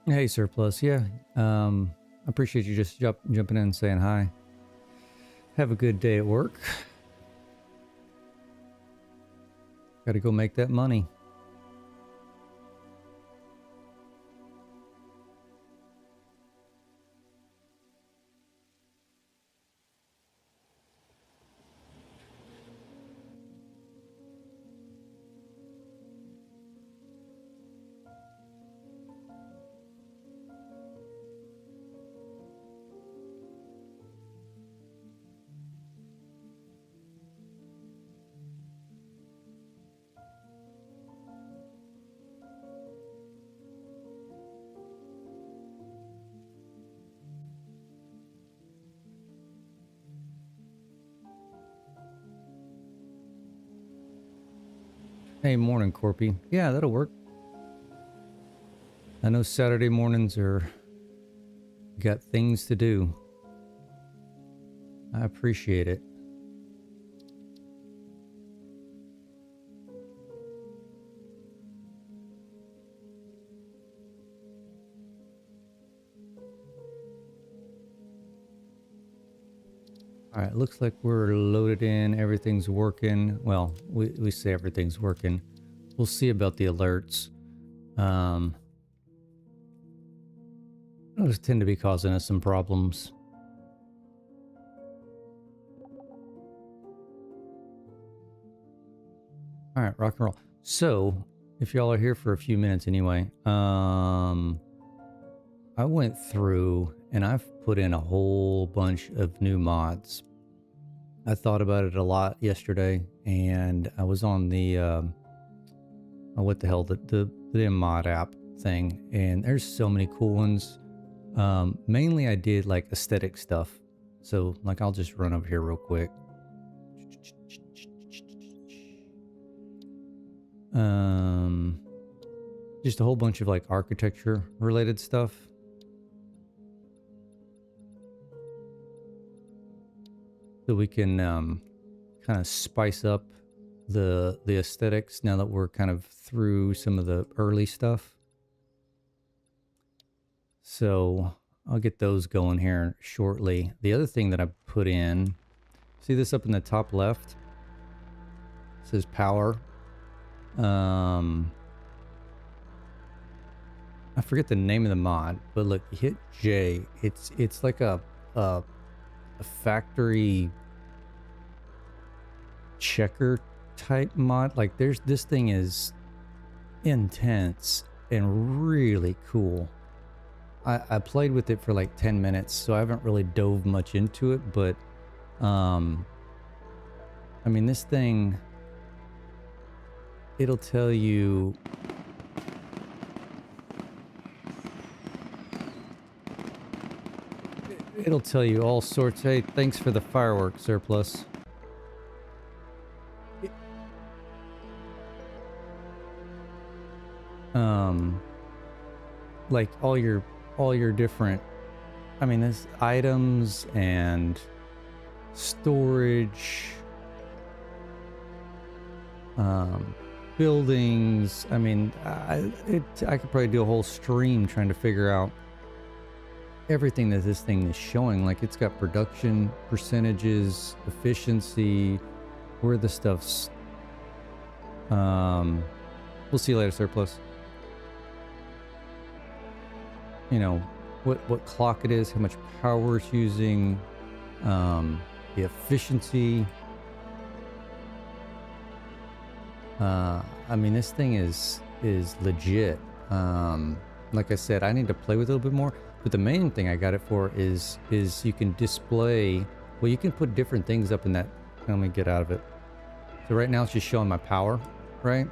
Hey, Surplus. Yeah, I appreciate you just jumping in and saying hi. Have a good day at work. Got to go make that money. Hey, morning, Corpy. Yeah, that'll work. I know Saturday mornings are got things to do. I appreciate it. All right, looks like we're loaded in. Everything's working. Well, we say everything's working. We'll see about the alerts. Those tend to be causing us some problems. All right, rock and roll. So, if y'all are here for a few minutes anyway, I went through and I've put in a whole bunch of new mods. I thought about it a lot yesterday, and I was on the what the hell, the mod app thing, and there's so many cool ones. Mainly I did like aesthetic stuff. So like I'll just run over here real quick. Just a whole bunch of like architecture related stuff. So we can kind of spice up the aesthetics now that we're kind of through some of the early stuff. So I'll get those going here shortly. The other thing that I put in, see this up in the top left? It says power. I forget the name of the mod, but look, hit J. It's like a factory checker type mod. Like this thing is intense and really cool. I played with it for like 10 minutes, so I haven't really dove much into it, but I mean, this thing, it'll tell you all sorts. Hey, thanks for the fireworks, Surplus. Like all your different, I mean, there's items and storage, buildings. I mean, I could probably do a whole stream trying to figure out everything that this thing is showing. Like it's got production percentages, efficiency, where the stuff's we'll see you later, Surplus. You know what clock it is, how much power it's using, the efficiency. I mean, this thing is legit. Like I said, I need to play with it a little bit more. But the main thing I got it for is you can display. Well, you can put different things up in that. Let me get out of it. So right now it's just showing my power, right?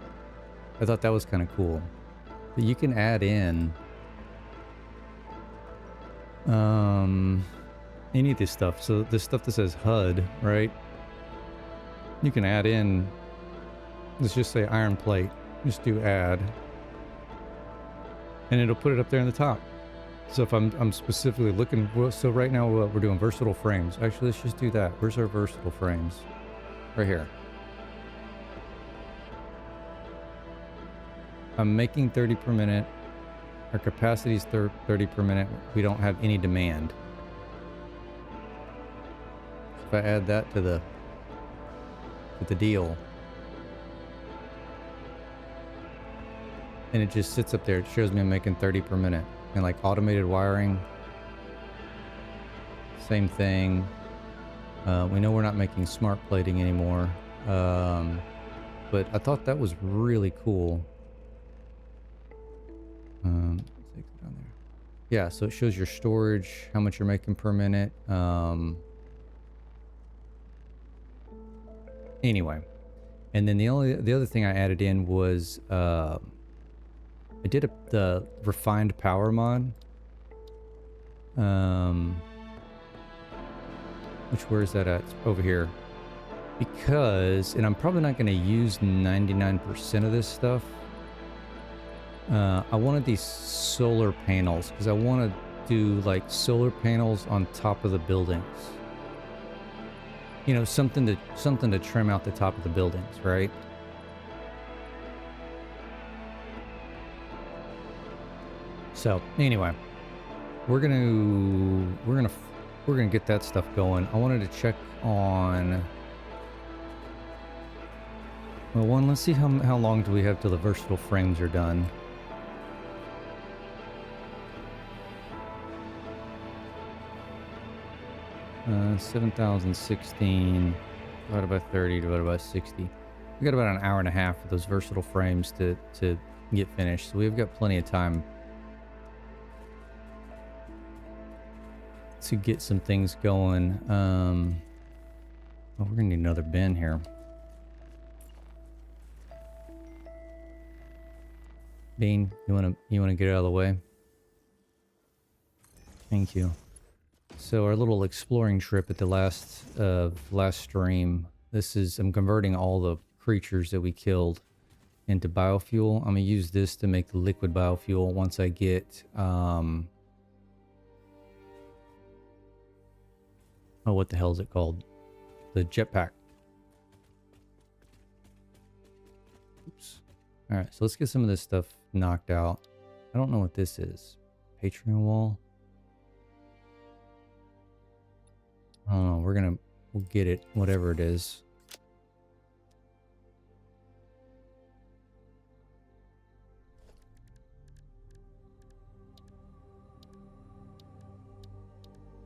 I thought that was kind of cool. But you can add in any of this stuff. So this stuff that says HUD, right? You can add in, let's just say iron plate. Just do add, and it'll put it up there in the top. So if I'm specifically looking, so right now we're doing versatile frames. Actually, let's just do that. Where's our versatile frames? Right here. I'm making 30 per minute. Our capacity is 30 per minute. We don't have any demand. If I add that to the deal, and it just sits up there, it shows me I'm making 30 per minute. And like automated wiring, same thing. We know we're not making smart plating anymore, but I thought that was really cool. Let's take it down there. Yeah, so it shows your storage, how much you're making per minute. Anyway, and then the other thing I added in was I did the refined power mod. Where is that at? It's over here. Because, and I'm probably not going to use 99% of this stuff. I wanted these solar panels because I want to do like solar panels on top of the buildings. You know, something to trim out the top of the buildings, right? So anyway, we're gonna get that stuff going. I wanted to check on. Well, one, let's see how long do we have till the versatile frames are done. Uh, 7,016 divided by 30 divided by 60. We got about an hour and a half for those versatile frames to get finished, so we've got plenty of time to get some things going. Well, we're gonna need another bin here. Bean, you wanna get out of the way? Thank you. So our little exploring trip at the last stream. I'm converting all the creatures that we killed into biofuel. I'm gonna use this to make the liquid biofuel once I get oh, what the hell is it called? The jetpack. Oops. All right, so let's get some of this stuff knocked out. I don't know what this is. Patreon wall. I don't know. We'll get it, whatever it is.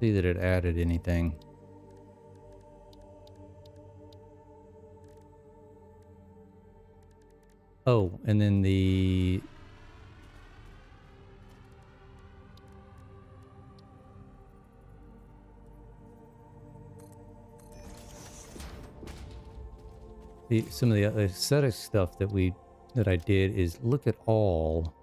See that it added anything. Oh, and then some of the aesthetic stuff that I did is look at all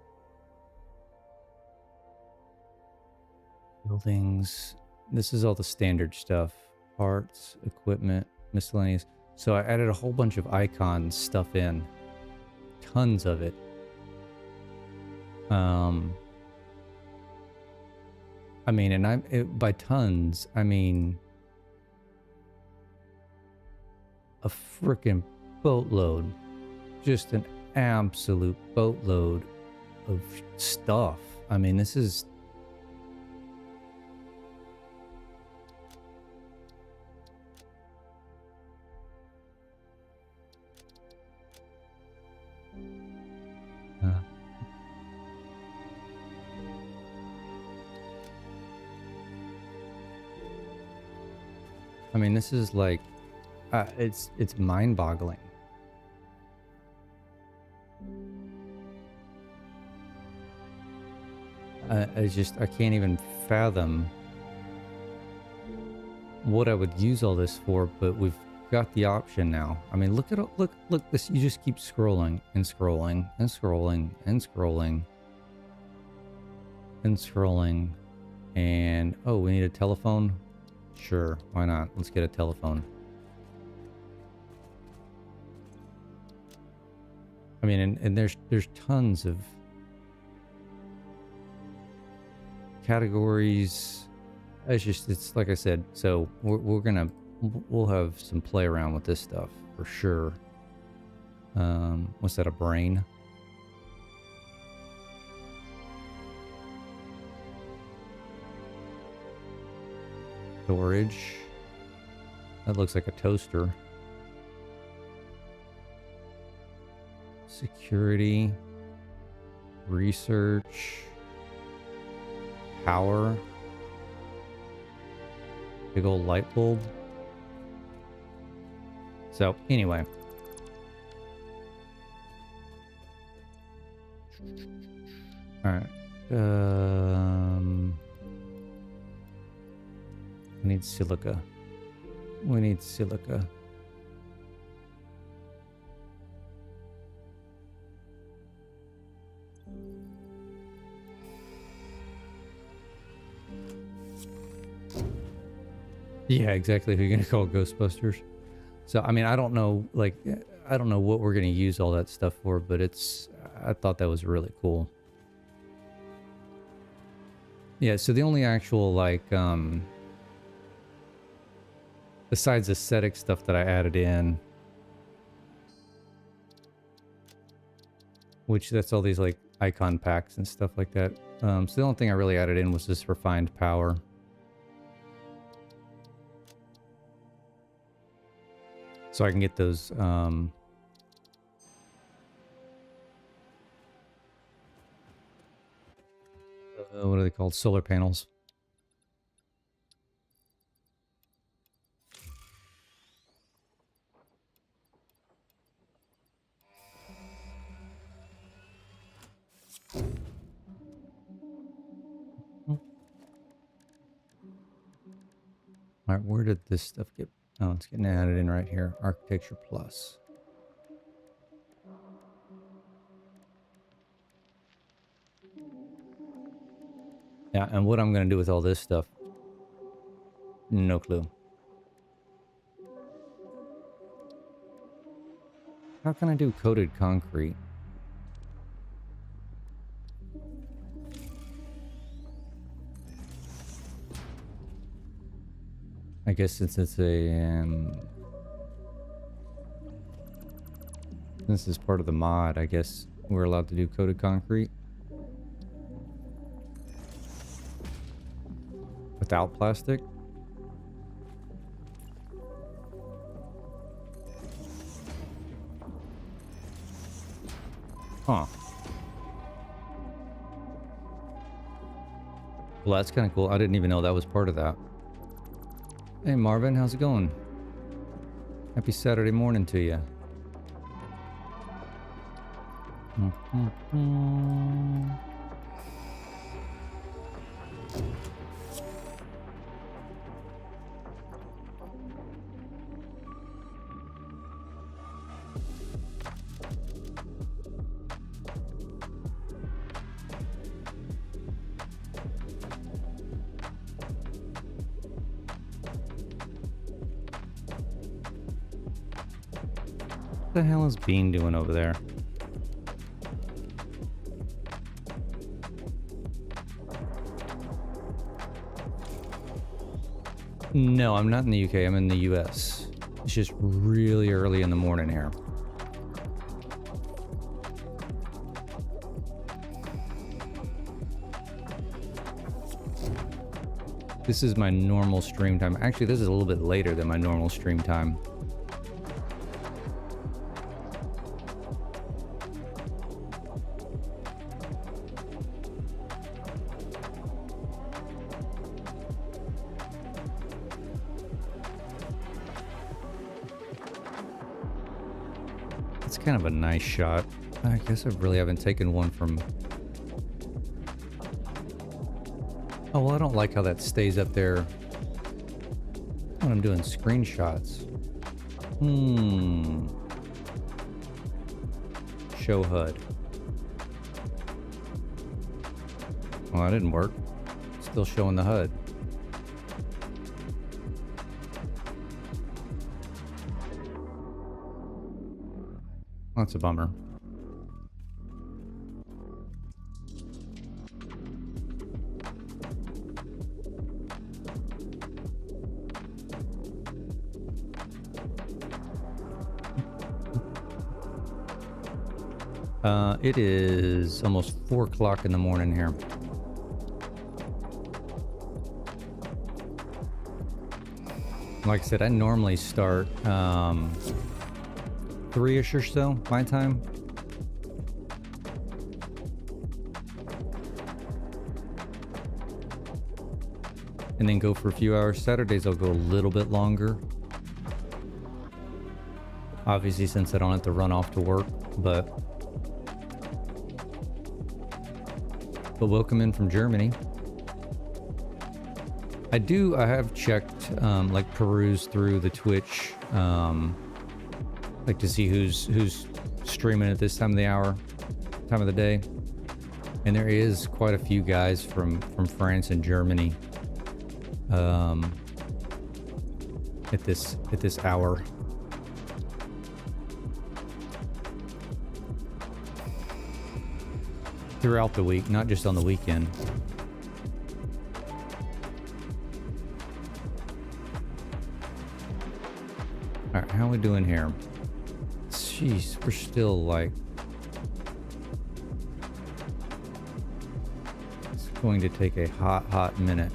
buildings. This is all the standard stuff: parts, equipment, miscellaneous. So I added a whole bunch of icon stuff in, tons of it. I mean, and by tons, I mean a freaking boatload, just an absolute boatload of stuff. I mean, this is I mean, this is like it's mind-boggling. I can't even fathom what I would use all this for, but we've got the option now. I mean, look this, you just keep scrolling and scrolling and scrolling and scrolling and scrolling, and oh, we need a telephone. Sure, why not? Let's get a telephone. I mean, and there's tons of categories. It's like I said. So we'll have some play around with this stuff for sure. What's that? A brain? Storage. That looks like a toaster. Security. Research. Power. Big old light bulb. So, anyway. Alright. We need silica. We need silica. Yeah, exactly who you're gonna call Ghostbusters. So, I mean, I don't know, like, I don't know what we're gonna use all that stuff for, but I thought that was really cool. Yeah, so the only actual, like, besides aesthetic stuff that I added in, which that's all these, like, icon packs and stuff like that. So the only thing I really added in was this refined power. So I can get those, what are they called? Solar panels. All right, where did this stuff get? Oh, it's getting added in right here. Architecture Plus. Yeah, and what I'm going to do with all this stuff, no clue. How can I do coated concrete? I guess since it's a this is part of the mod, I guess we're allowed to do coated concrete without plastic. Huh. Well, that's kind of cool. I didn't even know that was part of that. Hey Marvin, how's it going? Happy Saturday morning to you. What the hell is Bean doing over there? No, I'm not in the UK. I'm in the US. It's just really early in the morning here. This is my normal stream time. Actually, this is a little bit later than my normal stream time. It's kind of a nice shot. I guess I really haven't taken one from... Oh, well, I don't like how that stays up there when I'm doing screenshots. Show HUD. Well, that didn't work. Still showing the HUD. That's a bummer. It is almost 4 o'clock in the morning here. Like I said, I normally start 3-ish or so my time. And then go for a few hours. Saturdays I'll go a little bit longer. Obviously, since I don't have to run off to work, but welcome in from Germany. I have checked, like perused through the Twitch, like to see who's streaming at this time of the hour, time of the day. And there is quite a few guys from France and Germany, at this hour. Throughout the week, not just on the weekend. Alright, how are we doing here? Jeez, we're still like... It's going to take a hot minute.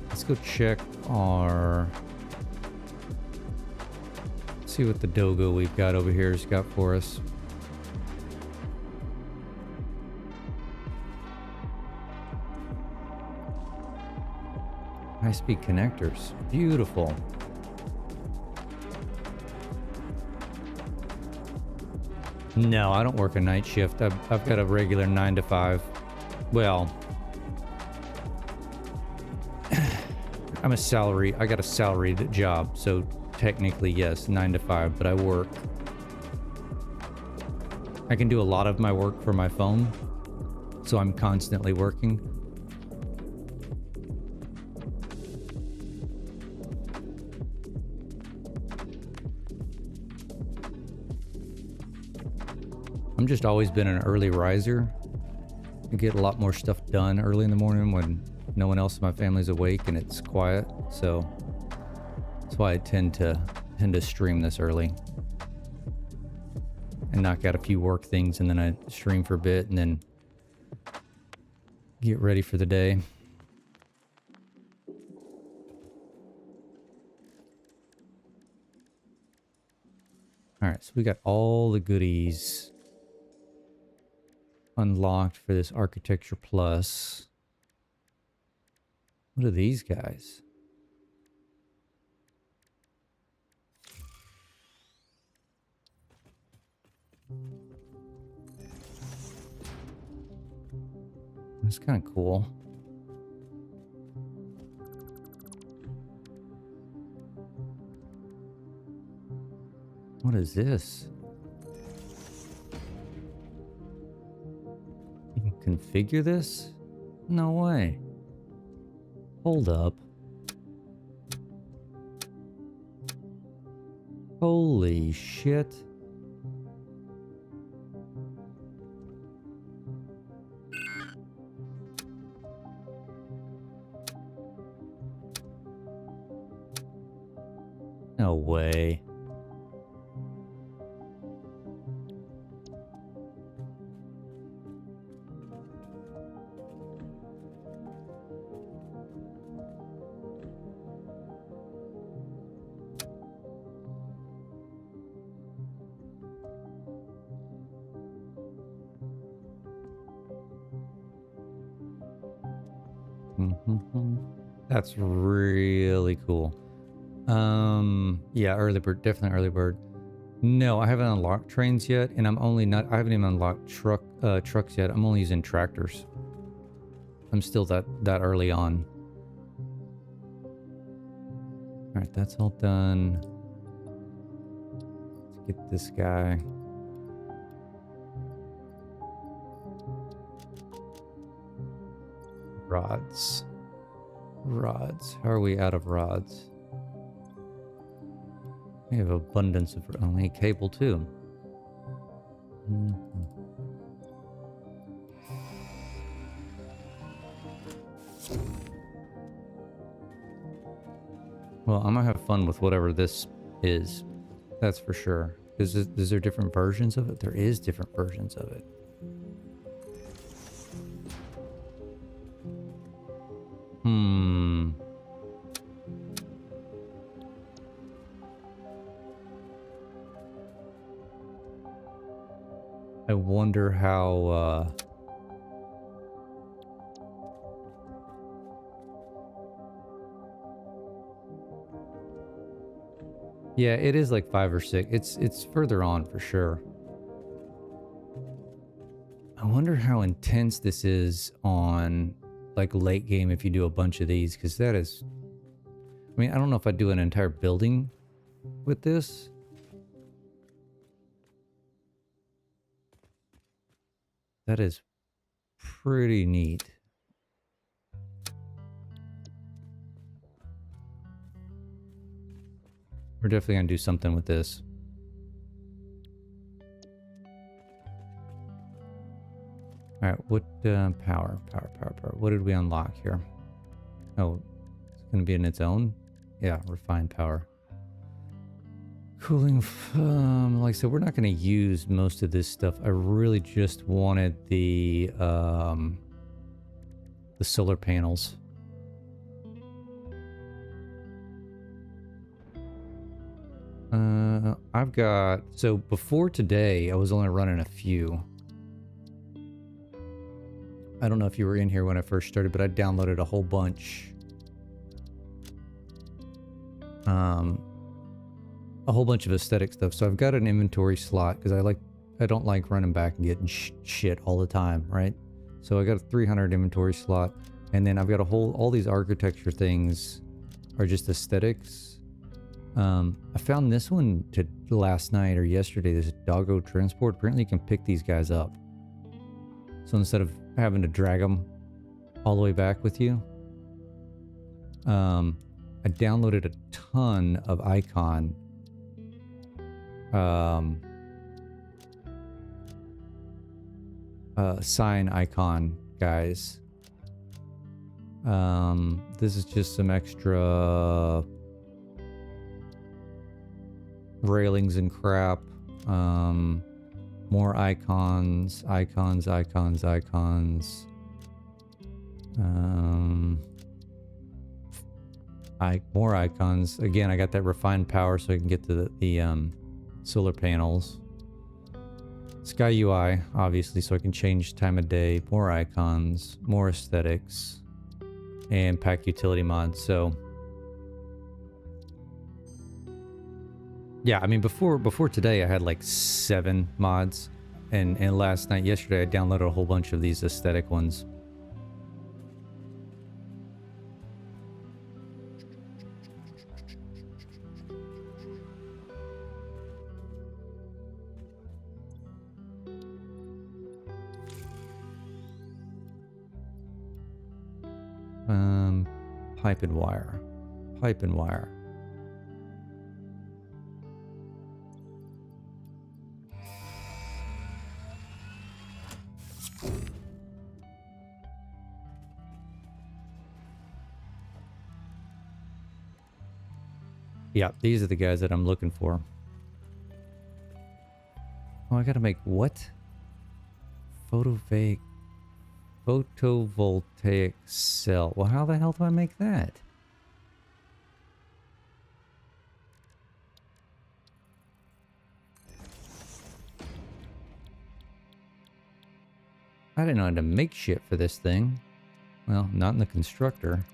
Let's go check our... See what the Dogo we've got over here has got for us. High-speed connectors. Beautiful. No, I don't work a night shift. I've got a regular 9 to 5. Well... I got a salaried job, so technically yes, 9 to 5, but I work. I can do a lot of my work from my phone, so I'm constantly working. I'm just always been an early riser. I get a lot more stuff done early in the morning when no one else in my family's awake and it's quiet, so that's why I tend to stream this early and knock out a few work things, and then I stream for a bit and then get ready for the day. All right, so we got all the goodies unlocked for this Architecture Plus. What are these guys? That's kind of cool. What is this? You can configure this? No way. Hold up. Holy shit. No way. That's really cool. Yeah, early bird, definitely early bird. No, I haven't unlocked trains yet, and I haven't even unlocked trucks yet. I'm only using tractors. I'm still that early on. All right, that's all done. Let's get this guy. Rods. How are we out of rods? We have abundance of only cable too. Well, I'm gonna have fun with whatever this is. That's for sure. Is there different versions of it? There is different versions of it. I wonder how, yeah, it is like 5 or 6. It's further on for sure. I wonder how intense this is on like late game if you do a bunch of these, because that is, I mean, I don't know if I'd do an entire building with this. That is pretty neat. We're definitely gonna do something with this. All right, what power? What did we unlock here? Oh, it's gonna be in its own. Yeah, refined power. Cooling. Like I said, we're not gonna use most of this stuff. I really just wanted the solar panels. I've got, so before today, I was only running a few. I don't know if you were in here when I first started, but I downloaded a whole bunch. A whole bunch of aesthetic stuff. So I've got an inventory slot because I don't like running back and getting shit all the time, right? So I got a 300 inventory slot, and then I've got all these architecture things are just aesthetics. I found this one last night or yesterday, this doggo transport. Apparently you can pick these guys up. So instead of having to drag them all the way back with you, I downloaded a ton of icon sign icon guys. This is just some extra railings and crap. More icons. More icons. Again, I got that refined power so I can get to the solar panels. Sky UI, obviously, so I can change time of day. More icons, more aesthetics, and pack utility mods. So yeah, I mean, before today, I had like 7 mods, and last night, yesterday, I downloaded a whole bunch of these aesthetic ones. Pipe and wire. Yeah, these are the guys that I'm looking for. Oh, I gotta make what? Photovoltaic cell. Well, how the hell do I make that? I didn't know how to make shit for this thing. Well, not in the constructor.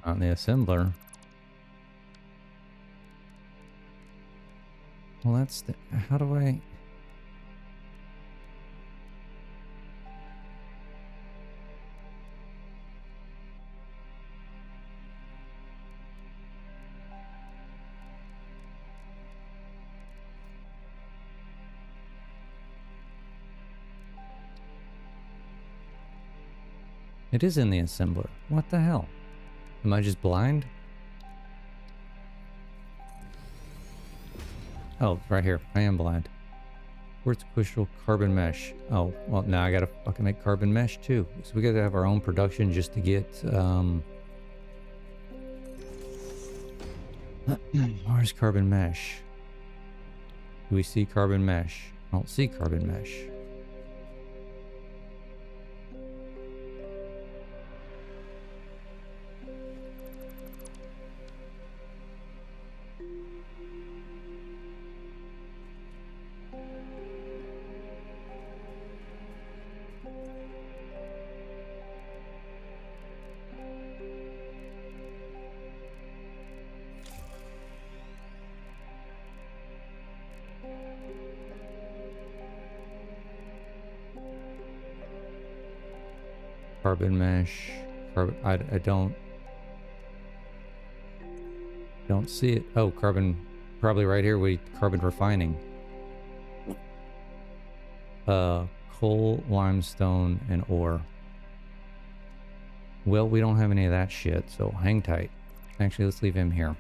Not in the assembler. Well, that's the, how do I... It is in the assembler. What the hell? Am I just blind? Oh, right here. I am blind. Quartz crystal carbon mesh. Oh, well, now I gotta fucking make carbon mesh too. So we gotta have our own production just to get, where's carbon mesh? Do we see carbon mesh? I don't see carbon mesh. Carbon mesh. Carbon. I don't see it. Oh, carbon. Probably right here. Carbon refining. Coal, limestone, and ore. Well, we don't have any of that shit, so hang tight. Actually, let's leave him here.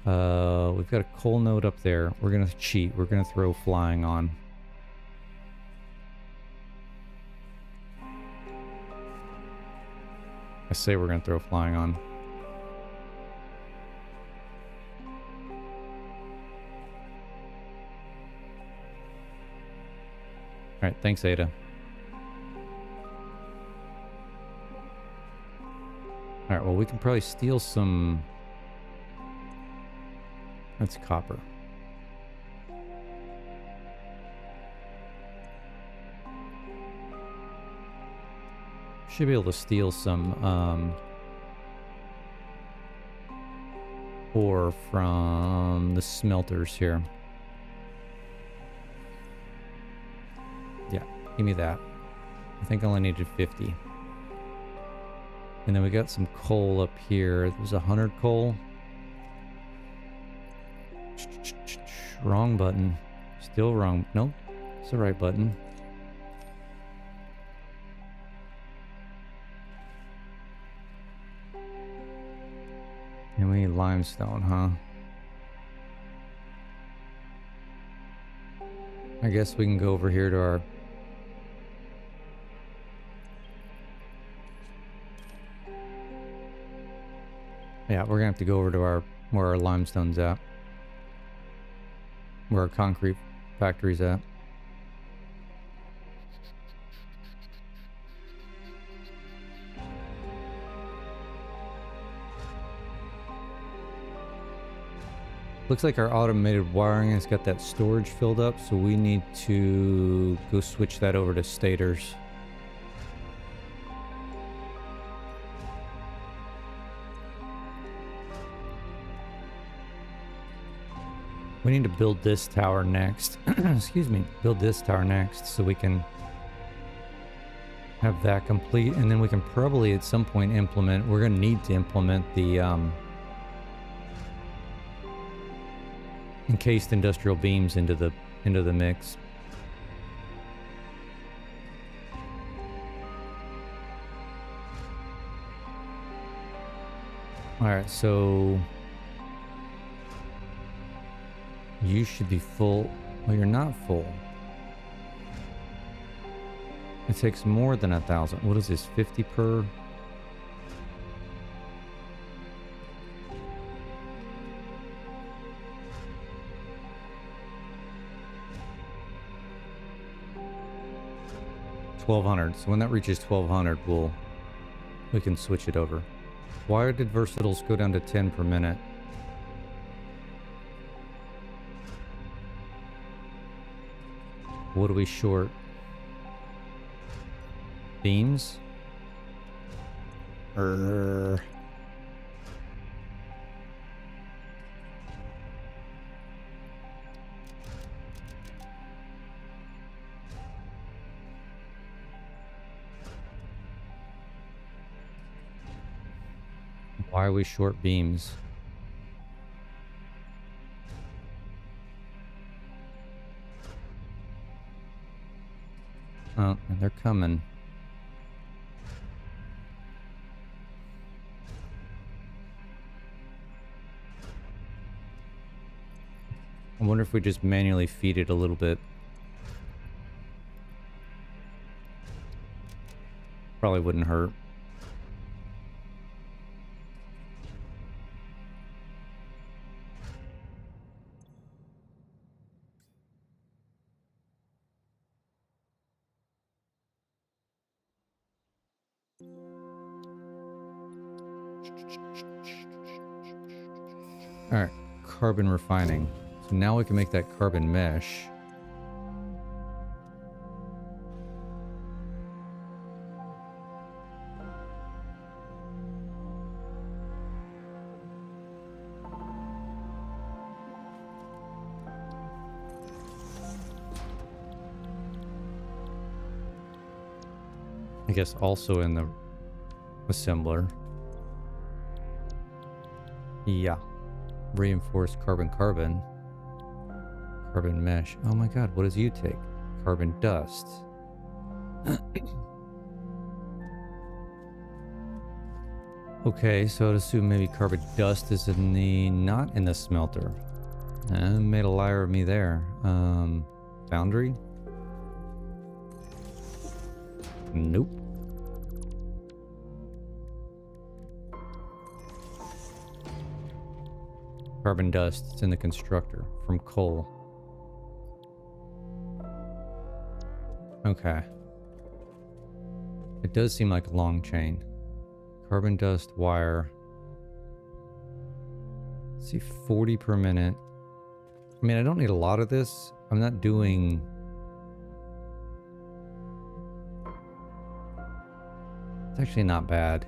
We've got a coal node up there. We're gonna cheat. We're gonna throw flying on. I say we're gonna throw flying on. Alright, thanks, Ada. Alright, well, we can probably steal some... That's copper. Should be able to steal some ore from the smelters here. Yeah, give me that. I think I only needed 50. And then we got some coal up here. There's 100 coal. Wrong button. Still wrong. Nope, it's the right button. And we need limestone, huh? I guess we can go over here to our... Yeah, we're gonna have to go over to our... where our limestone's at. Where our concrete factory's at. Looks like our automated wiring has got that storage filled up, so we need to go switch that over to stators. We need to build this tower next. Excuse me. Build this tower next so we can have that complete, and then we can probably at some point implement... We're going to need to implement the encased industrial beams into the mix. All right, so you should be full. Well, you're not full. It takes more than 1,000. What is this? 50 per? $1,200. So when that reaches 1,200, we can switch it over. Why did versatiles go down to 10 per minute? What are we short? Beams? Why are we short beams? Oh, they're coming. I wonder if we just manually feed it a little bit. Probably wouldn't hurt. All right, carbon refining. So now we can make that carbon mesh. I guess also in the assembler. Yeah. Reinforced carbon-carbon. Carbon mesh. Oh my god, what does you take? Carbon dust. Okay, so I'd assume maybe carbon dust is in the... not in the smelter. Made a liar of me there. Foundry? Nope. Carbon dust, it's in the constructor from coal. Okay. It does seem like a long chain. Carbon dust wire. Let's see, 40 per minute. I mean, I don't need a lot of this. I'm not doing... It's actually not bad.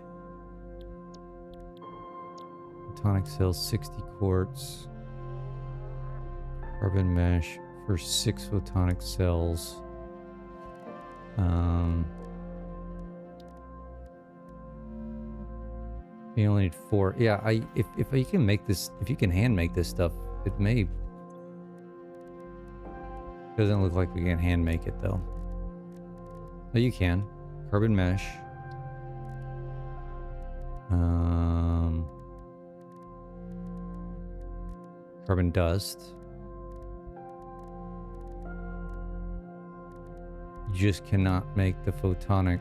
Photonic cells, 60 quartz. Carbon mesh for 6 photonic cells. You only need 4. Yeah, if you can make this, if you can hand make this stuff, it may... Doesn't look like we can hand make it though. Oh, you can. Carbon mesh. Carbon dust. You just cannot make the photonic.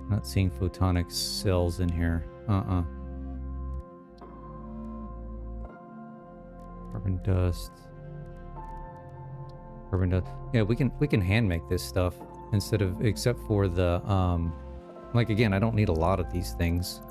Not seeing photonic cells in here. Carbon dust. Carbon dust. Yeah, we can hand make this stuff instead of, except for the like again, I don't need a lot of these things.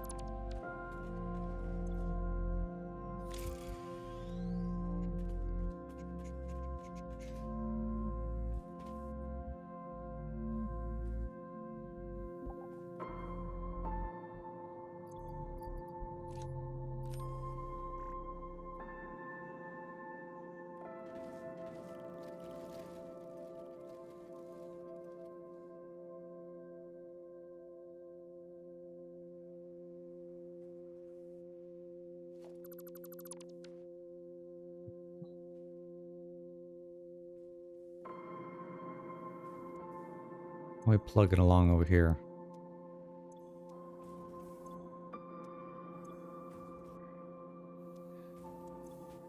We plug it along over here.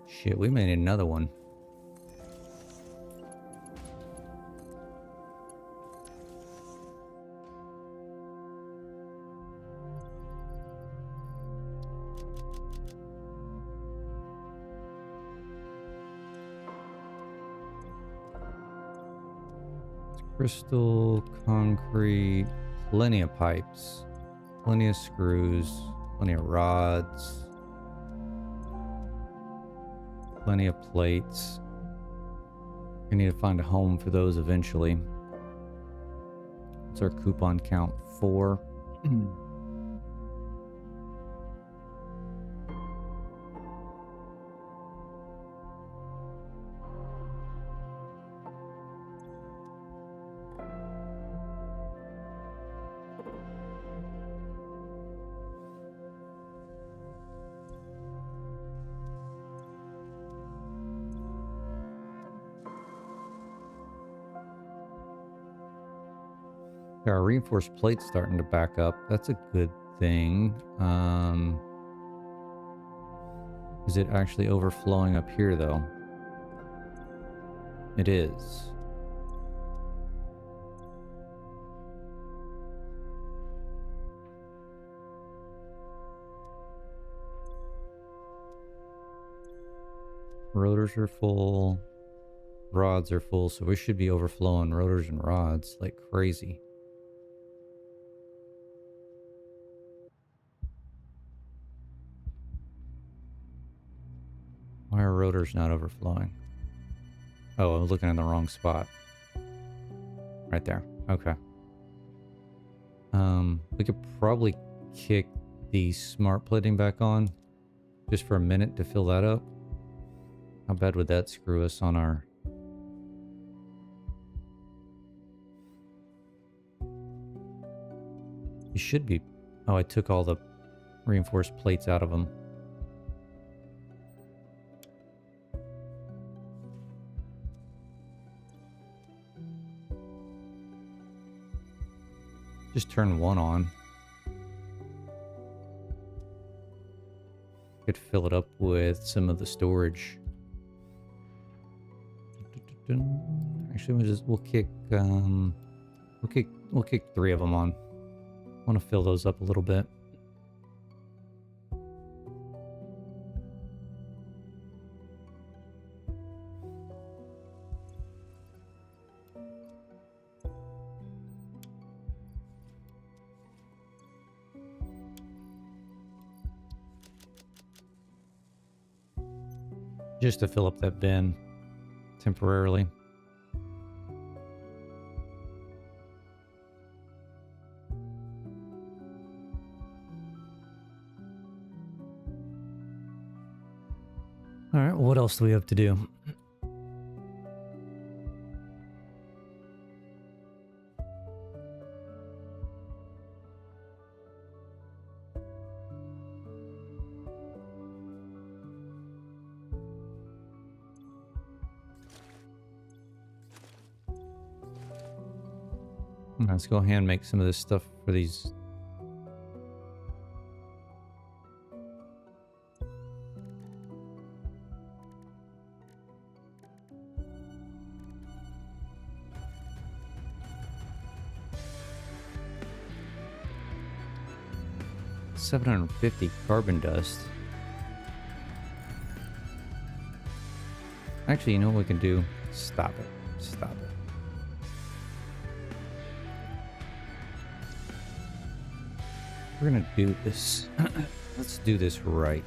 Shit, we made another one. Crystal, concrete, plenty of pipes, plenty of screws, plenty of rods, plenty of plates. We need to find a home for those eventually. What's our coupon count? 4. Our reinforced plate's starting to back up. That's a good thing. Is it actually overflowing up here, though? It is. Rotors are full. Rods are full, so we should be overflowing rotors and rods like crazy. Why are rotors not overflowing? Oh, I was looking in the wrong spot. Right there. Okay. We could probably kick the smart plating back on just for a minute to fill that up. How bad would that screw us on our... You should be... Oh, I took all the reinforced plates out of them. Just turn one on. Could fill it up with some of the storage. Actually, we'll kick 3 of them on. I want to fill those up a little bit. Just to fill up that bin temporarily. All right, what else do we have to do? Let's go ahead and make some of this stuff for these. $750 carbon dust. Actually, you know what we can do? Stop it. Stop it. We're gonna do this. Let's do this right.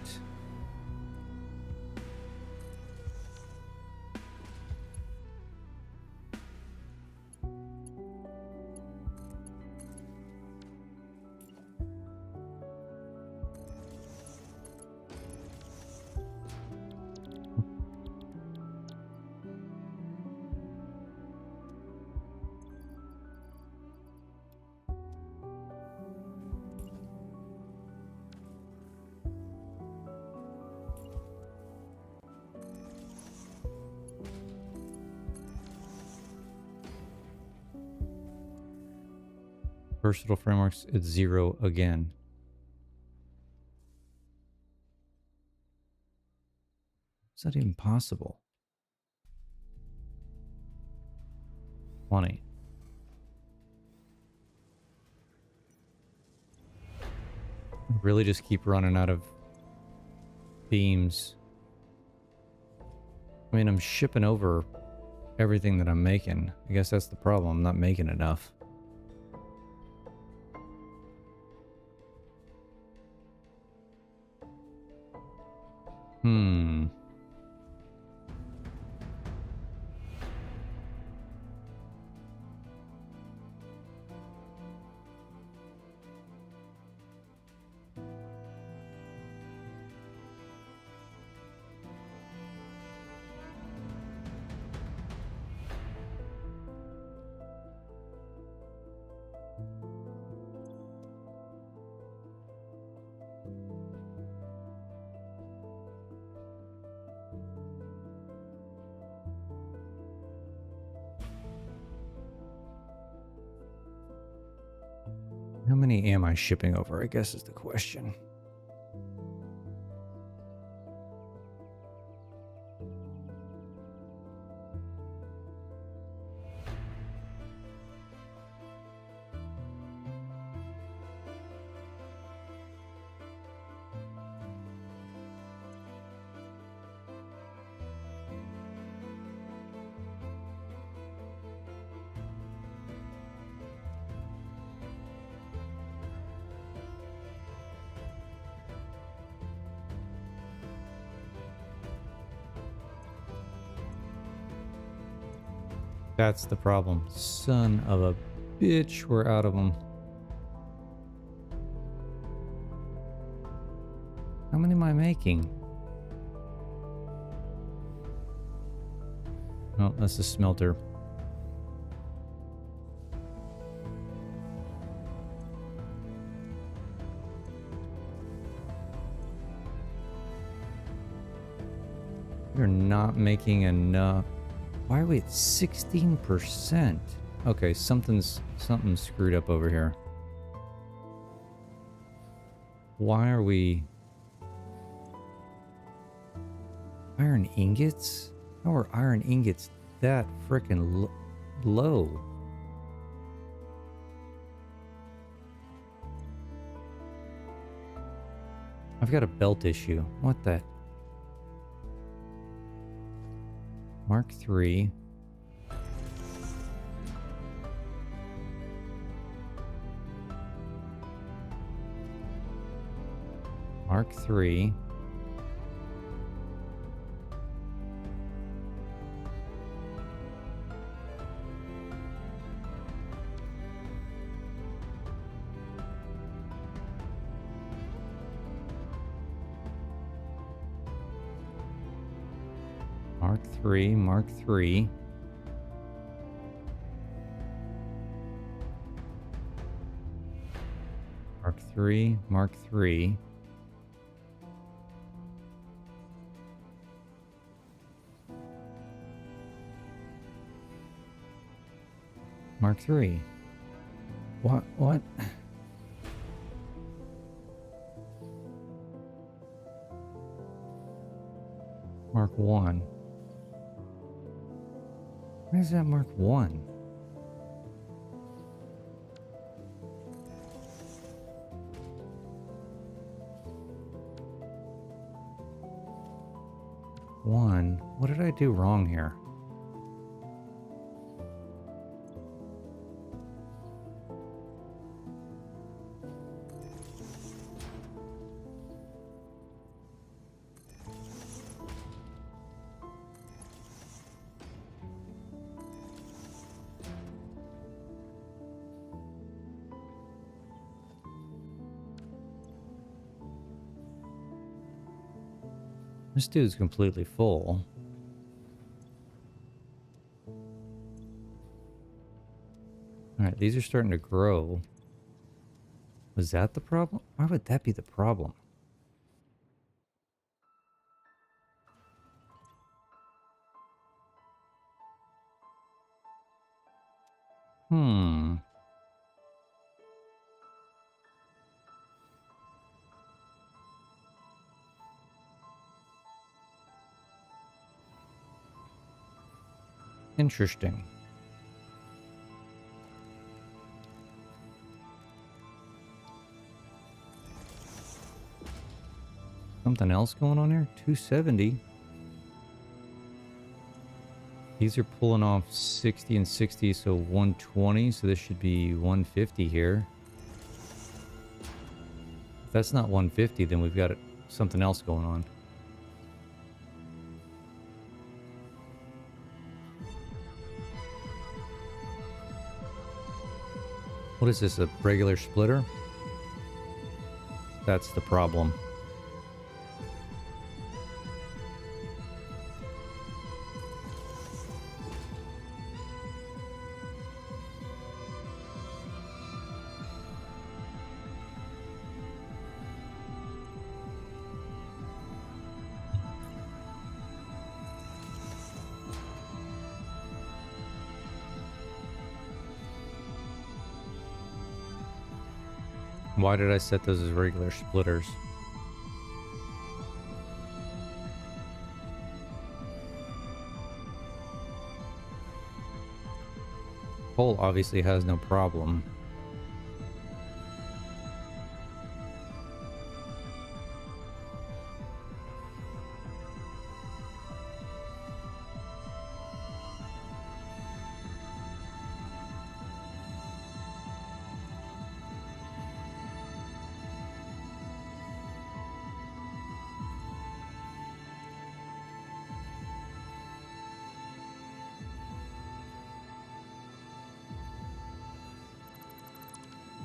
Versatile frameworks, it's 0 again. Is that even possible? 20. Really just keep running out of beams. I mean, I'm shipping over everything that I'm making. I guess that's the problem. I'm not making enough. How many am I shipping over, I guess is the question. That's the problem. Son of a bitch, we're out of them. How many am I making? Oh, that's the smelter. You're not making enough. Why are we at 16%? Okay, something's screwed up over here. Why are we... Iron ingots? How are iron ingots that frickin' low? I've got a belt issue. What the... Mark 3. Mark 3. Mark 3, Mark 3. Mark 3, Mark 3. Mark 3. What? Mark 1. Why is that Mark 1? What did I do wrong here? This dude's completely full. Alright, these are starting to grow. Was that the problem? Why would that be the problem? Interesting. Something else going on here? 270. These are pulling off 60 and 60, so 120. So this should be 150 here. If that's not 150, then we've got something else going on. What is this, a regular splitter? That's the problem. Why did I set those as regular splitters? Coal obviously has no problem.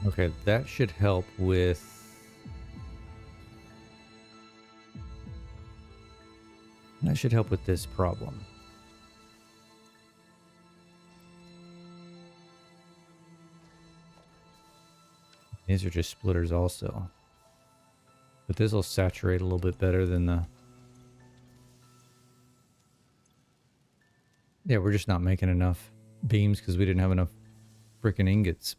Okay, that should help with... That should help with this problem. These are just splitters also. But this will saturate a little bit better than the... Yeah, we're just not making enough beams because we didn't have enough freaking ingots.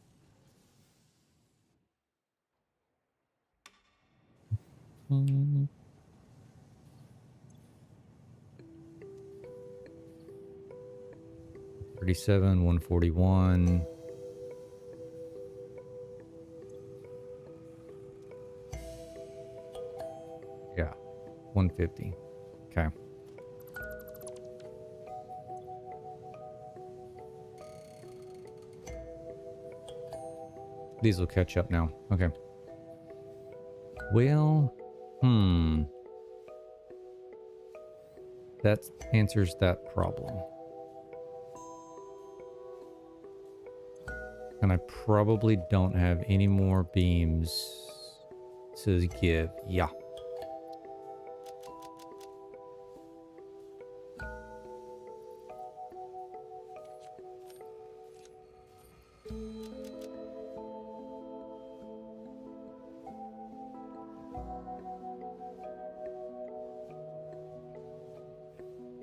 Mm. 37, 141. Yeah, 150. Okay. These will catch up now. Okay. Well, that answers that problem. And I probably don't have any more beams to give. Yeah.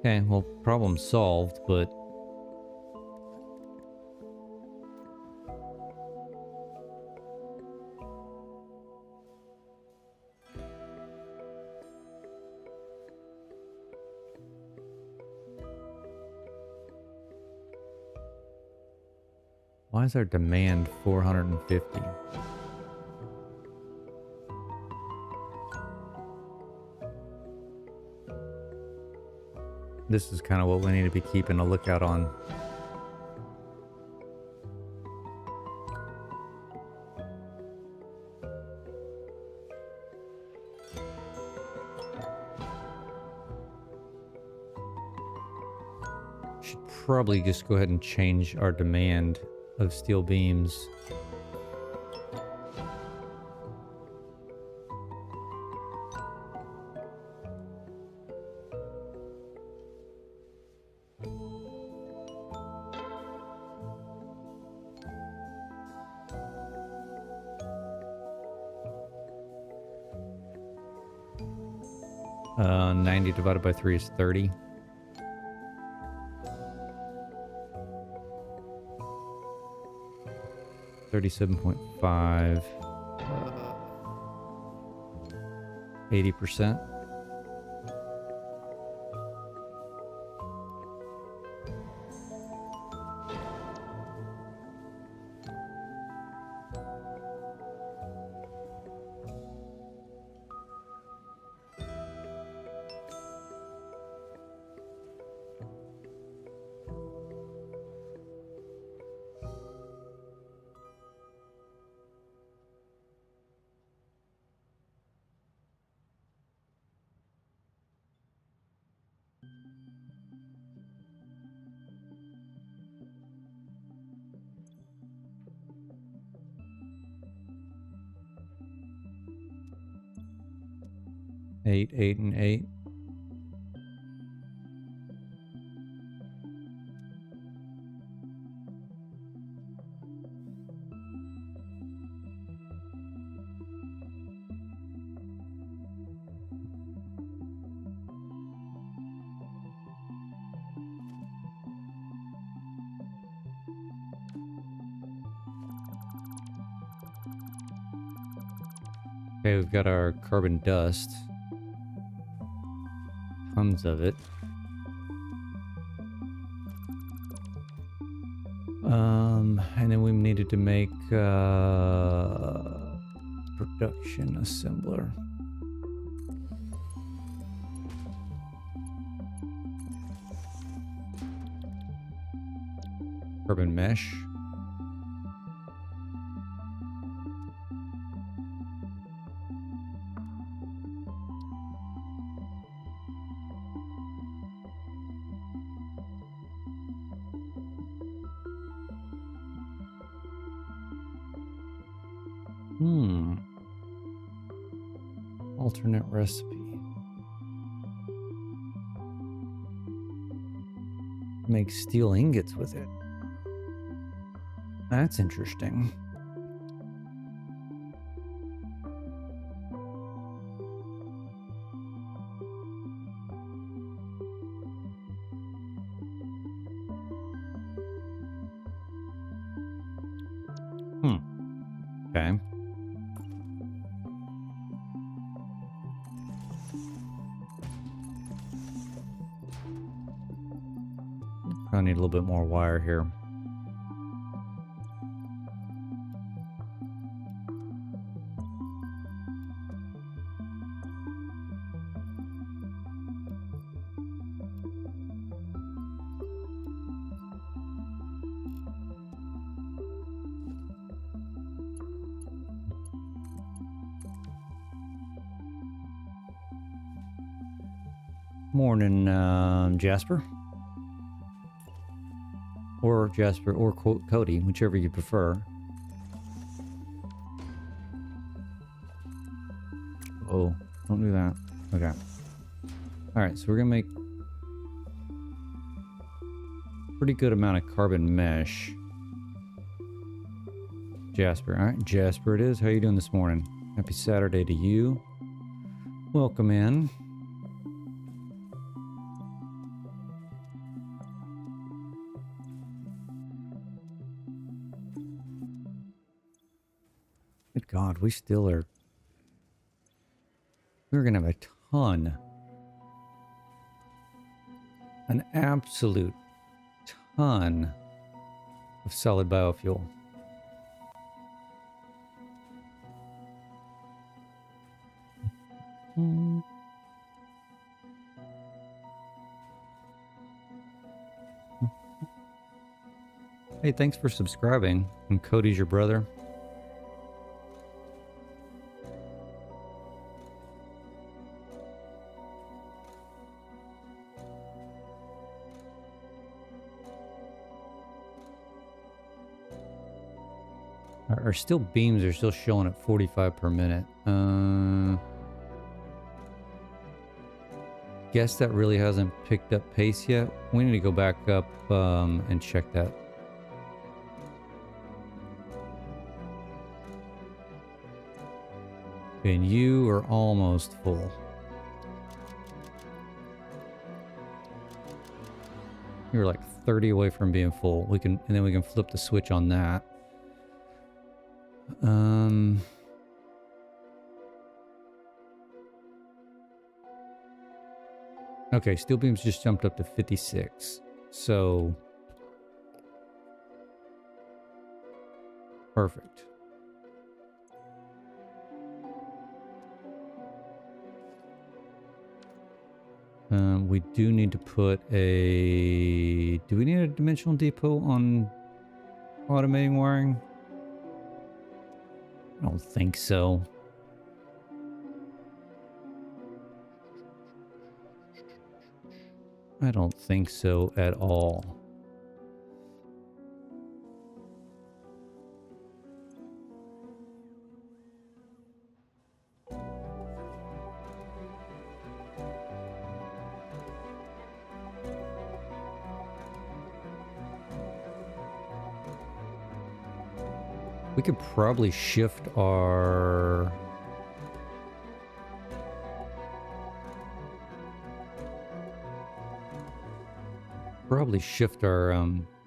Okay, well, problem solved, but... Why is our demand 450? This is kind of what we need to be keeping a lookout on. Should probably just go ahead and change our demand of steel beams. Uh, 90 divided by 3 is 30. $37.5. 80%. Eight, 8, and 8. Okay, we've got our carbon dust. Tons of it. And then we needed to make production assembler. Carbon mesh. Alternate recipe. Make steel ingots with it. That's interesting. Okay. I need a little bit more wire here. Morning, Jasper. Or Jasper, or Cody, whichever you prefer. Oh, don't do that. Okay. Alright, so we're gonna make a pretty good amount of carbon mesh. Jasper. Alright, Jasper it is. How you doing this morning? Happy Saturday to you. Welcome in. Good God, we still are... We're going to have a ton. An absolute ton of solid biofuel. Hey, thanks for subscribing. And Cody's your brother. Our steel beams are still showing at 45 per minute. Guess that really hasn't picked up pace yet. We need to go back up and check that. And you are almost full. You're like 30 away from being full. And then we can flip the switch on that. Okay, steel beams just jumped up to 56. So perfect. We do need to put a... Do we need a dimensional depot on automating wiring? I don't think so. I don't think so at all. We could probably shift our...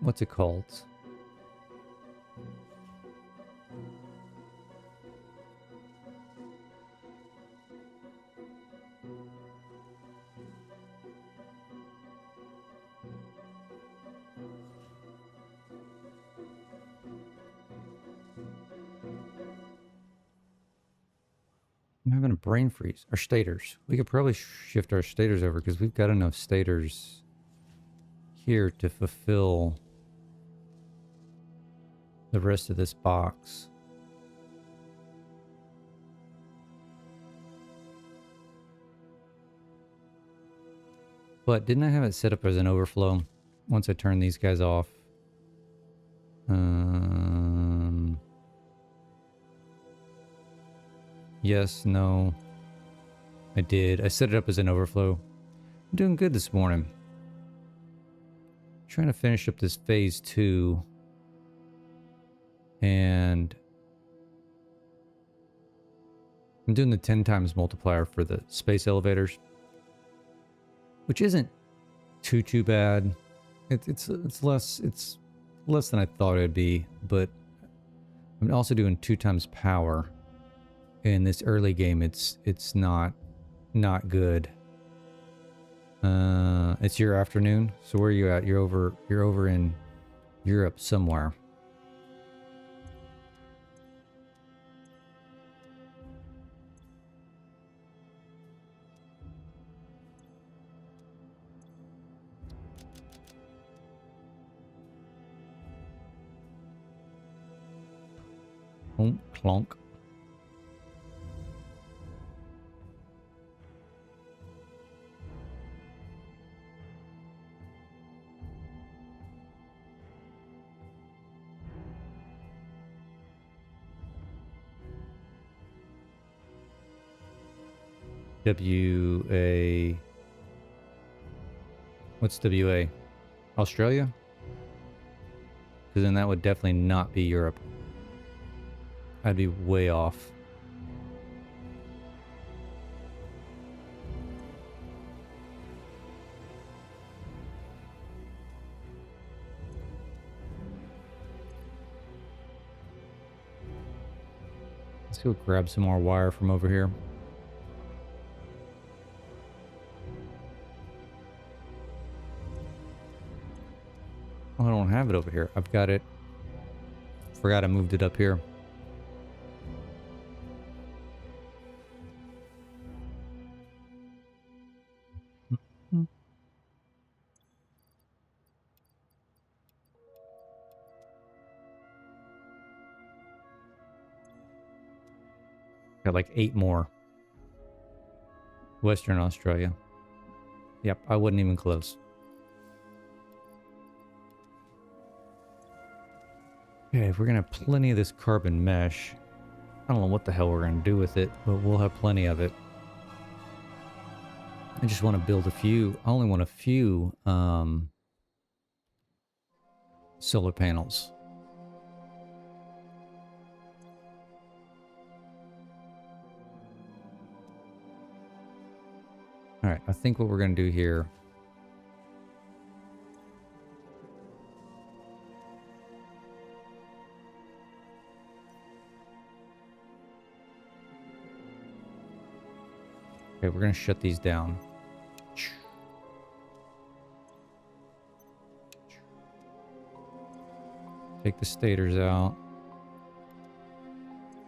what's it called? I'm having a brain freeze. Our stators. We could probably shift our stators over because we've got enough stators here to fulfill the rest of this box. But didn't I have it set up as an overflow once I turn these guys off? Yes, no. I did. I set it up as an overflow. I'm doing good this morning. Trying to finish up this phase 2. And I'm doing the 10 times multiplier for the space elevators, which isn't too bad. It's less than I thought it'd be, but I'm also doing 2 times power. In this early game, it's not good. It's your afternoon. So where are you at? You're over in Europe somewhere. Oh, clonk. WA. What's WA? Australia? Because then that would definitely not be Europe. I'd be way off. Let's go grab some more wire from over here. Oh, I don't have it over here. I've got it. Forgot I moved it up here. Got like 8 more. Western Australia. Yep, I wasn't even close. Okay, we're gonna have plenty of this carbon mesh. I don't know what the hell we're gonna do with it, but we'll have plenty of it. I just want to build a few. I only want a few solar panels. All right, I think what we're going to do here. Okay, we're going to shut these down. Take the stators out.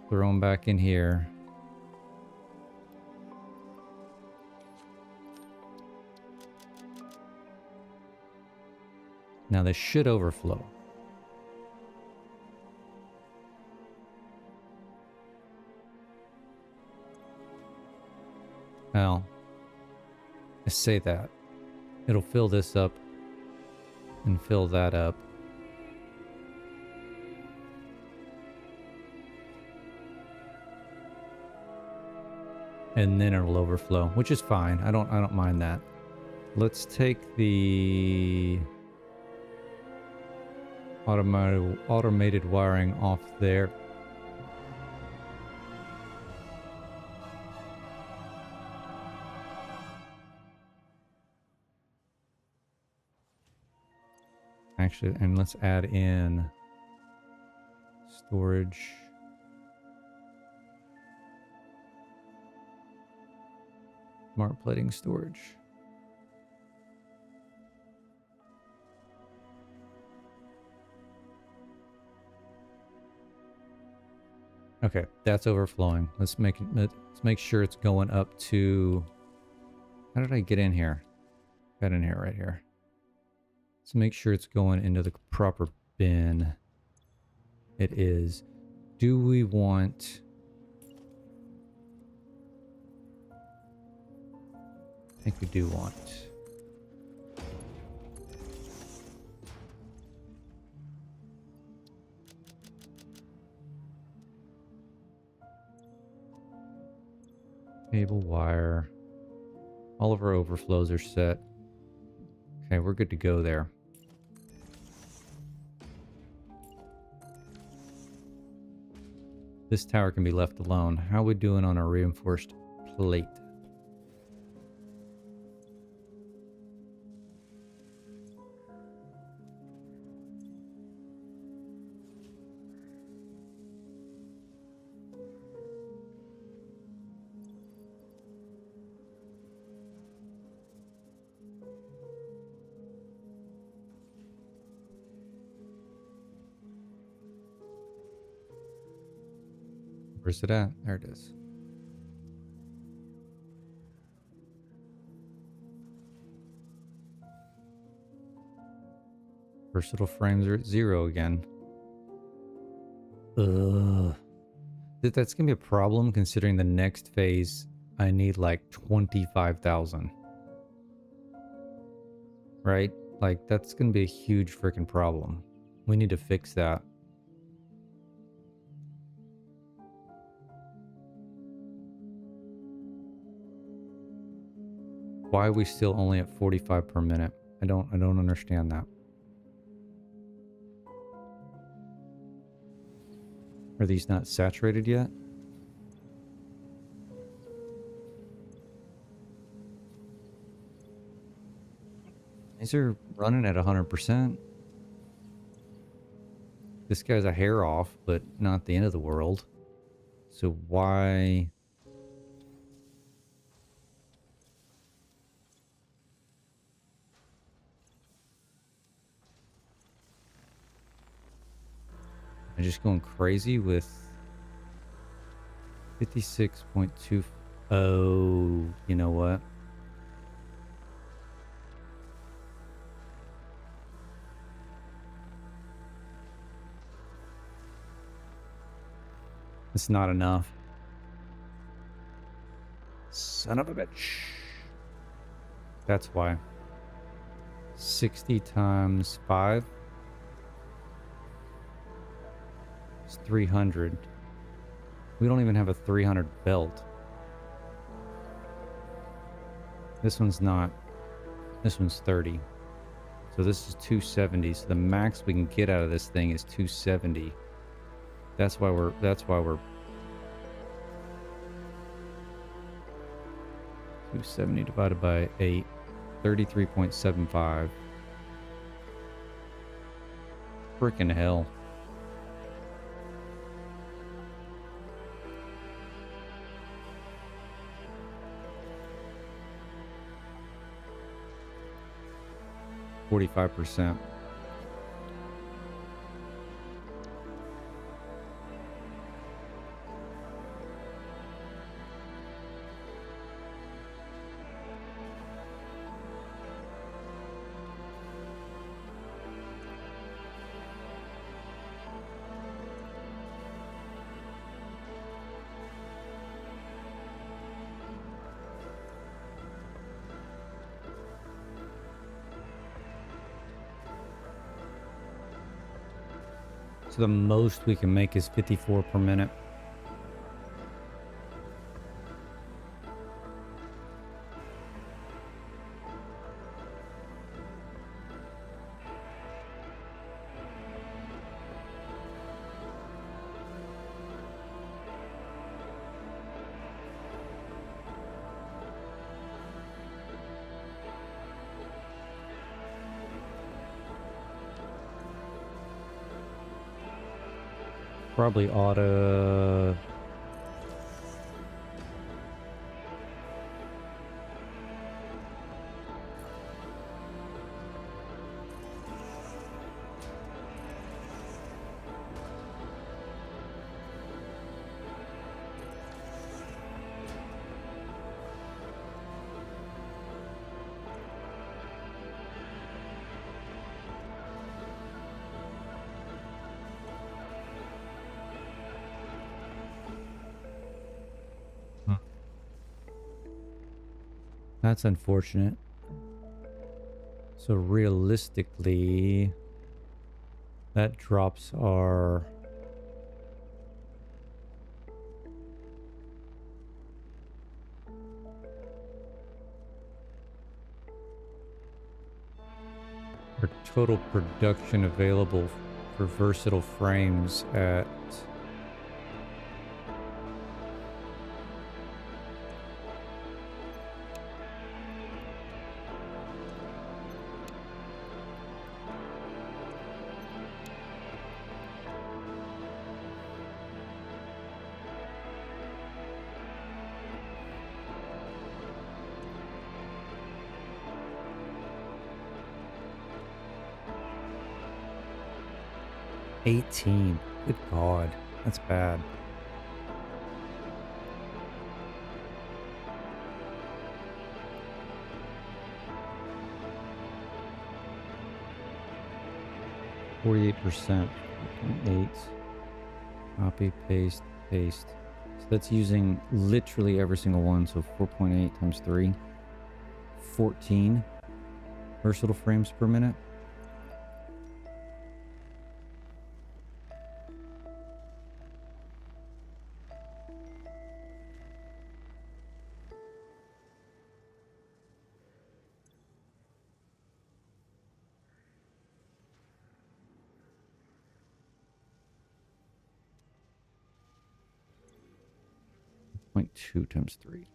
Throw them back in here. Now this should overflow. Well, I say that. It'll fill this up and fill that up. And then it'll overflow, which is fine. I don't mind that. Let's take the automated wiring off there. Actually, and let's add in storage. Smart plating storage. Okay, that's overflowing. Let's make sure it's going up to. How did I get in here? Got in here right here. Let's make sure it's going into the proper bin. It is. Do we want? I think we do want. Cable wire. All of our overflows are set. Okay, we're good to go there. This tower can be left alone. How are we doing on our reinforced plate? Where's it at? There it is. Versatile frames are at 0 again. Ugh. That's gonna be a problem considering the next phase I need like 25,000. Right? Like that's gonna be a huge freaking problem. We need to fix that. Why are we still only at 45 per minute? I don't understand that. Are these not saturated yet? These are running at 100%. This guy's a hair off, but not the end of the world. So why... I'm just going crazy with 56.2. Oh, you know what? It's not enough. Son of a bitch. That's why. 60 times 5 is 300. We don't even have a 300 belt. This one's not. This one's 30. So this is 270. So the max we can get out of this thing is 270. That's why we're 270 divided by 8, 33.75. Frickin' hell. %. So the most we can make is 54 per minute. Probably oughta... That's unfortunate. So realistically, that drops our... total production available for versatile frames at 18. Good God, that's bad. %, 8. Copy, paste, paste. So that's using literally every single one. So 4.8 times 3. 14 versatile frames per minute. .2 times 3.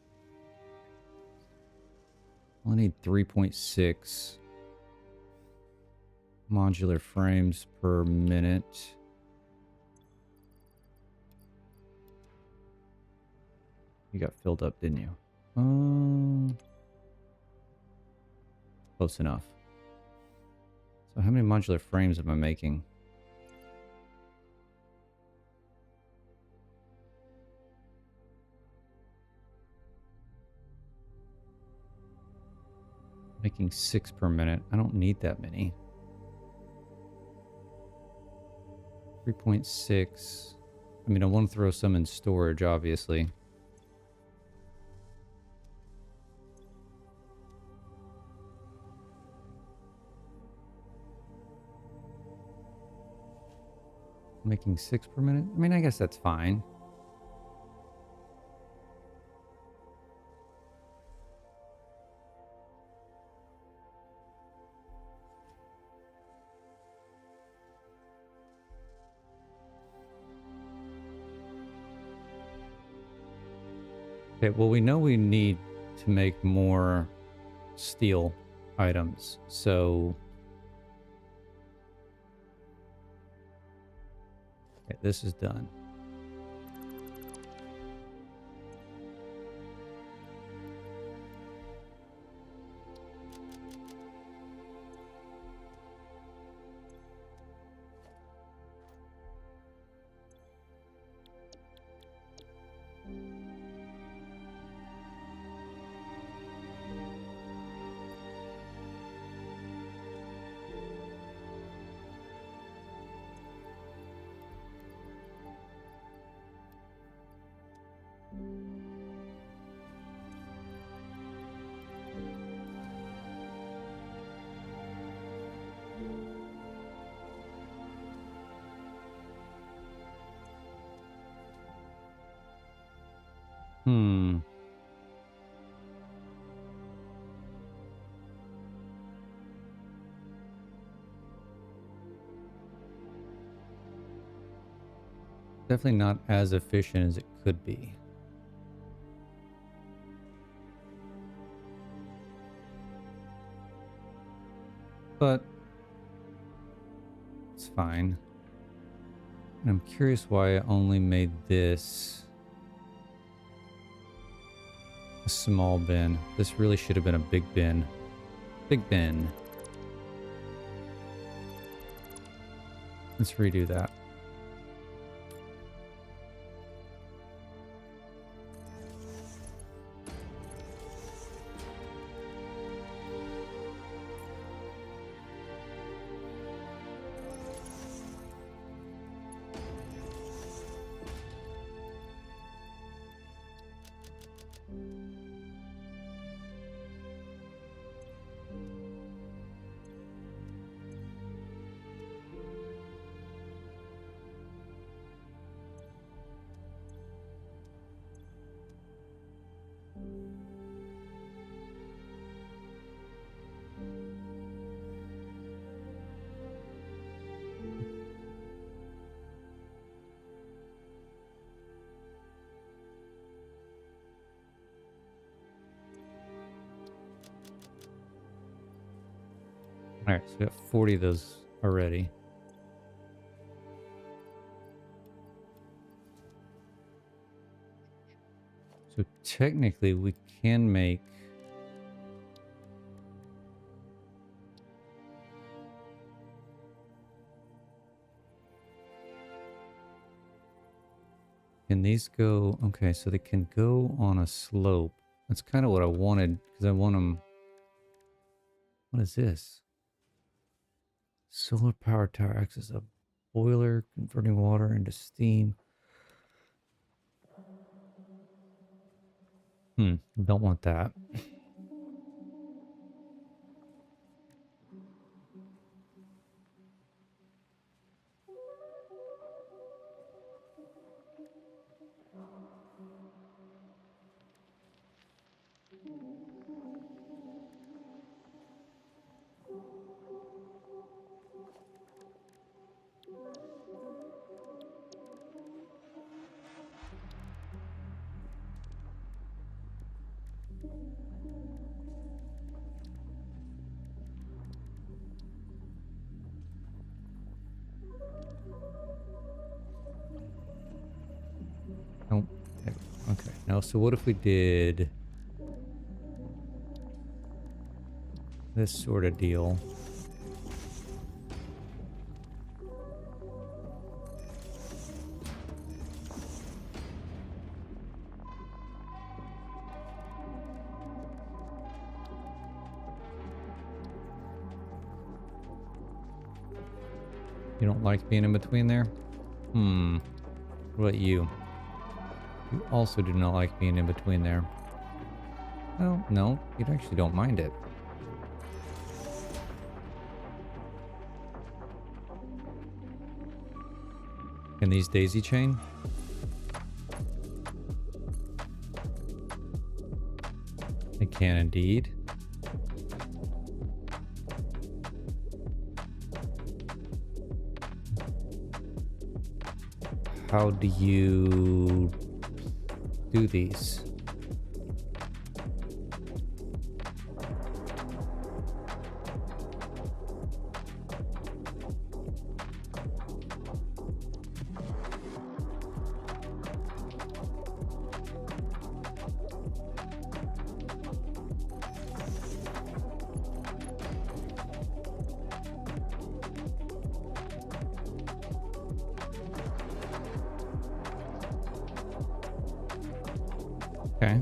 I need 3.6 modular frames per minute. You got filled up, didn't you? Close enough. So how many modular frames am I making? Making 6 per minute. I don't need that many. 3.6. I mean, I want to throw some in storage, obviously. Making 6 per minute? I mean, I guess that's fine. Okay, well, we know we need to make more steel items, so... Okay, this is done. Definitely not as efficient as it could be. But it's fine. And I'm curious why I only made this a small bin. This really should have been a big bin. Big bin. Let's redo that. All right, so we got 40 of those already. So technically we can make... Can these go... Okay, so they can go on a slope. That's kind of what I wanted, because I want them... What is this? Solar power tower acts as a boiler, converting water into steam. Don't want that. Nope. Okay. Now, so what if we did this sort of deal? You don't like being in between there? What about you? You also do not like being in between there. Well, no, you actually don't mind it. Can these daisy chain? They can indeed. How do you do these? Okay.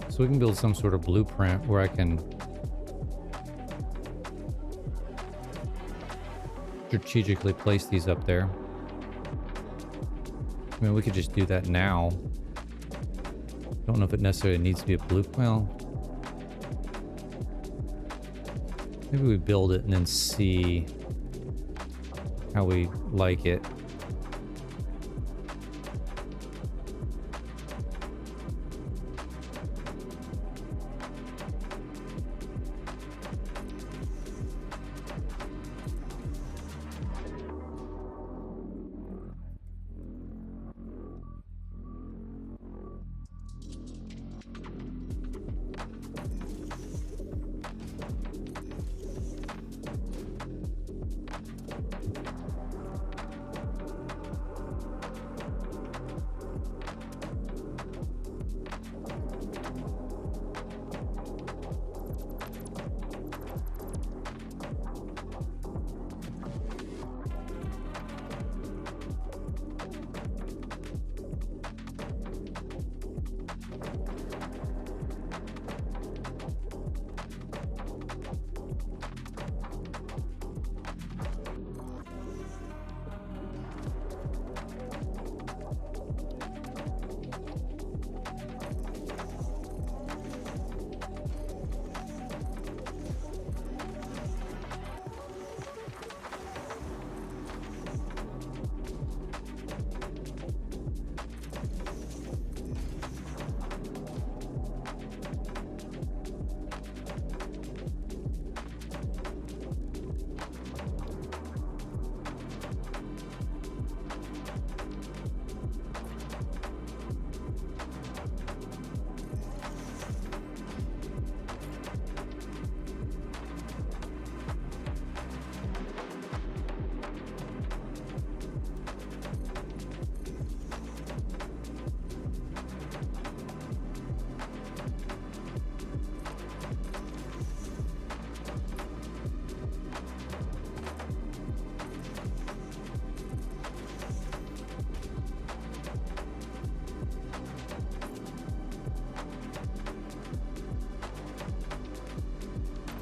So we can build some sort of blueprint where I can strategically place these up there. I mean, we could just do that now. Don't know if it necessarily needs to be a blueprint. Well, maybe we build it and then see how we like it.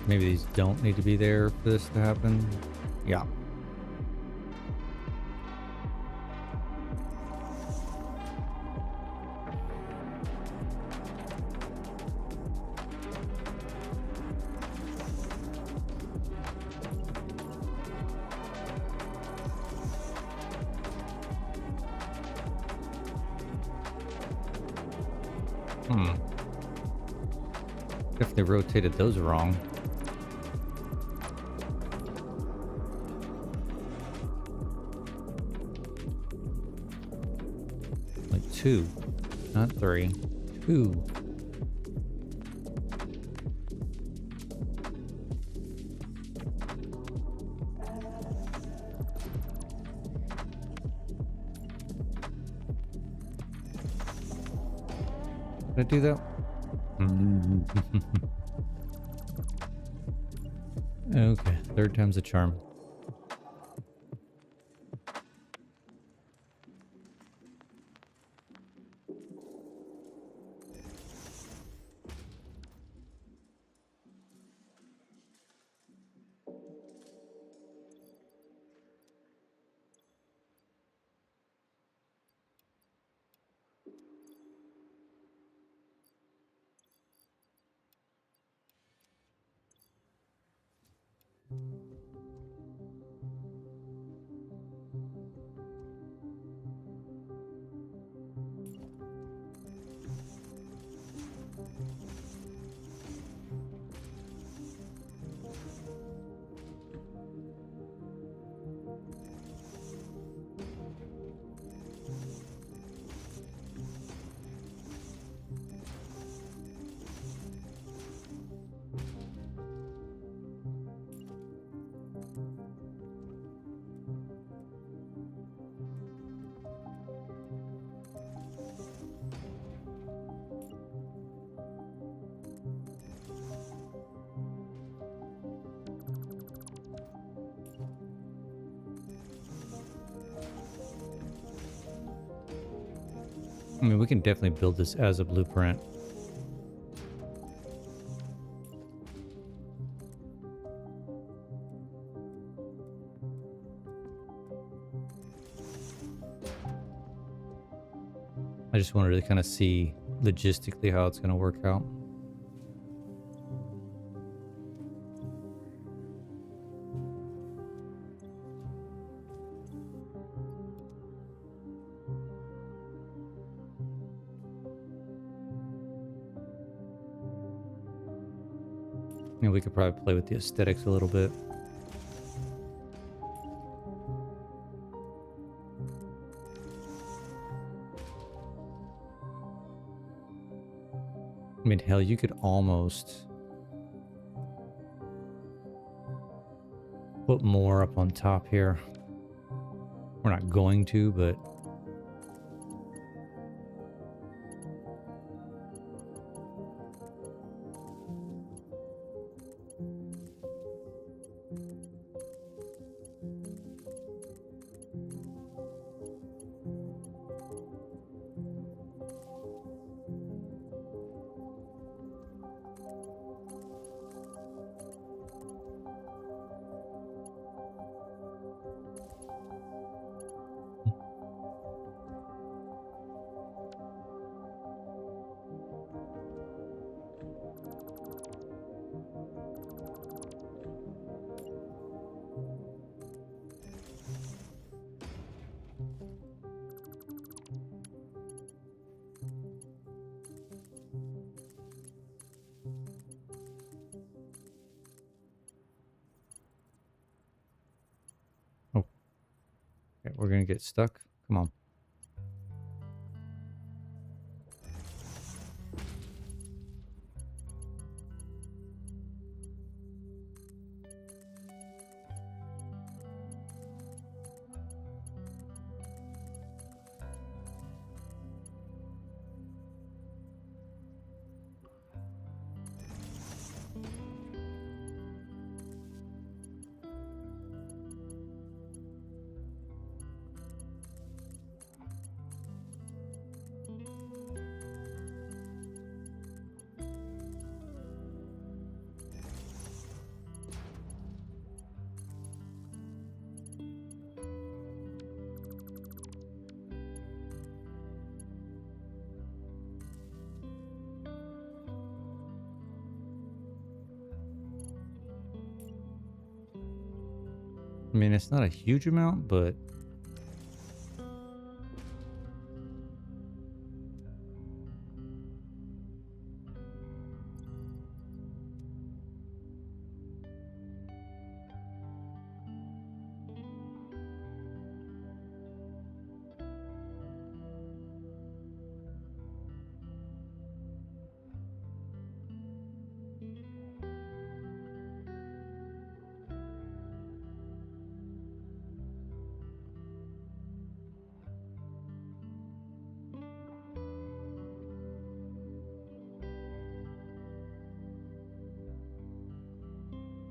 Maybe these don't need to be there for this to happen. Yeah. If they rotated those wrong. Like 2, not 3. 2. Did I do that? Okay, third time's a charm. I mean, we can definitely build this as a blueprint. I just wanted to kind of see logistically how it's going to work out. And we could probably play with the aesthetics a little bit. I mean, hell, you could almost put more up on top here. We're not going to, but we're going to get stuck. Come on. I mean, it's not a huge amount, but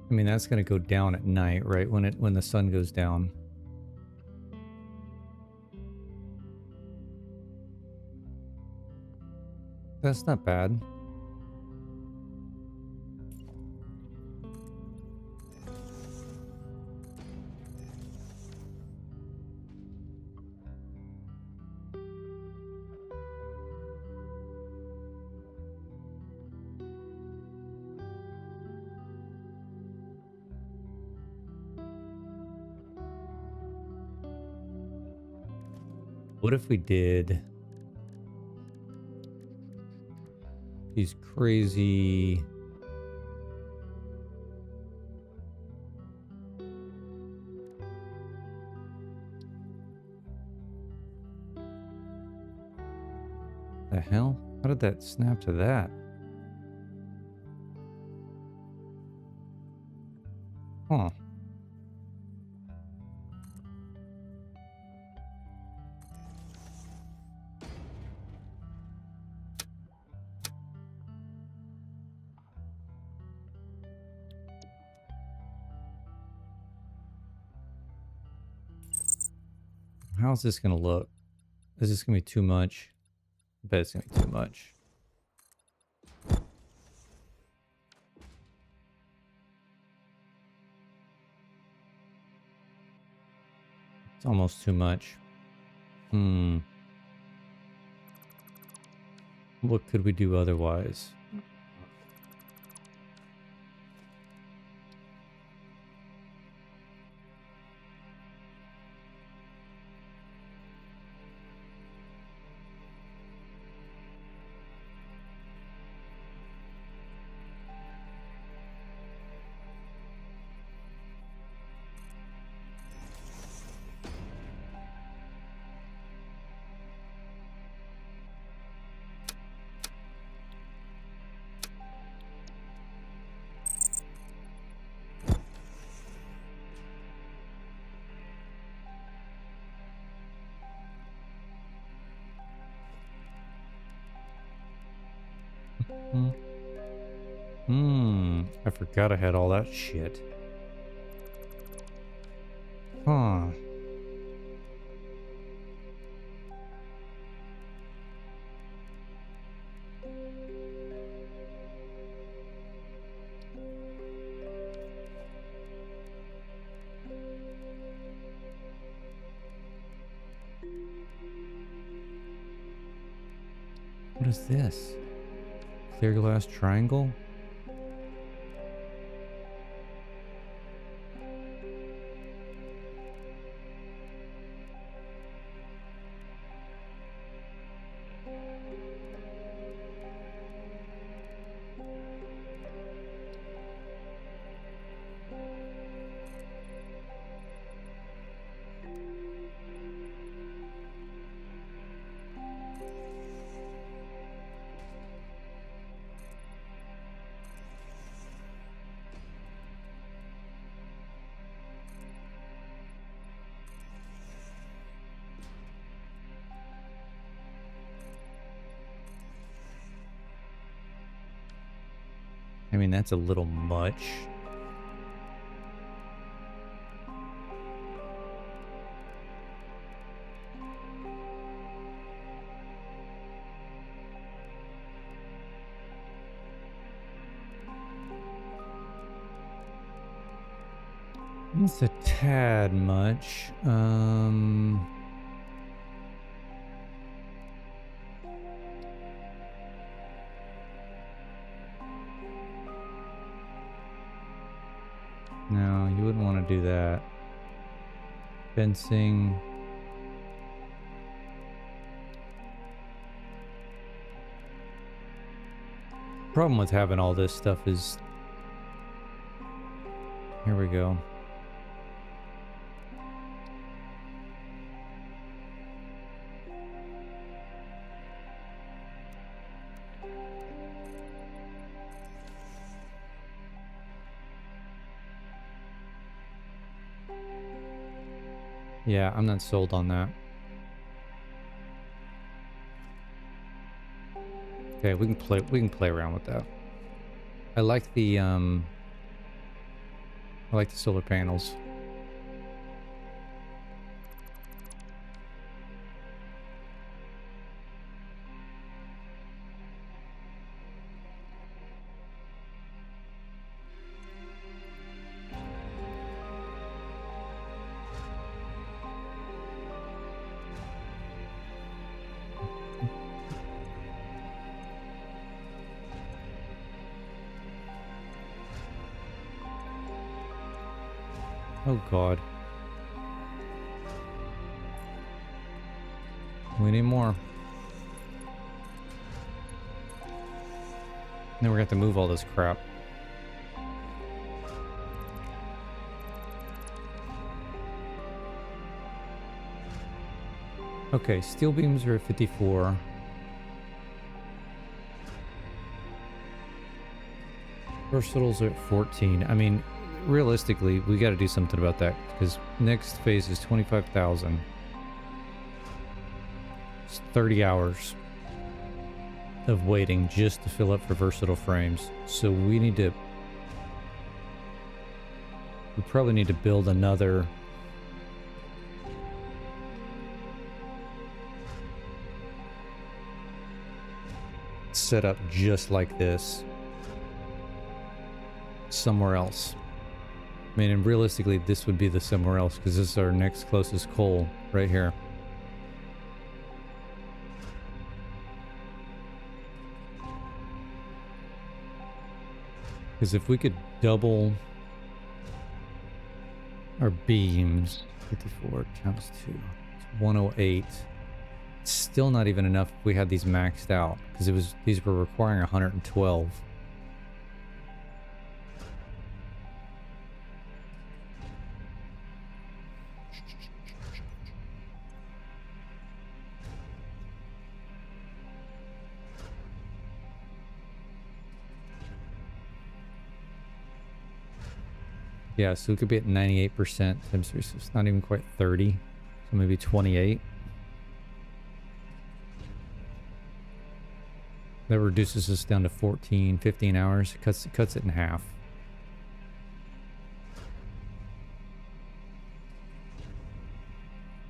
I mean, that's going to go down at night, right? When the sun goes down. That's not bad. What if we did these crazy... The hell? How did that snap to that? Huh. How's this gonna look? Is this gonna be too much? I bet it's gonna be too much. It's almost too much. What could we do otherwise? I forgot I had all that shit. Huh. What is this? Clear glass triangle? I mean, that's a little much. It's a tad much. No, you wouldn't want to do that. Fencing. Problem with having all this stuff is, here we go. Yeah, I'm not sold on that. Okay, we can play around with that. I like the solar panels. Oh God. We need more. Then we're gonna have to move all this crap. Okay, steel beams are at 54. Versatiles are at 14. I mean, realistically, we got to do something about that because next phase is 25,000. It's 30 hours of waiting just to fill up for versatile frames. So we probably need to build another setup just like this somewhere else. I mean, and realistically, this would be the somewhere else because this is our next closest coal right here. Because if we could double our beams, 54 times 2, it's 108. It's still not even enough if we had these maxed out because these were requiring 112. Yeah, so we could be at 98% times 3, so it's not even quite 30. So maybe 28. That reduces us down to 14, 15 hours. It cuts it in half.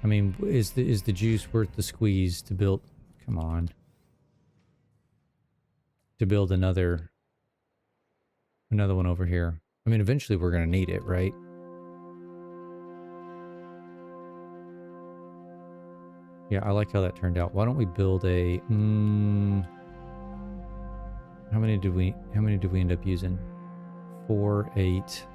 I mean, is the juice worth the squeeze to build? Come on. To build another one over here. I mean, eventually we're going to need it, right? Yeah, I like how that turned out. Why don't we build a... How many did we end up using? 4, 8...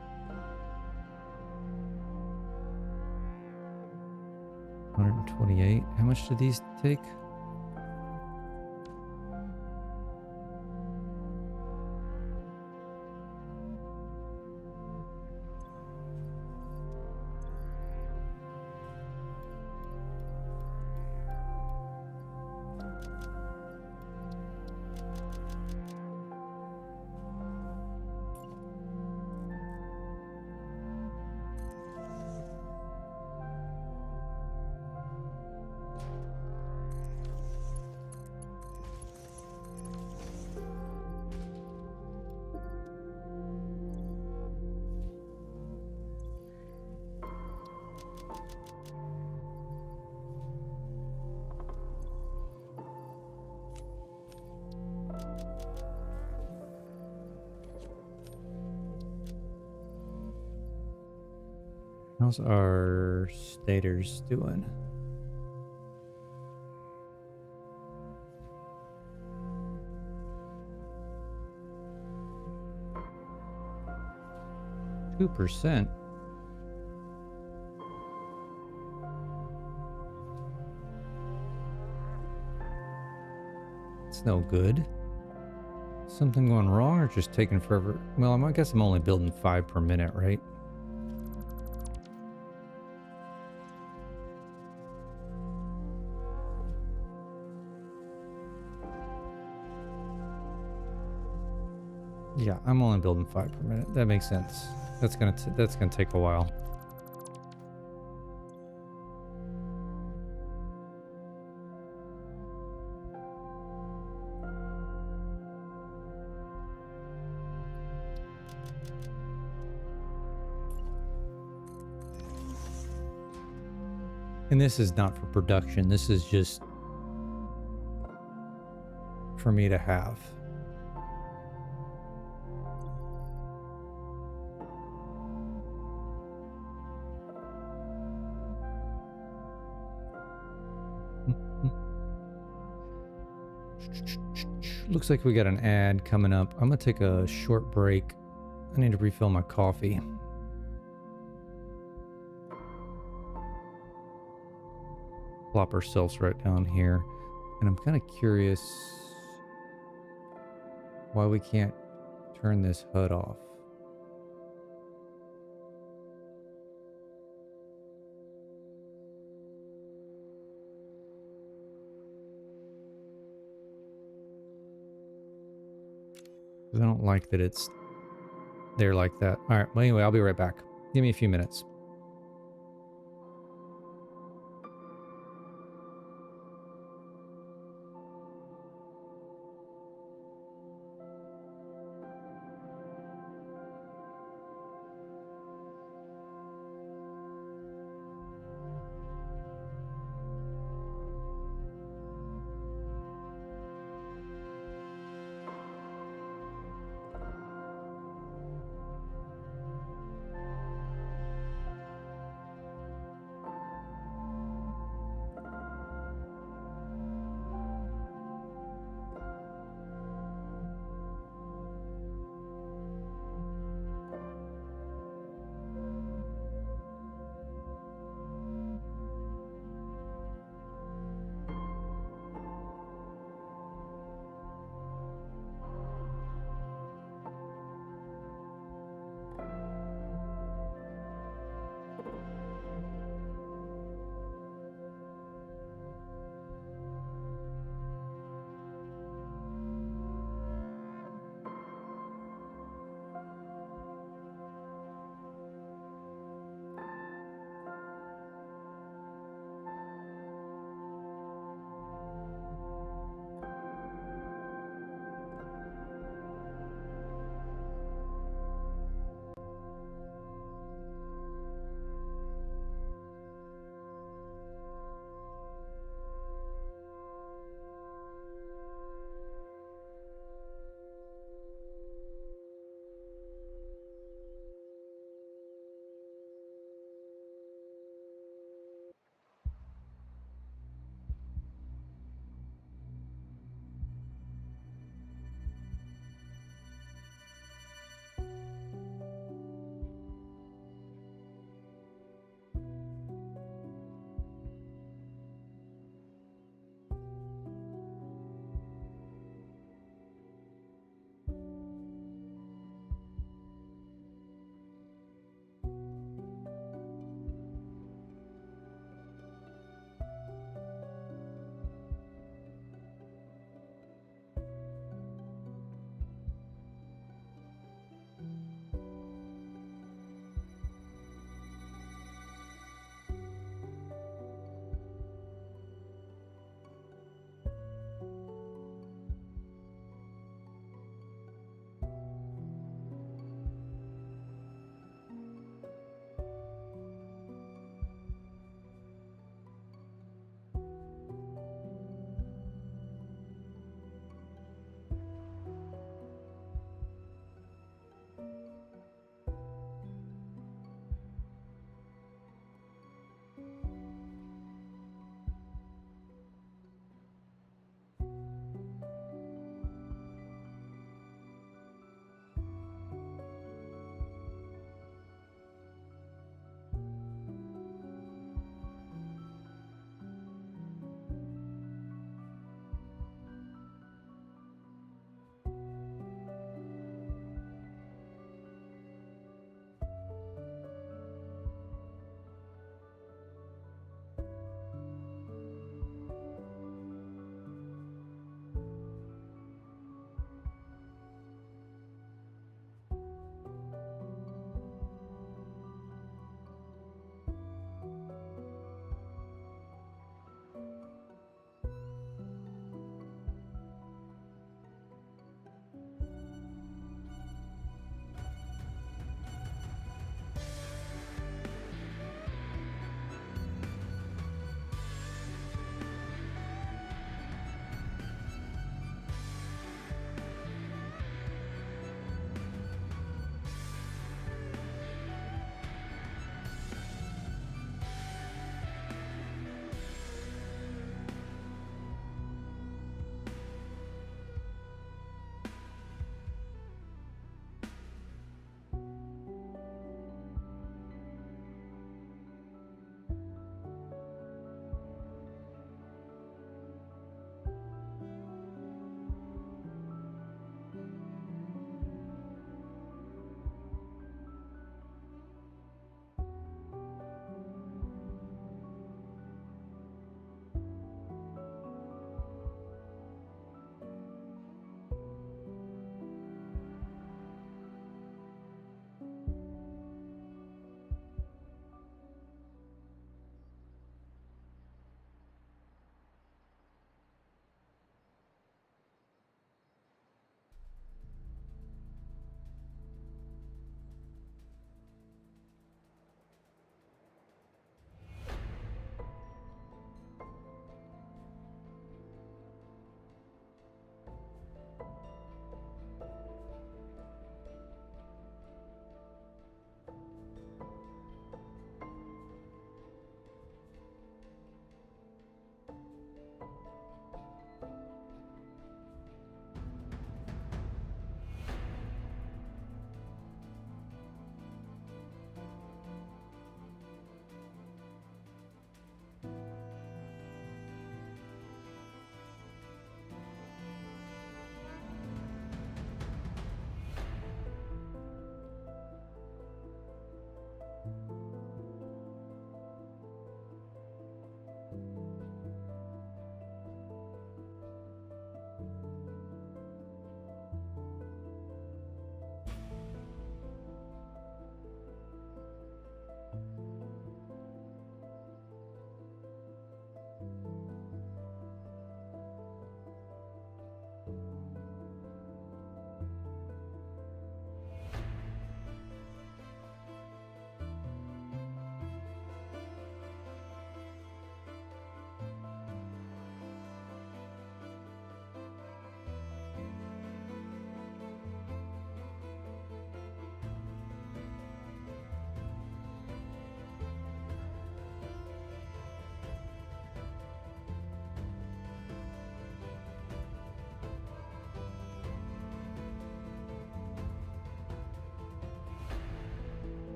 128. How much do these take? How's our stators doing? %. It's no good. Something going wrong or just taking forever? Well, I guess I'm only building 5 per minute, right? Yeah, I'm only building 5 per minute. That makes sense. That's gonna take a while. And this is not for production. This is just for me to have. Looks like we got an ad coming up. I'm gonna take a short break. I need to refill my coffee. Plop ourselves right down here. And I'm kind of curious why we can't turn this HUD off. I don't like that it's there like that. All right. Well, anyway, I'll be right back. Give me a few minutes.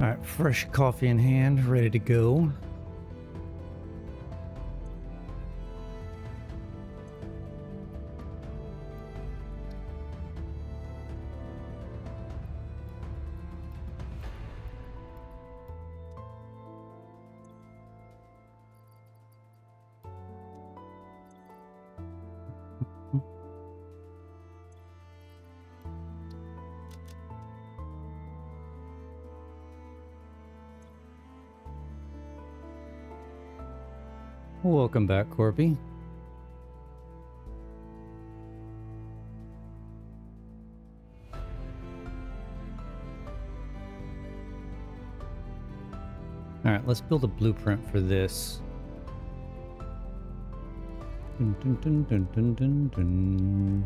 All right, fresh coffee in hand, ready to go. Welcome back, Corby. All right, let's build a blueprint for this. Dun, dun, dun, dun, dun, dun, dun.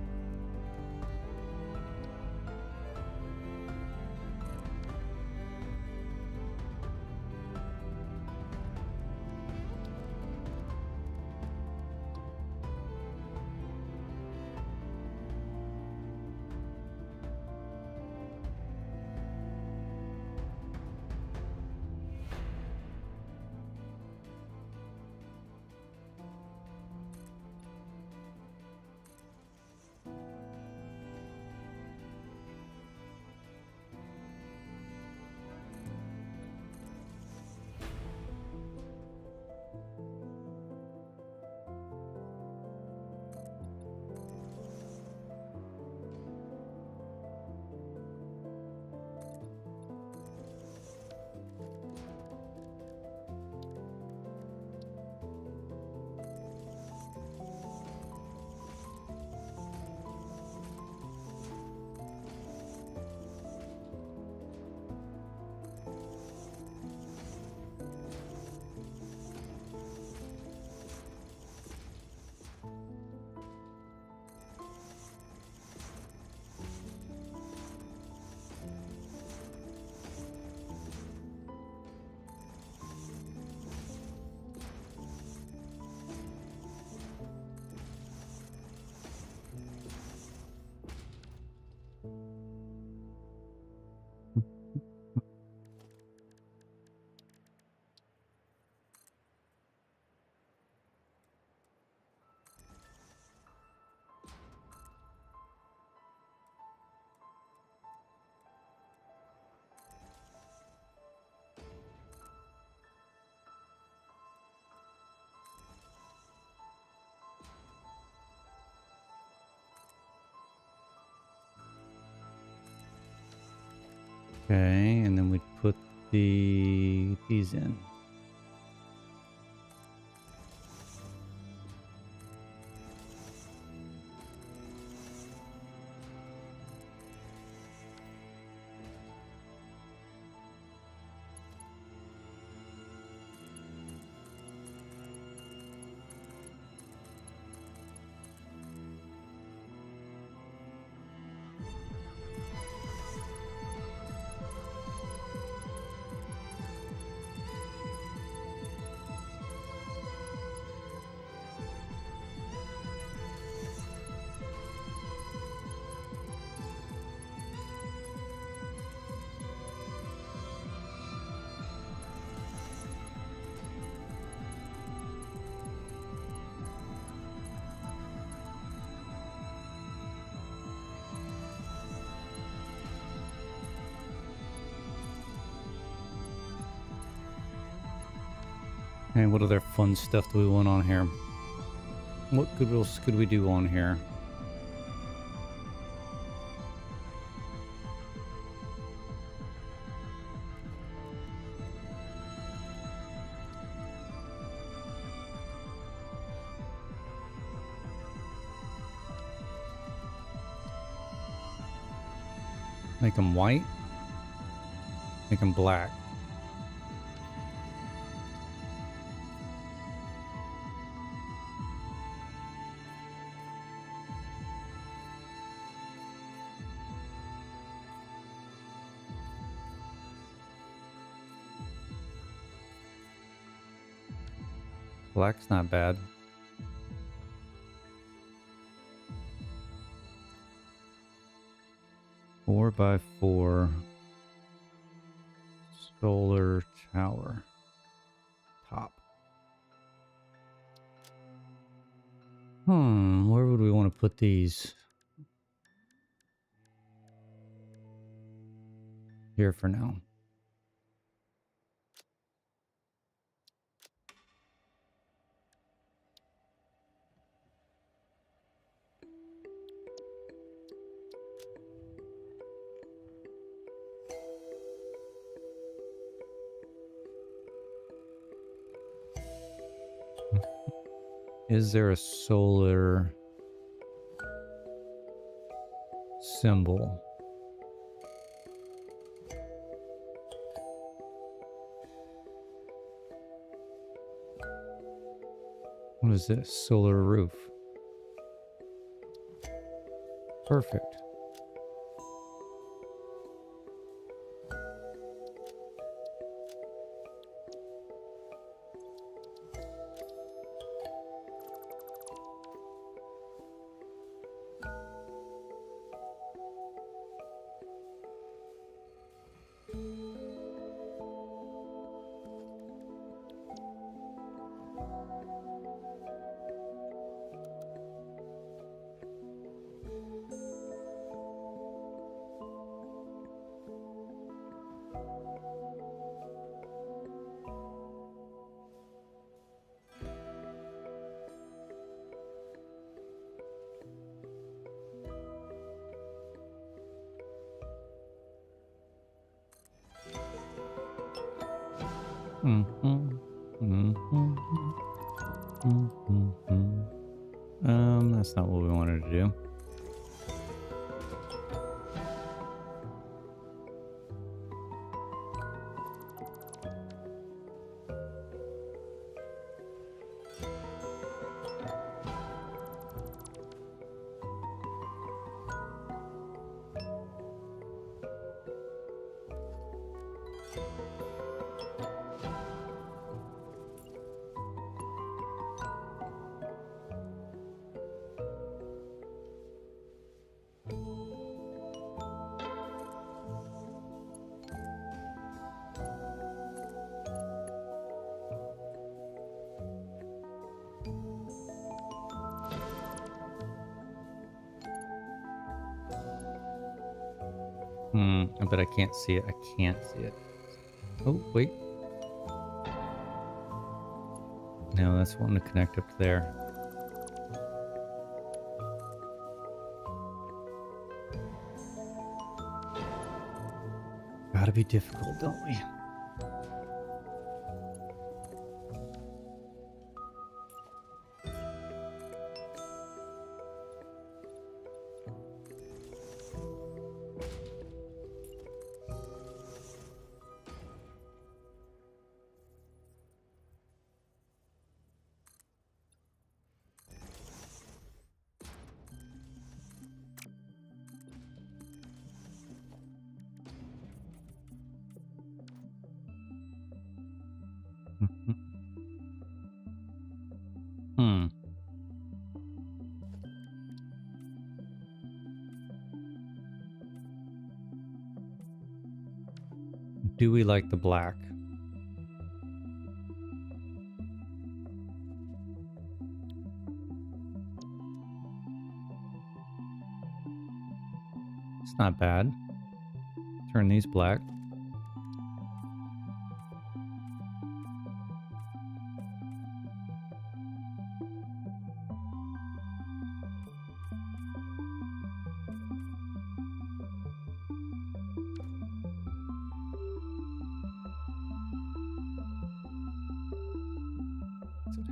Okay, and then we put these in. And what other fun stuff do we want on here? What else could we do on here? Make them white. Make them black. Black's not bad. Four by four. Solar tower. Top. Where would we want to put these? Here for now. Is there a solar symbol? What is this? Solar roof. Perfect. That's not what we wanted to do. But I can't see it. I can't see it. Oh, wait. No, that's wanting to connect up there. Gotta be difficult, don't we? Do we like the black? It's not bad. Turn these black.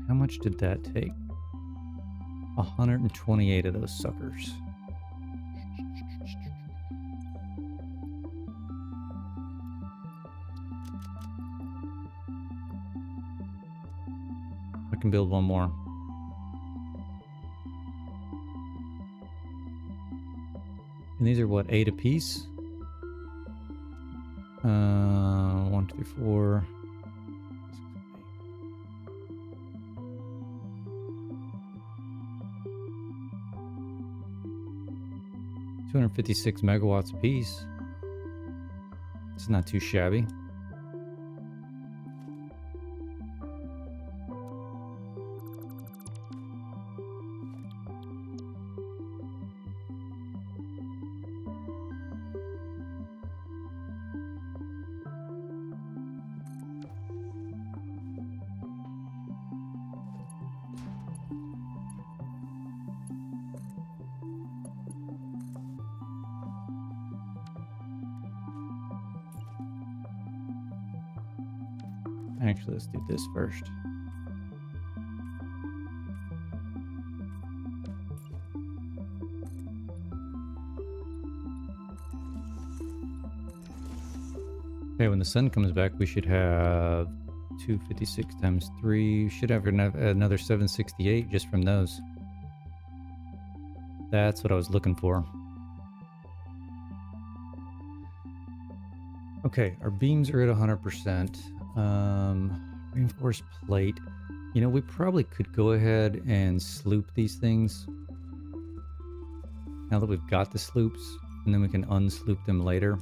How much did that take? 128 of those suckers. I can build one more. And these are what, 8 apiece? 1, 2, 4. 256 megawatts apiece. It's not too shabby. Actually, let's do this first. Okay, when the sun comes back, we should have 256 times 3. We should have another 768 just from those. That's what I was looking for. Okay, our beams are at 100%. Reinforced plate. You know, we probably could go ahead and sloop these things. Now that we've got the sloops, and then we can unsloop them later.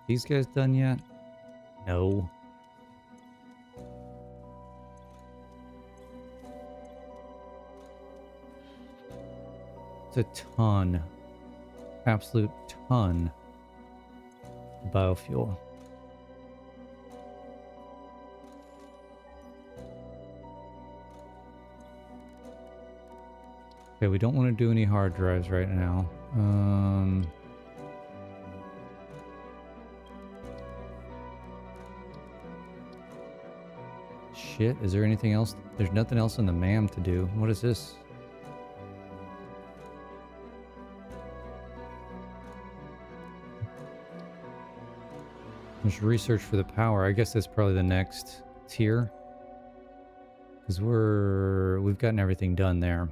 These guys done yet? No. It's a ton. Absolute ton of biofuel. Okay, we don't want to do any hard drives right now. Shit, is there anything else? There's nothing else on the MAM to do. What is this? There's research for the power. I guess that's probably the next tier. Because we've gotten everything done there.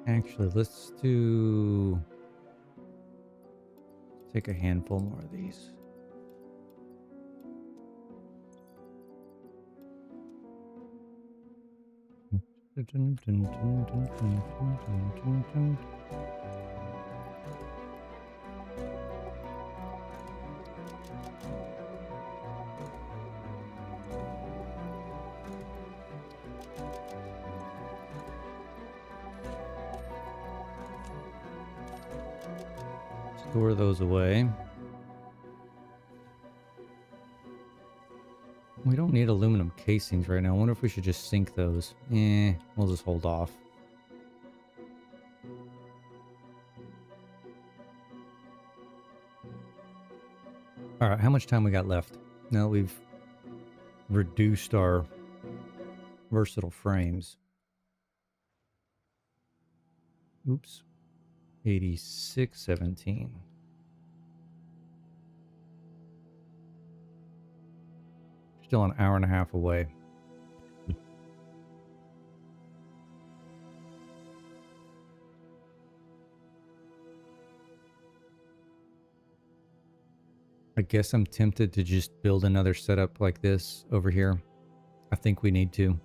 Actually, let's take a handful more of these. Store those away. We don't need aluminum casings right now. I wonder if we should just sink those. We'll just hold off. All right, how much time we got left? Now we've reduced our versatile frames. Oops. 86:17. Still an hour and a half away. I guess I'm tempted to just build another setup like this over here. I think we need to.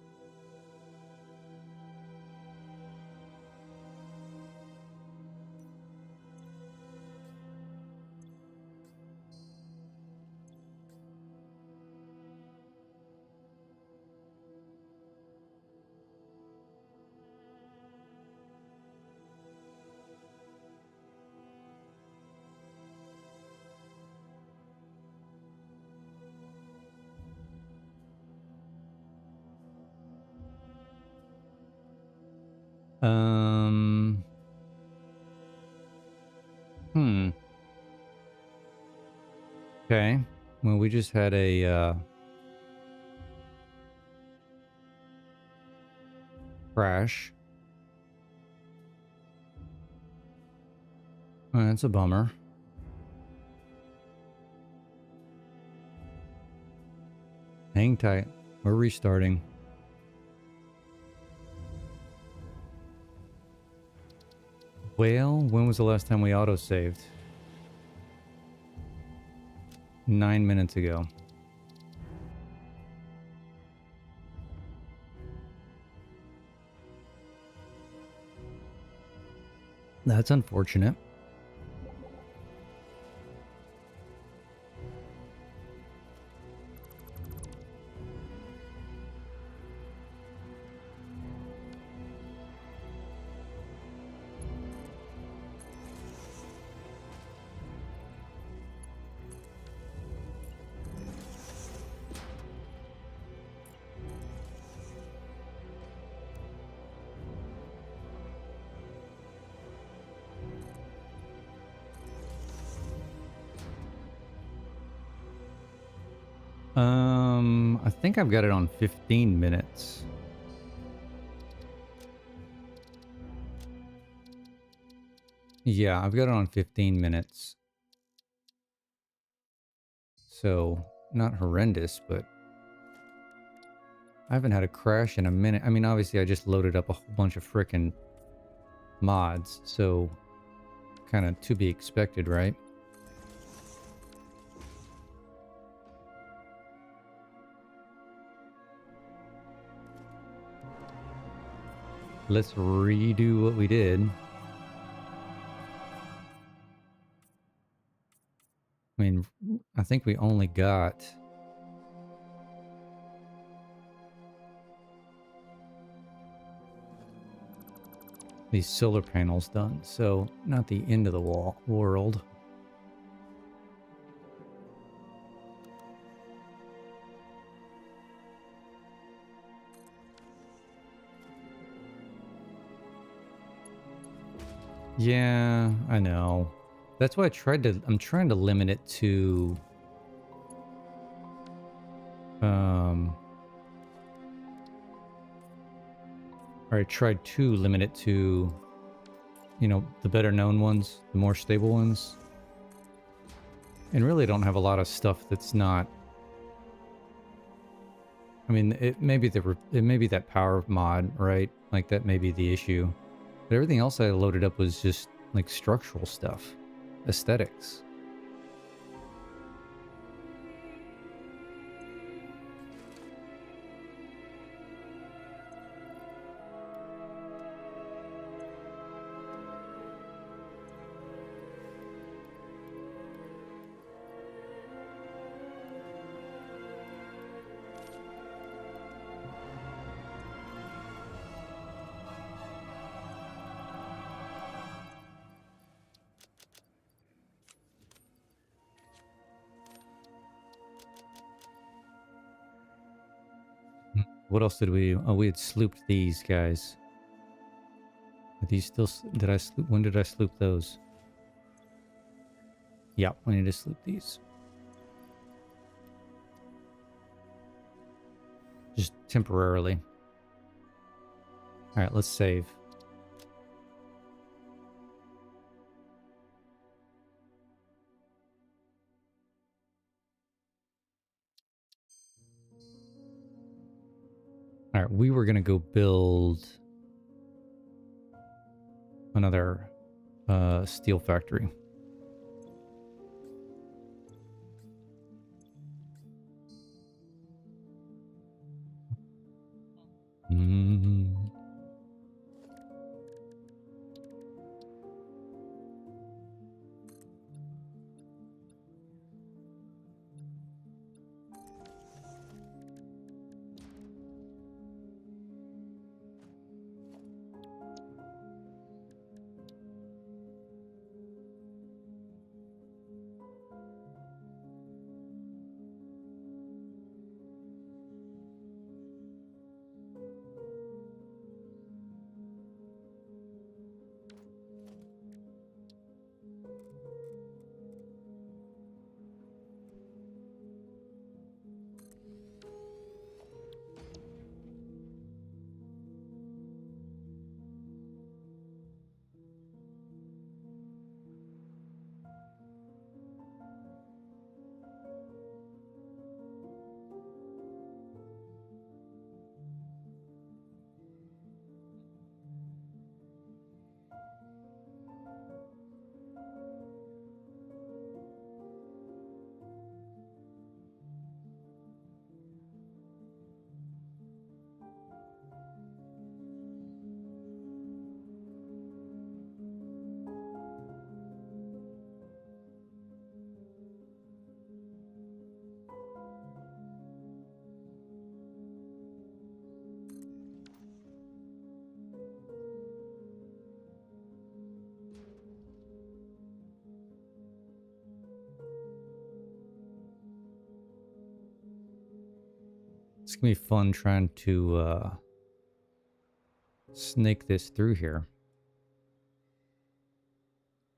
Okay. Well, we just had a crash. That's a bummer. Hang tight. We're restarting. Well, when was the last time we autosaved? 9 minutes ago. That's unfortunate. I think I've got it on 15 minutes. Yeah, I've got it on 15 minutes. So, not horrendous, but I haven't had a crash in a minute. I mean, obviously, I just loaded up a whole bunch of frickin' mods, so kind of to be expected, right? Let's redo what we did. I mean, I think we only got these solar panels done, so not the end of the world. Yeah, I know. That's why I'm trying to limit it to or I tried to limit it to, you know, the better known ones, the more stable ones. And really don't have a lot of stuff that's not, I mean, it may be that power mod, right? Like that may be the issue. But everything else I loaded up was just like structural stuff, aesthetics. What else did we... Oh, we had slooped these guys. Are these still... Did I sloop... When did I sloop those? Yeah, we need to sloop these. Just temporarily. Alright, let's save. Alright, we were gonna go build another steel factory. It's gonna be fun trying to snake this through here.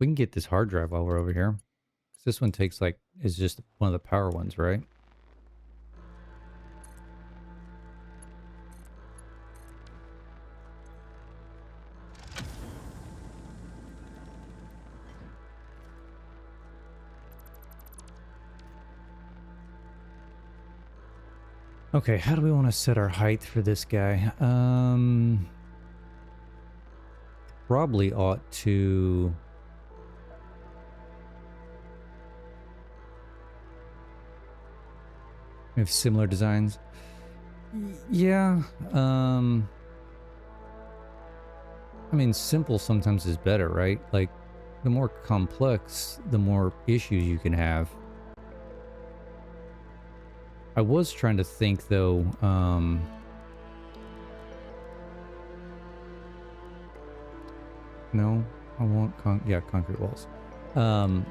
We can get this hard drive while we're over here. This one takes like, is just one of the power ones, right? Okay, how do we want to set our height for this guy? Probably ought to... We have similar designs. Yeah, I mean, simple sometimes is better, right? Like, the more complex, the more issues you can have. I was trying to think, though, no, I want concrete walls. The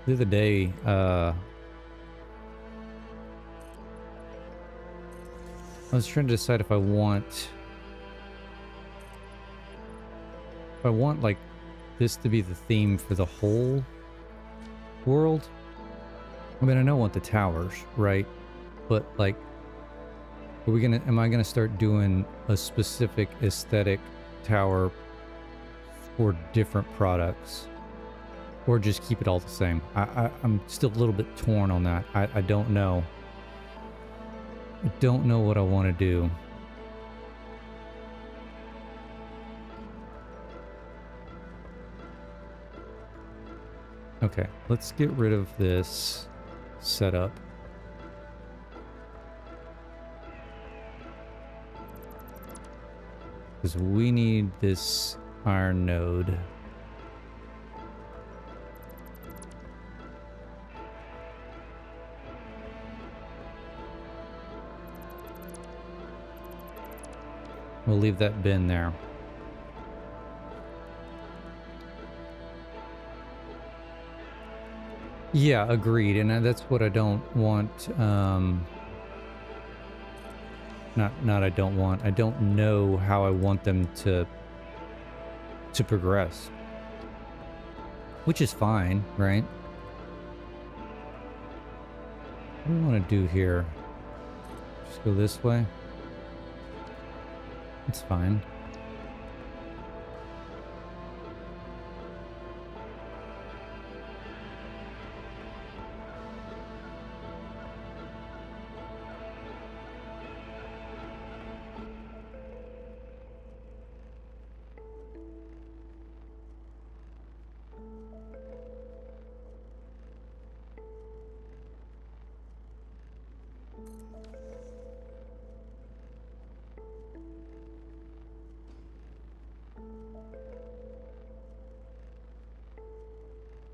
other day, I was trying to decide if I want like this to be the theme for the whole world. I mean, I know I want the towers, right? But like, am I gonna start doing a specific aesthetic tower for different products, or just keep it all the same? I'm still a little bit torn on that. I don't know. I don't know what I want to do. Okay, let's get rid of this setup. Because we need this iron node. We'll leave that bin there. Yeah, agreed. And that's what I don't want. Not I don't want. I don't know how I want them to progress. Which is fine, right? What do we want to do here? Just go this way? It's fine.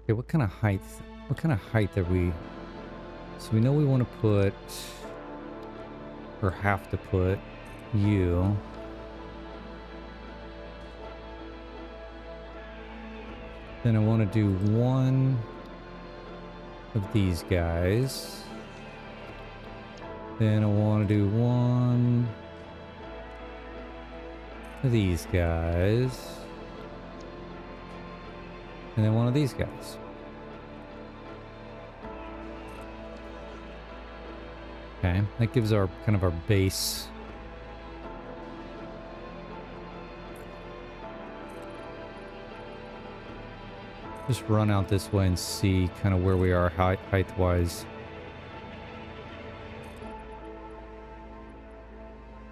Okay, what kind of height? What kind of height are we? So we know we want to put, or have to put, you. Then I want to do one of these guys. Then I want to do one of these guys. And then one of these guys. Okay, that gives our kind of our base. Just run out this way and see kind of where we are height-wise.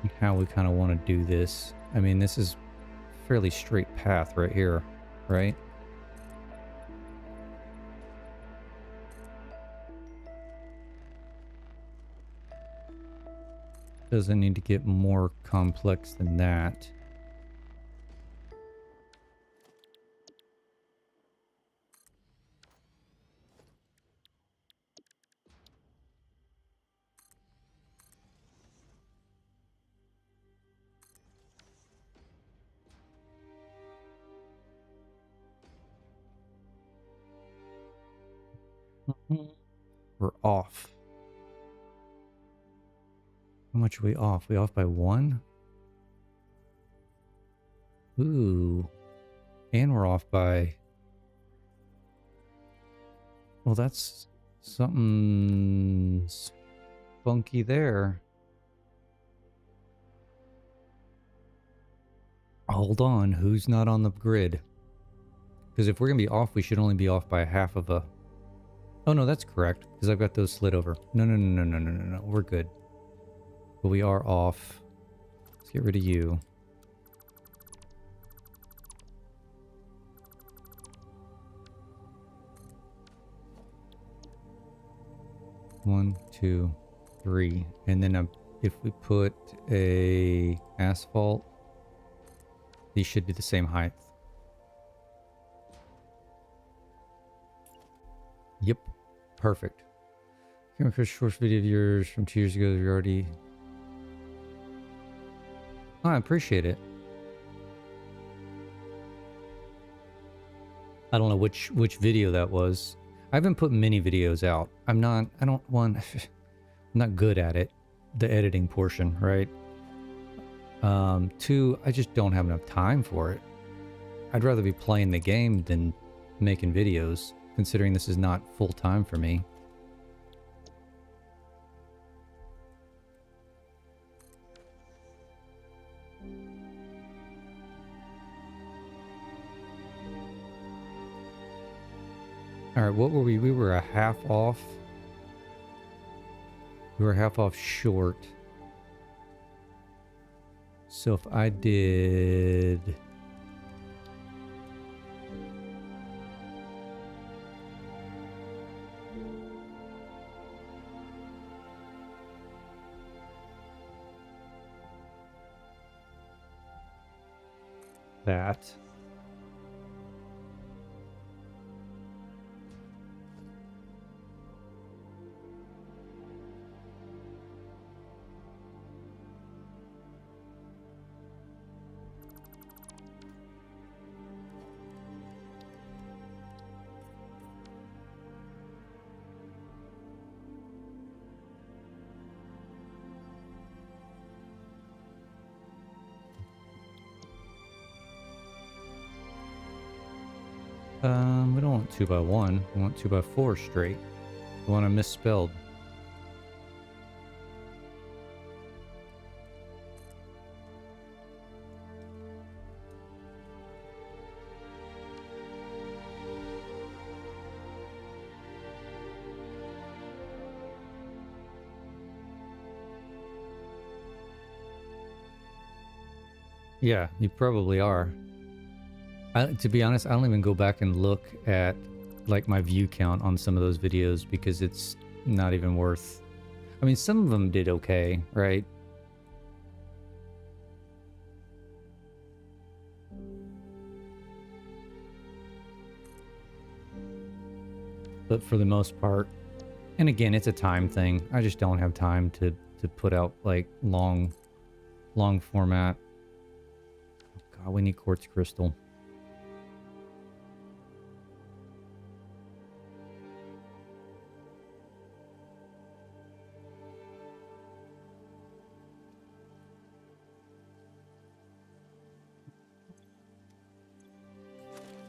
And how we kind of want to do this. I mean, this is a fairly straight path right here, right? Doesn't need to get more complex than that. We're off. How much are we off? We off by 1? Ooh. And we're off by... Well, that's... something's funky there. Hold on. Who's not on the grid? Because if we're going to be off, we should only be off by half of a... Oh, no, that's correct. Because I've got those slid over. No. We're good. But we are off. Let's get rid of you. One, two, three. And then if we put a asphalt, these should be the same height. Yep. Perfect. Came across a short video of yours from 2 years ago. You're already... Oh, I appreciate it. I don't know which video that was. I haven't put many videos out. I'm not good at it. The editing portion, right? 2, I just don't have enough time for it. I'd rather be playing the game than making videos, considering this is not full time for me. Alright, what were we? We were a half off. We were half off short. So if I did... that... we don't want 2 by 1. We want 2 by 4 straight. The one I misspelled. Yeah, you probably are. To be honest, I don't even go back and look at like my view count on some of those videos because it's not even worth... I mean, some of them did okay, right? But for the most part, and again, it's a time thing. I just don't have time to put out like long format. Oh God, we need quartz crystal.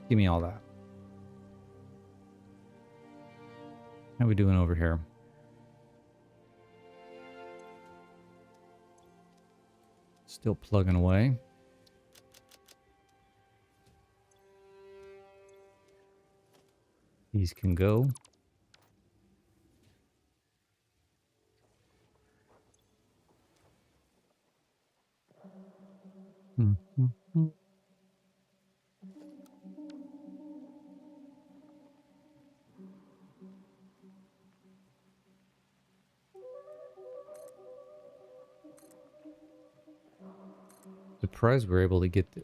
Give me all that. How we doing over here? Still plugging away. These can go. Surprised we're able to get the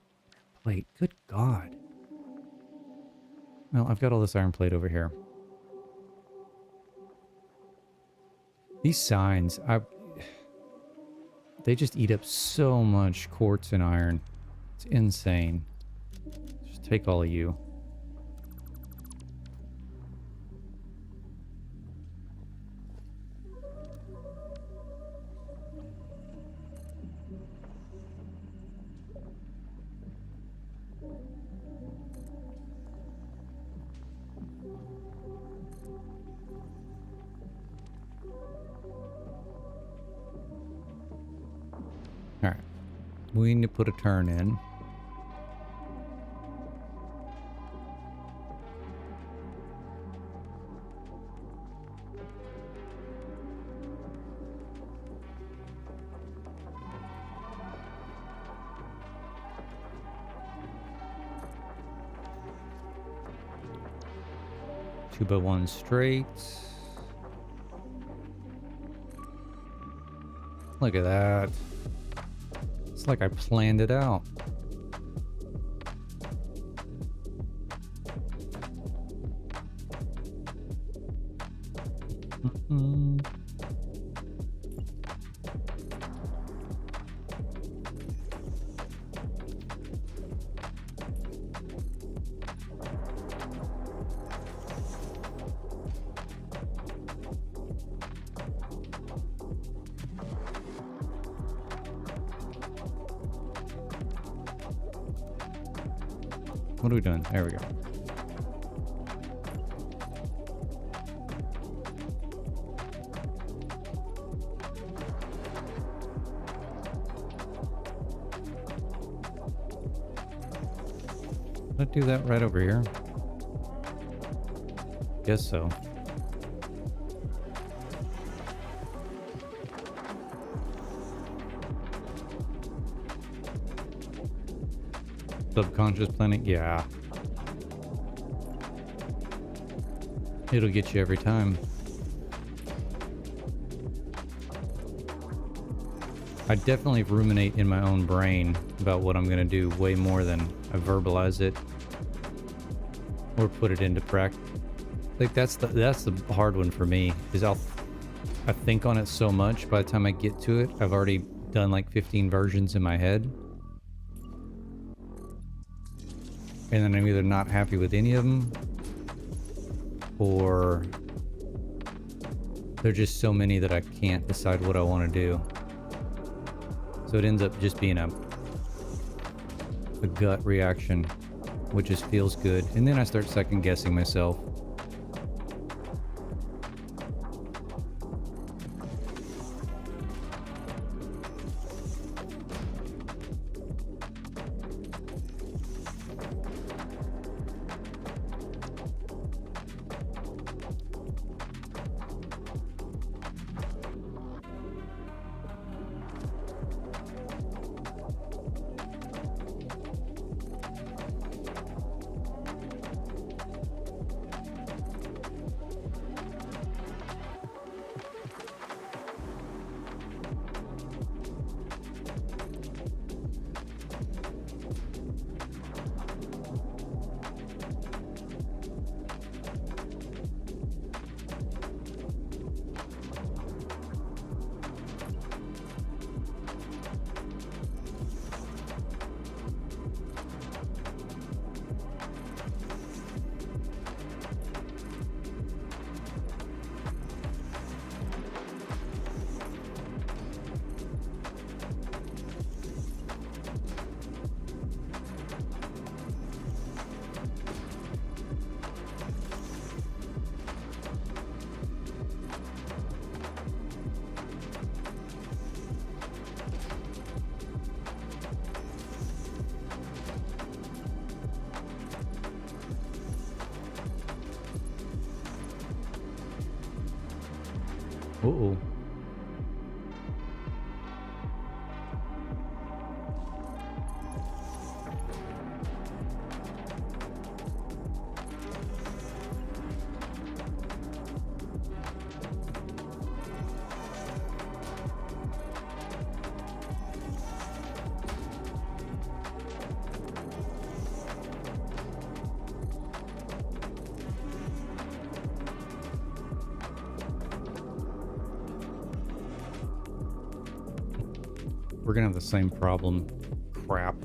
plate. Good God. Well, I've got all this iron plate over here. These signs, they just eat up so much quartz and iron. It's insane. Just take all of you. We need to put a turn in. Two by one straight. Look at that. It's like I planned it out. What are we doing? There we go. Did I do that right over here? Guess so. Subconscious planning, yeah. It'll get you every time. I definitely ruminate in my own brain about what I'm going to do way more than I verbalize it or put it into practice. Like that's the hard one for me is I think on it so much by the time I get to it, I've already done like 15 versions in my head. And then I'm either not happy with any of them or there are just so many that I can't decide what I want to do. So it ends up just being a gut reaction, which just feels good. And then I start second guessing myself. Uh-oh. We're gonna have the same problem. Crap.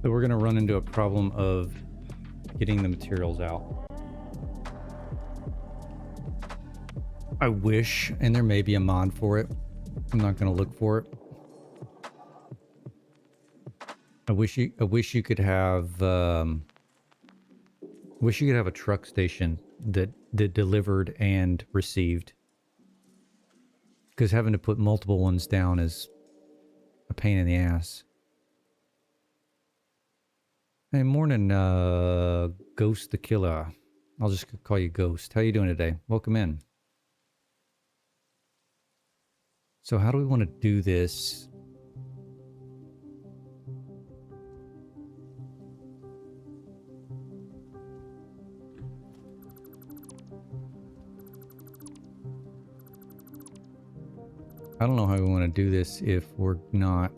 So we're gonna run into a problem of getting the materials out. I wish, and there may be a mod for it. I'm not gonna look for it. I wish you could have wish you could have a truck station that delivered and received. Because having to put multiple ones down is a pain in the ass. Hey, morning, Ghost the Killer. I'll just call you Ghost. How you doing today? Welcome in. So how do we want to do this? I don't know how we want to do this if we're not...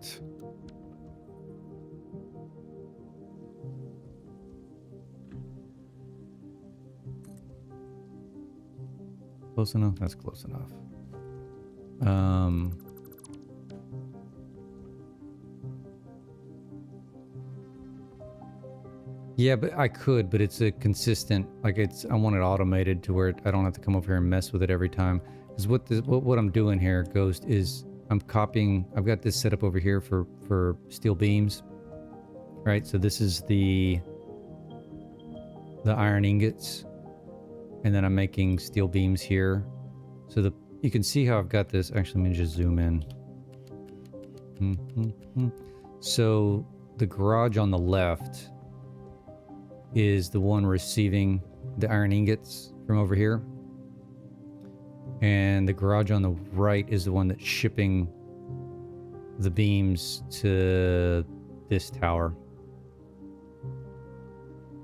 Close enough? That's close enough. Yeah, but I could, but it's a consistent, like I want it automated to where I don't have to come over here and mess with it every time. Because what I'm doing here, Ghost, is I'm copying, I've got this set up over here for steel beams, right? So this is the iron ingots, and then I'm making steel beams here. So you can see how I've got this. Actually, let me just zoom in. So the garage on the left is the one receiving the iron ingots from over here. And the garage on the right is the one that's shipping the beams to this tower.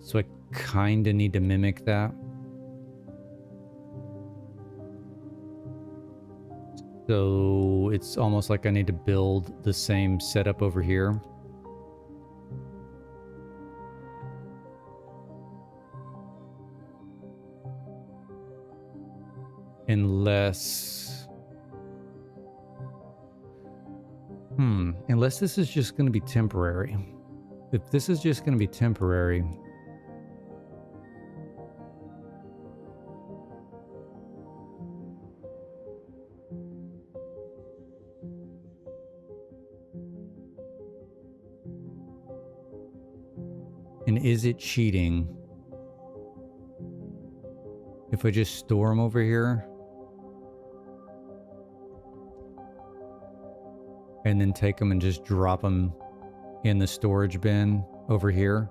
So I kind of need to mimic that. So it's almost like I need to build the same setup over here. Unless this is just going to be temporary. If this is just going to be temporary, and is it cheating if I just store them over here and then take them and just drop them in the storage bin over here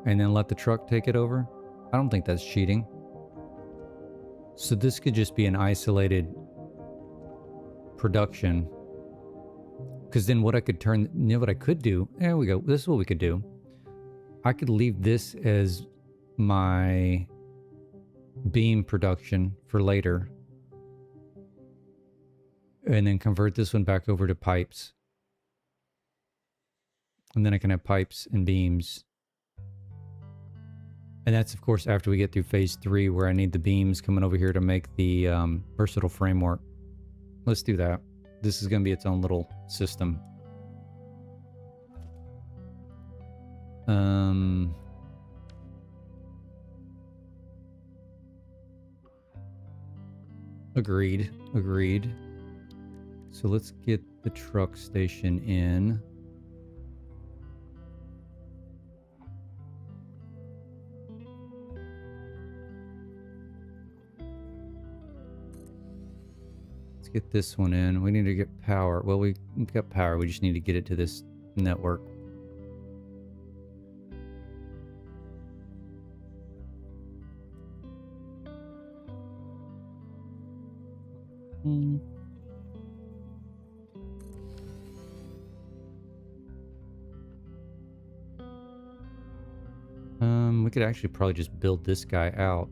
and then let the truck take it over? I don't think that's cheating. So this could just be an isolated production. Because then what I could turn, you know what I could do? There we go. This is what we could do. I could leave this as my beam production for later. And then convert this one back over to pipes. And then I can have pipes and beams. And that's, of course, after we get through phase 3, where I need the beams coming over here to make the versatile framework. Let's do that. This is going to be its own little system. Agreed. So let's get the truck station in. Let's get this one in. We need to get power. Well, we've got power. We just need to get it to this network. We could actually probably just build this guy out.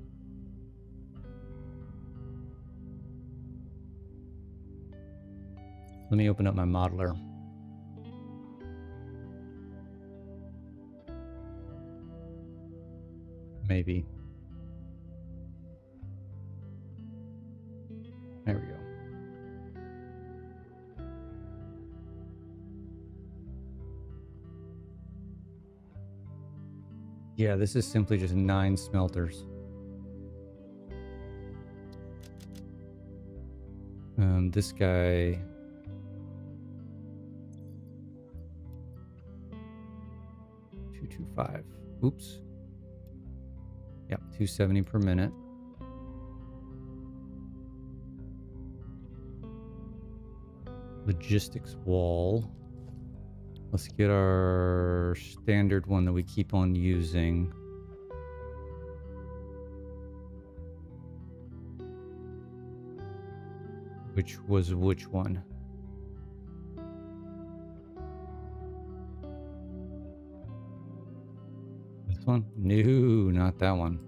Let me open up my modeler. Maybe. There we go. Yeah, this is simply just 9 smelters. This guy... 275. Oops. Yep, 270 per minute. Logistics wall. Let's get our standard one that we keep on using. Which was which one? This one? No, not that one.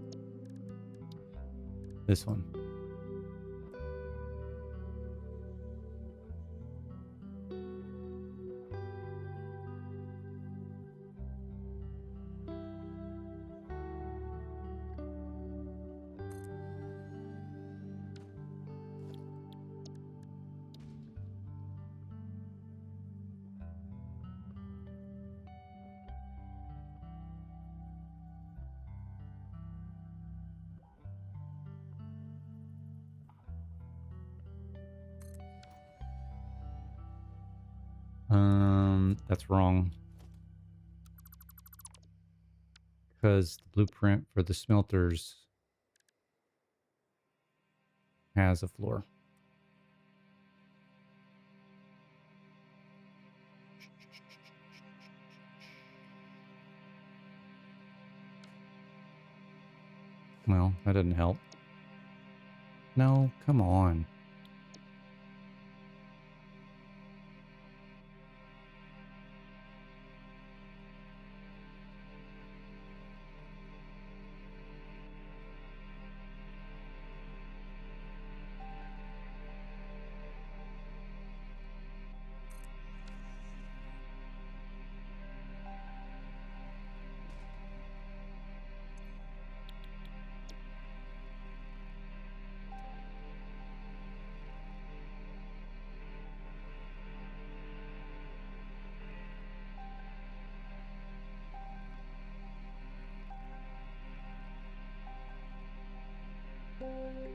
This one. That's wrong. Because the blueprint for the smelters has a floor. Well, that didn't help. No, come on.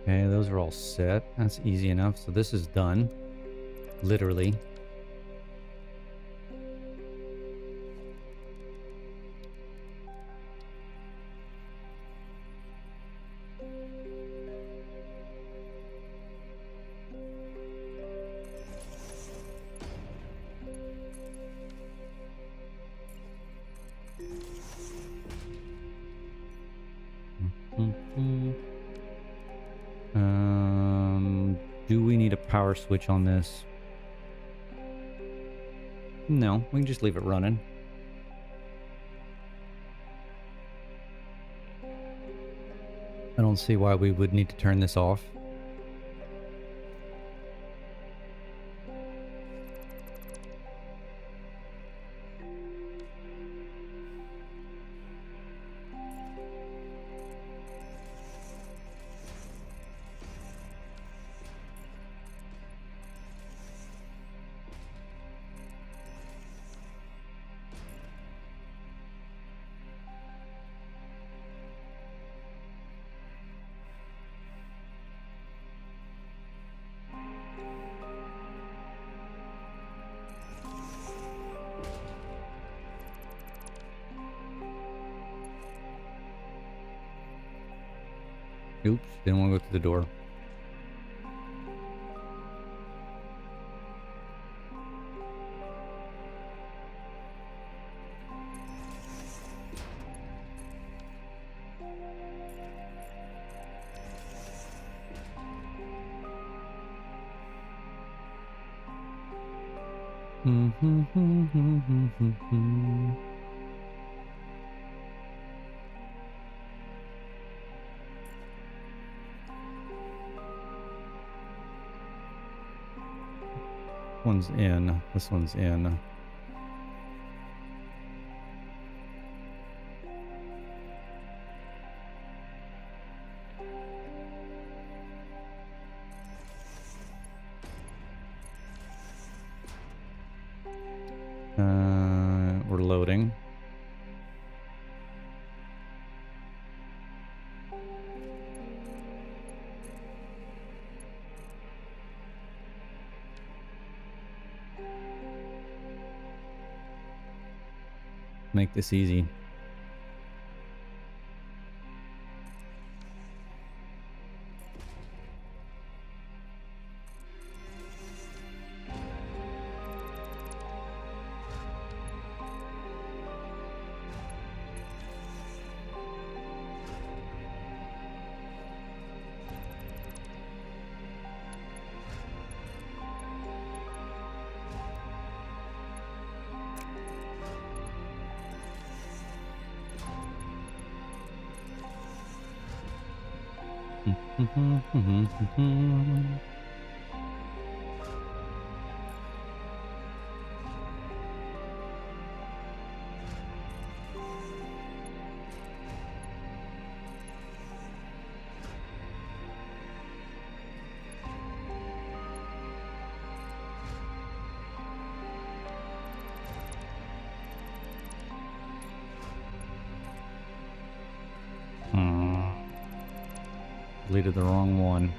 Okay, those are all set. That's easy enough. So this is done. Literally. Do we need a power switch on this? No, we can just leave it running. I don't see why we would need to turn this off. Oops, didn't want to go through the door. One's in. This one's in. We're loading. Make this easy. Deleted the wrong one.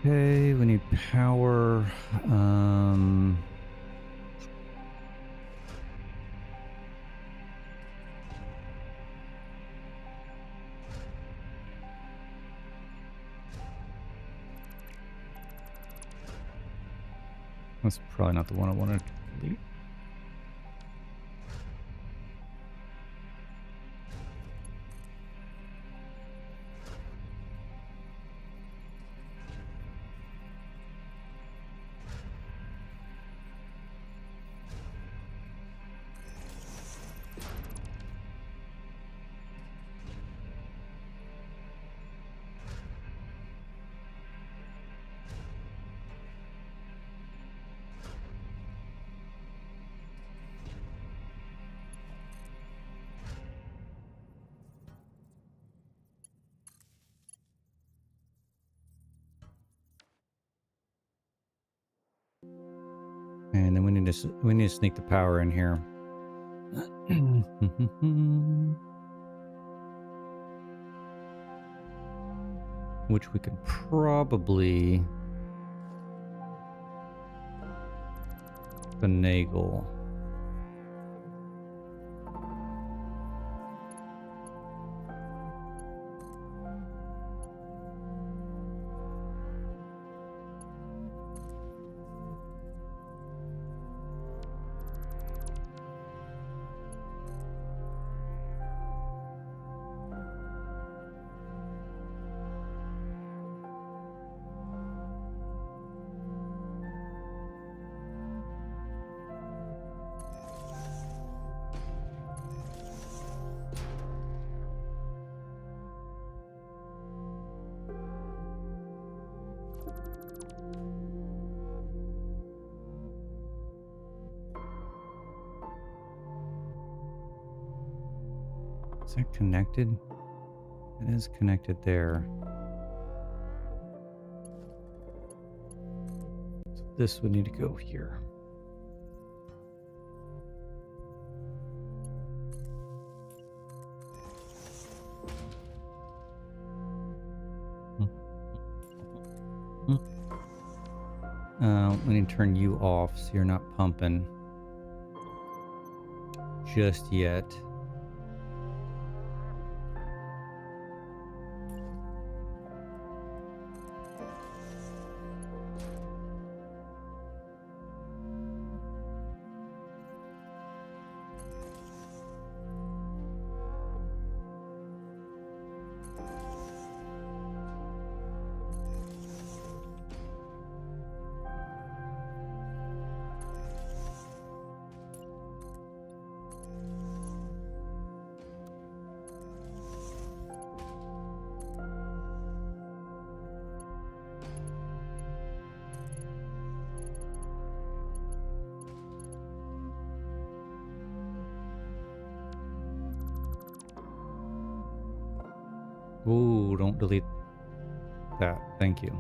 Okay, we need power. That's probably not the one I wanted to delete. And then we need to sneak the power in here. Which we could probably finagle. Is that connected? It is connected there. So this would need to go here. We need to turn you off so you're not pumping just yet. Ooh, don't delete that. Thank you.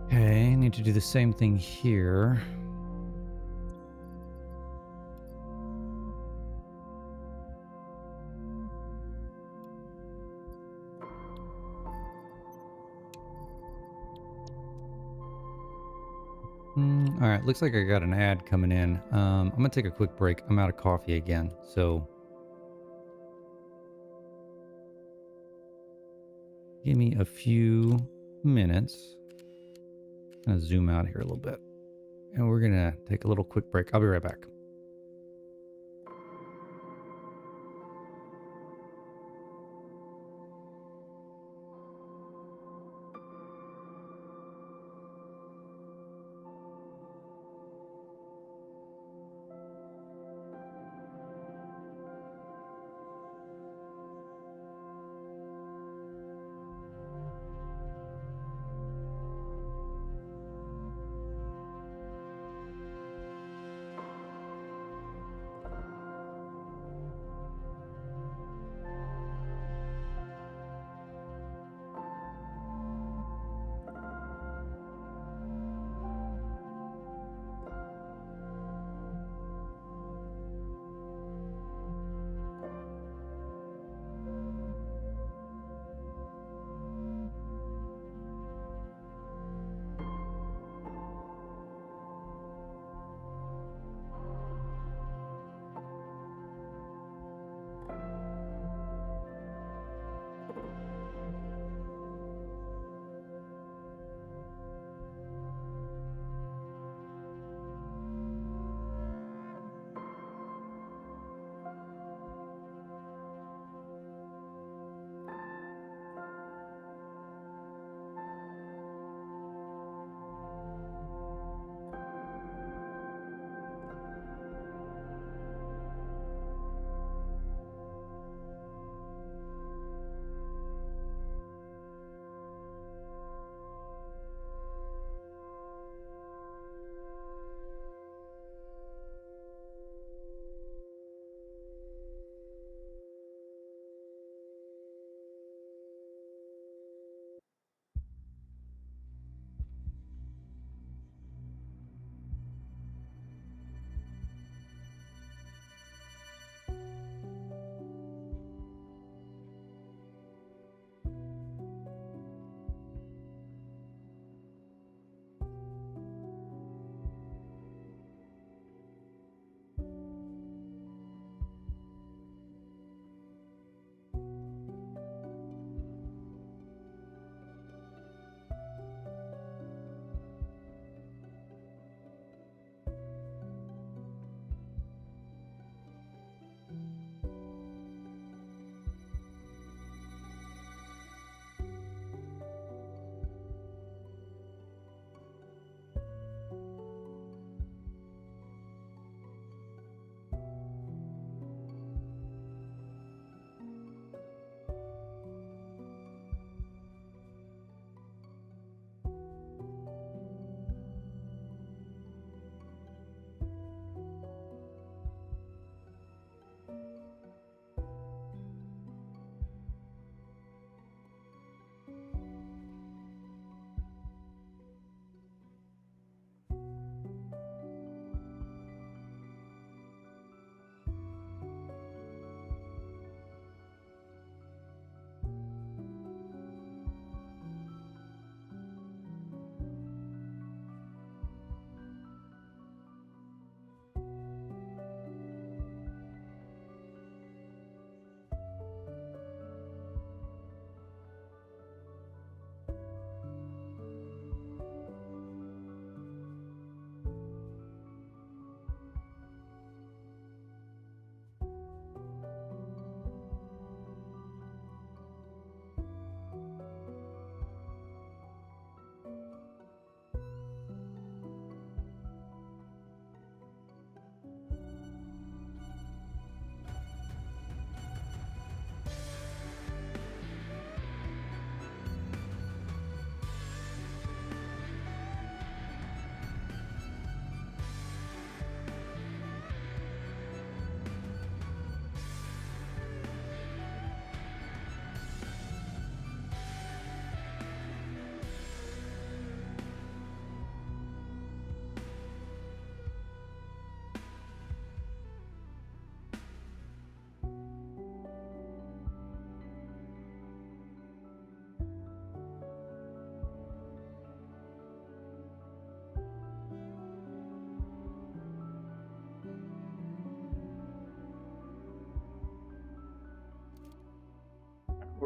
Okay, need to do the same thing here. All right, looks like I got an ad coming in. I'm gonna take a quick break. I'm out of coffee again, so give me a few minutes. I'm gonna zoom out here a little bit, and we're gonna take a little quick break. I'll be right back.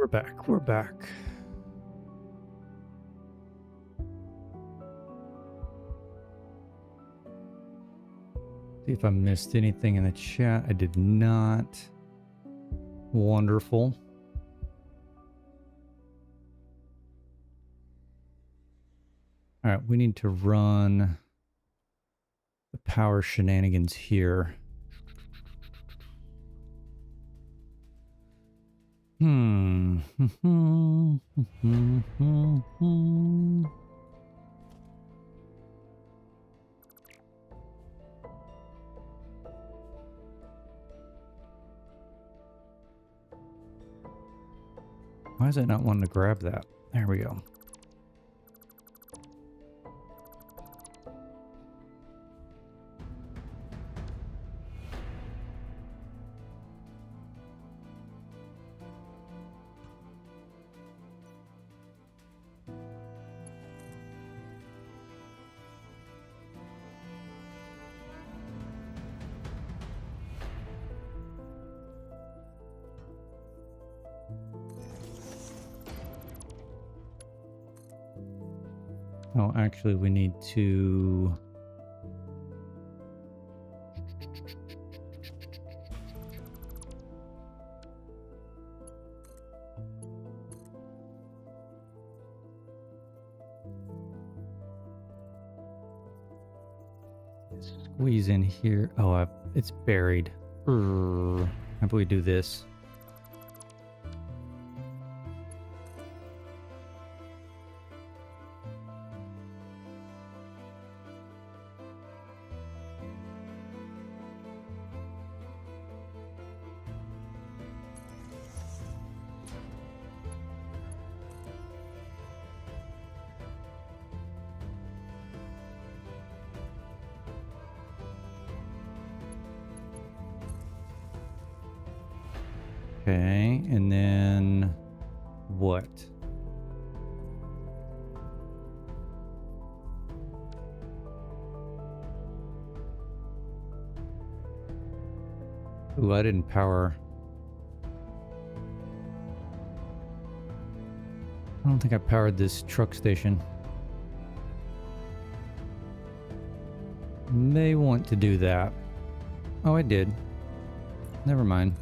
we're back. We're back. See if I missed anything in the chat. I did not. Wonderful. All right, we need to run the power shenanigans here. Why is it not wanting to grab that? There we go. Oh, actually, we need to... squeeze in here. Oh, it's buried. How about we do this? Okay, and then what? Ooh, I didn't power. I don't think I powered this truck station. May want to do that. Oh, I did. Never mind.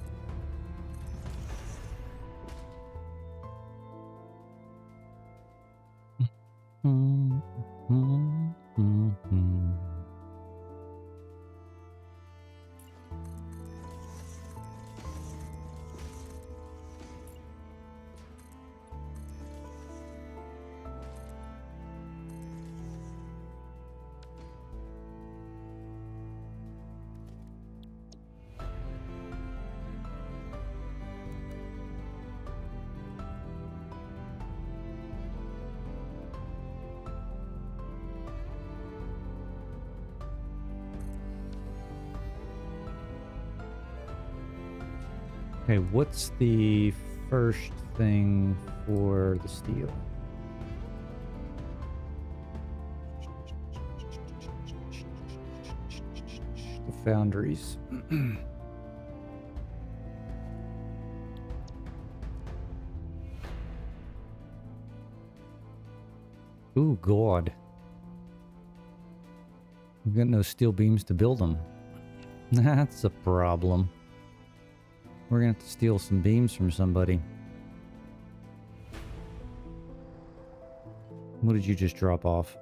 Okay, what's the first thing for the steel? The foundries. Ooh, God. We've got no steel beams to build them. That's a problem. We're gonna have to steal some beams from somebody. What did you just drop off?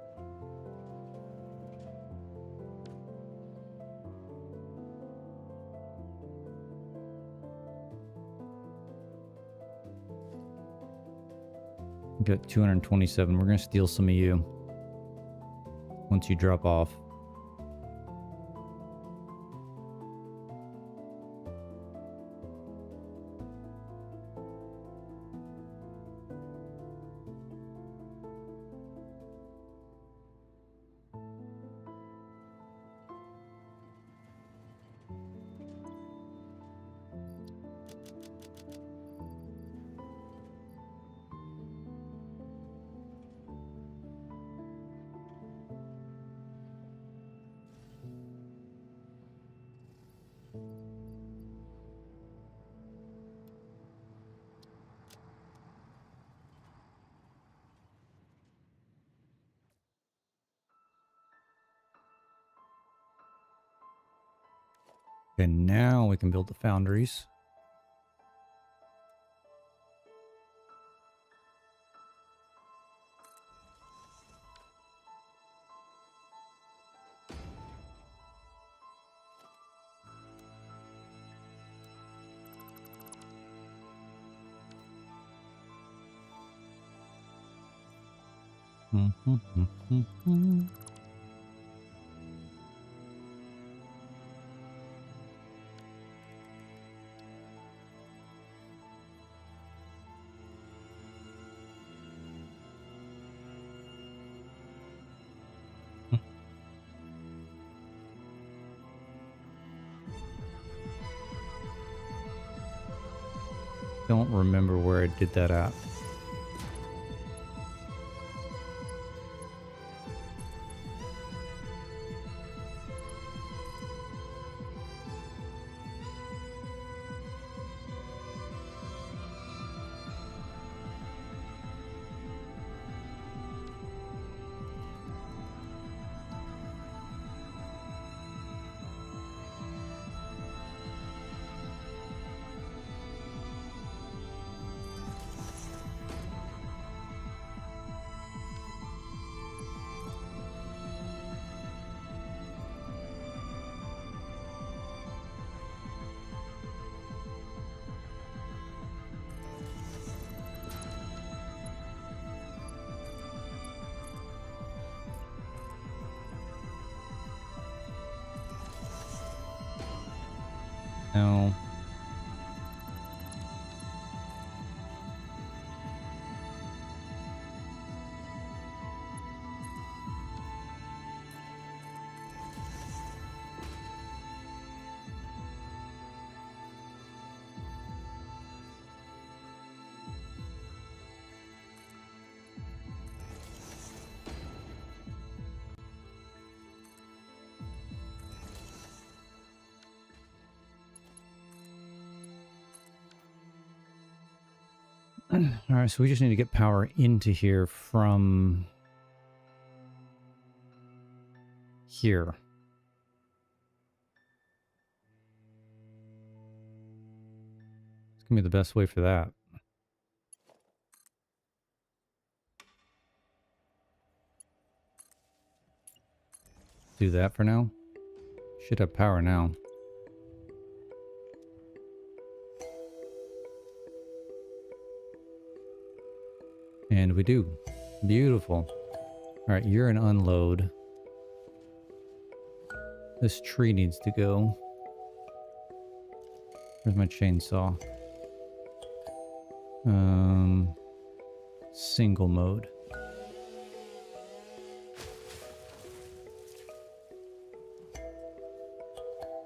We got 227. We're gonna steal some of you once you drop off. And now we can build the foundries. Don't remember where I did that at. No. All right, so we just need to get power into here from here. It's gonna be the best way for that. Do that for now. Should have power now. And we do. Beautiful. All right, you're an unload. This tree needs to go. Where's my chainsaw? Single mode.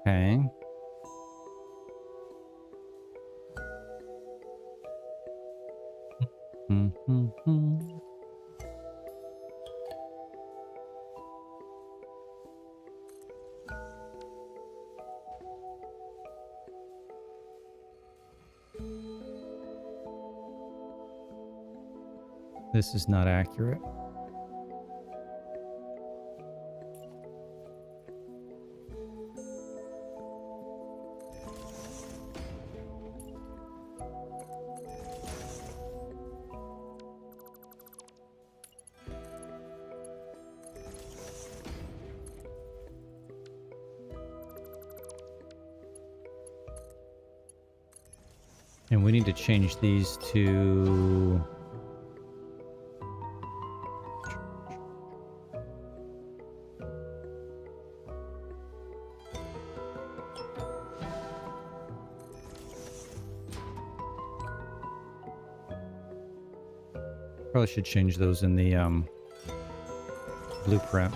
Okay. This is not accurate. And we need to change these to... Probably should change those in the blueprint.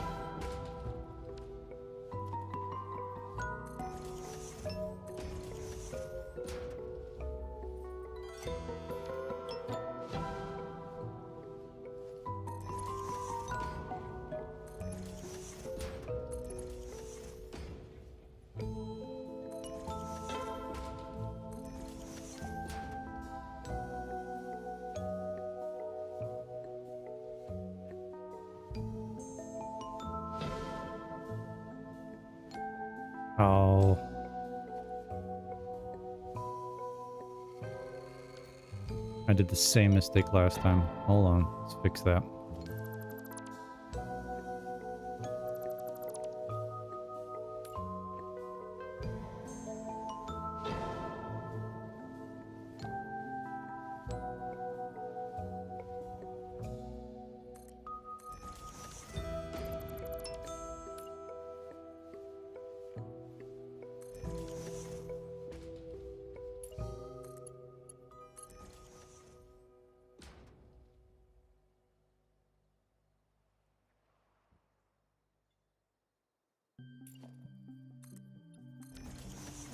I did the same mistake last time. Hold on, let's fix that.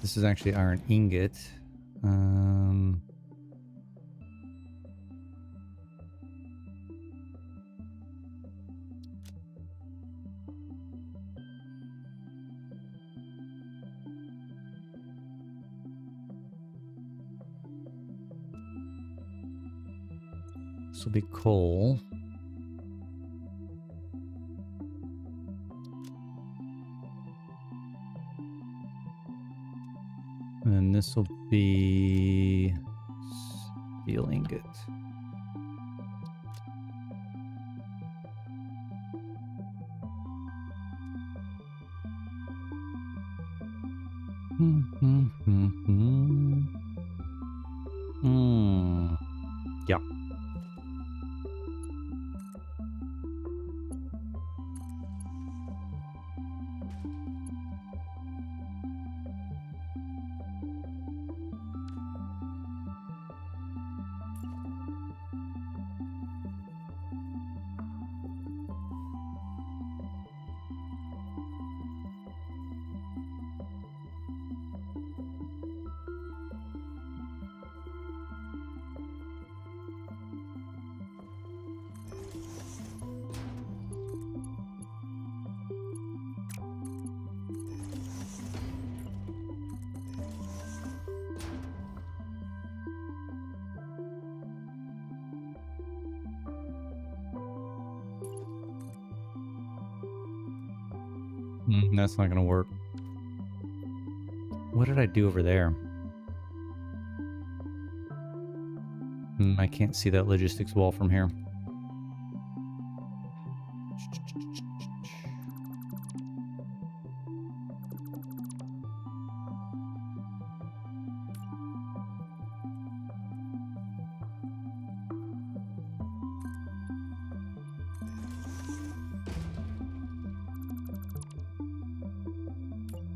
This is actually iron ingot. This will be coal. And then this will be steel ingot. Yeah. That's not gonna work. What did I do over there? I can't see that logistics wall from here.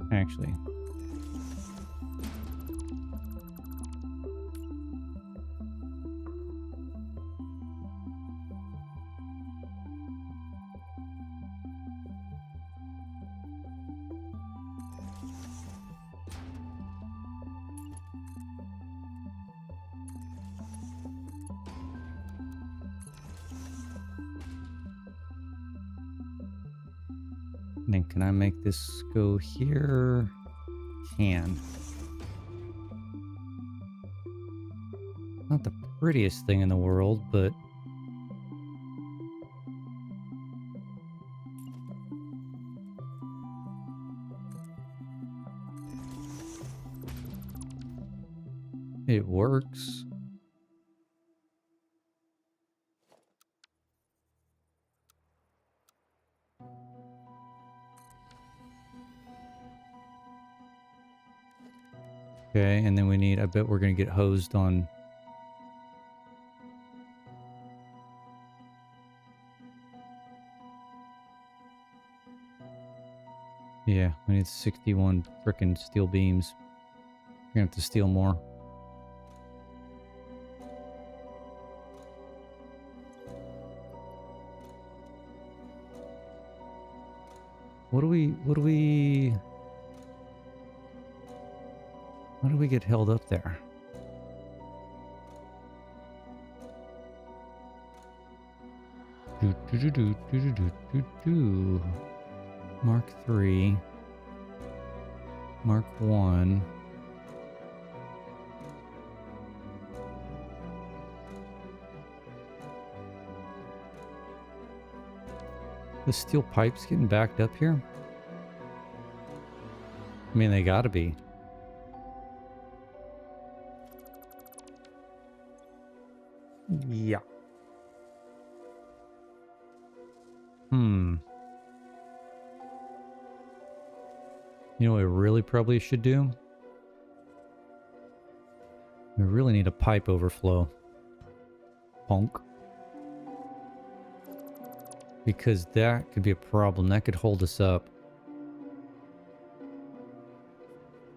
Actually. And then can I make this go here? Can. Not the prettiest thing in the world, but it works. Okay, and then we need, I bet we're going to get hosed on. Yeah, we need 61 frickin' steel beams. We're going to have to steal more. What do we get held up there? Mark 3. Mark 1. The steel pipes getting backed up here? I mean, they gotta be. Yeah. You know what we really probably should do? We really need a pipe overflow. Honk. Because that could be a problem. That could hold us up.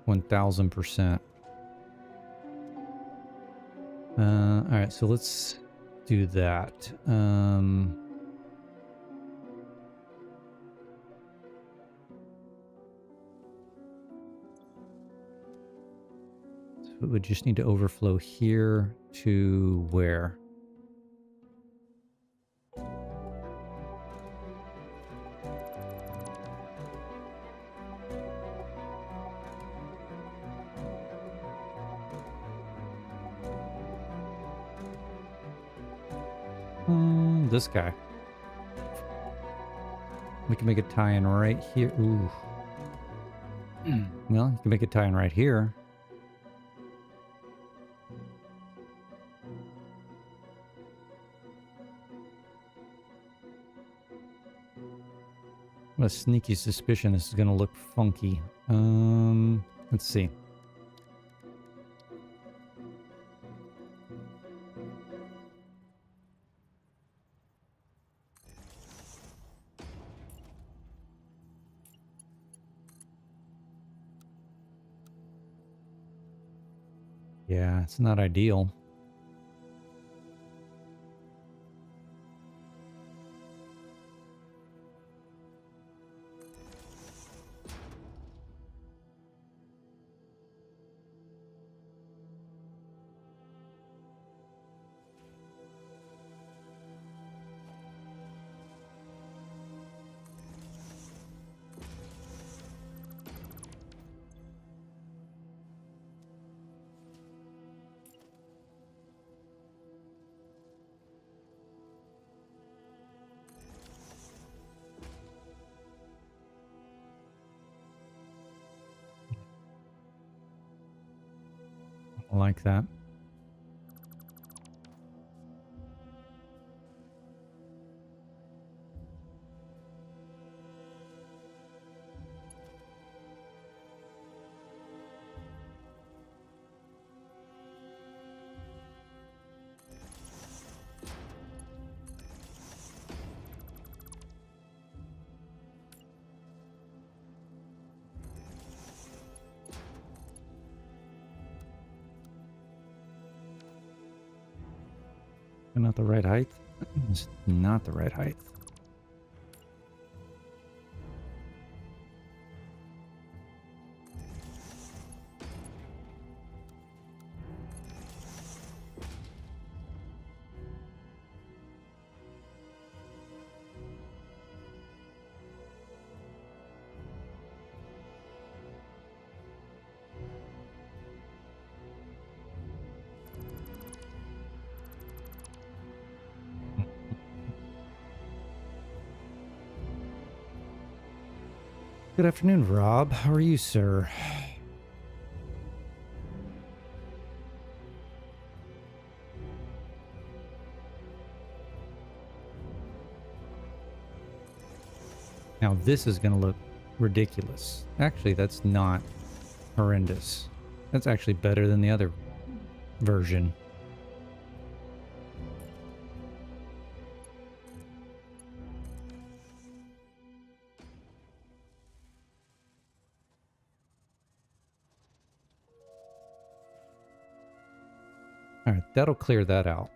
1000%. Alright, so let's do that. So it would just need to overflow here to where? This guy. We can make a tie-in right here. Ooh. Well, you can make a tie-in right here. I have a sneaky suspicion this is going to look funky. Let's see. Yeah, it's not ideal. I like that. Not the right height. It's not the right height. Good afternoon, Rob. How are you, sir? Now this is going to look ridiculous. Actually, that's not horrendous. That's actually better than the other version. All right, that'll clear that out.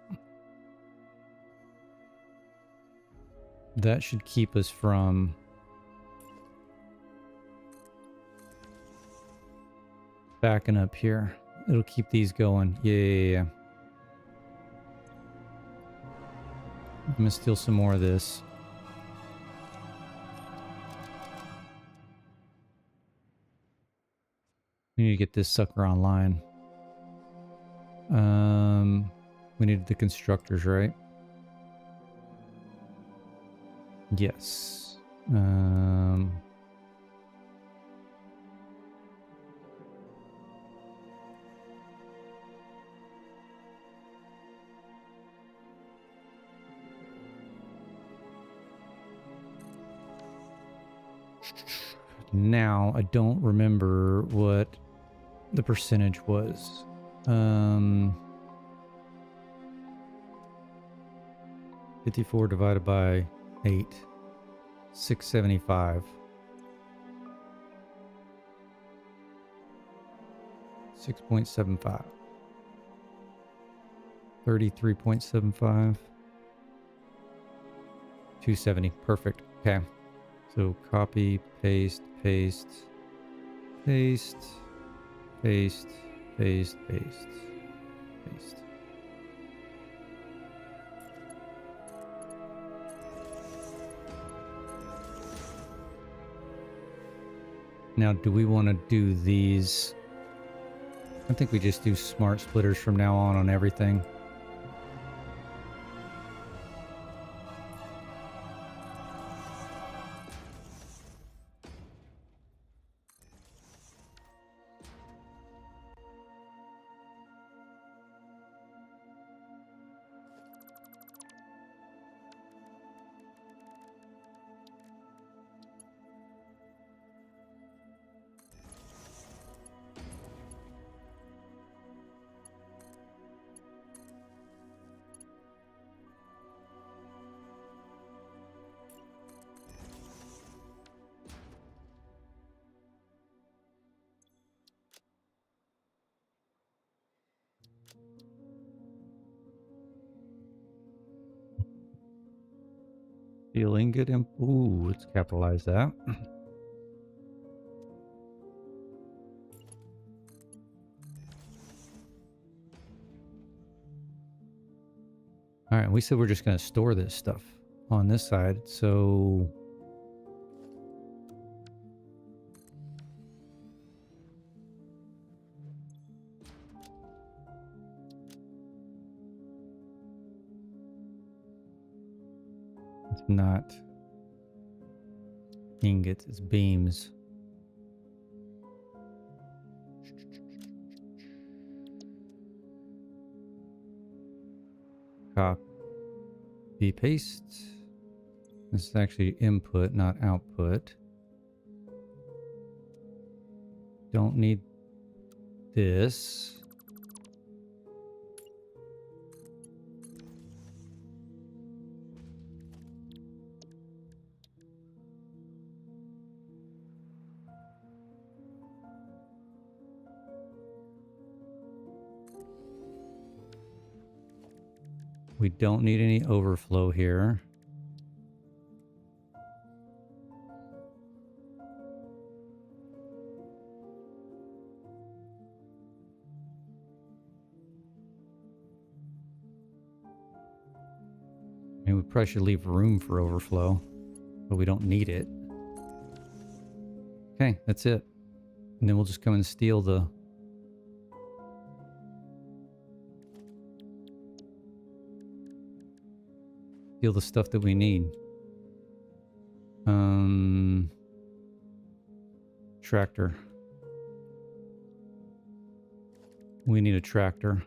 That should keep us from backing up here. It'll keep these going. Yeah. I'm gonna steal some more of this. We need to get this sucker online. We needed the constructors, right? Yes. Now, I don't remember what the percentage was. 54 divided by 8. 675. 6.75. 33.75. 270. Perfect. Okay. So copy, paste, paste, paste, paste, paste, paste, paste. Now, do we want to do these? I think we just do smart splitters from now on everything. Steel ingot. Ooh, let's capitalize that. All right, we said we're just going to store this stuff on this side, so it's not ingots, it's beams. Copy, paste. This is actually input, not output. Don't need this. We don't need any overflow here. I mean, we probably should leave room for overflow, but we don't need it. Okay, that's it. And then we'll just come and steal the stuff that we need. Tractor. We need a tractor.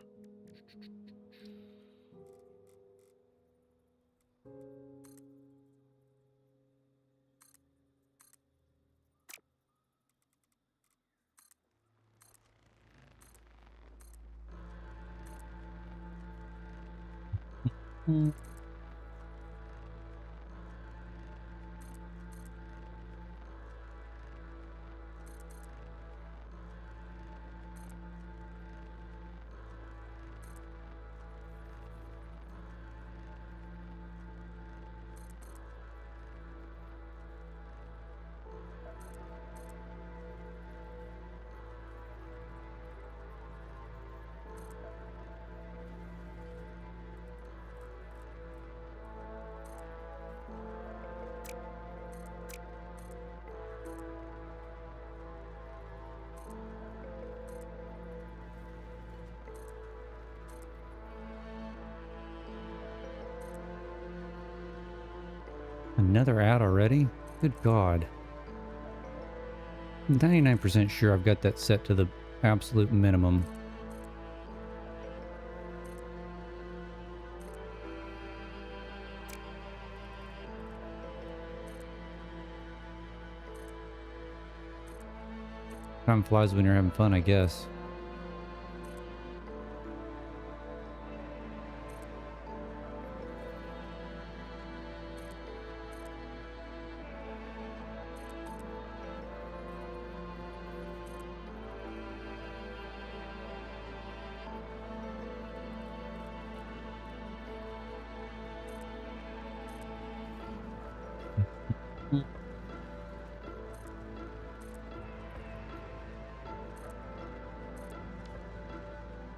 Another ad already? Good God. I'm 99% sure I've got that set to the absolute minimum. Time flies when you're having fun, I guess.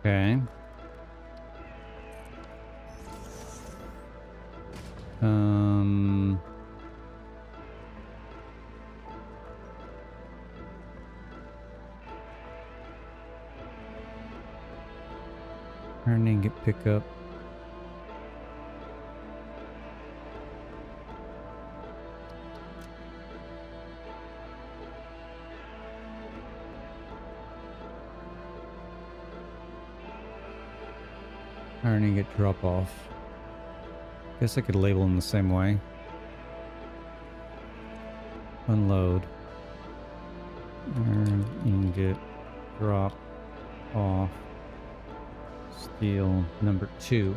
Okay. Iron ingot pickup. Iron ingot drop off. Guess I could label them the same way. Unload. Iron ingot drop off. Steel number 2.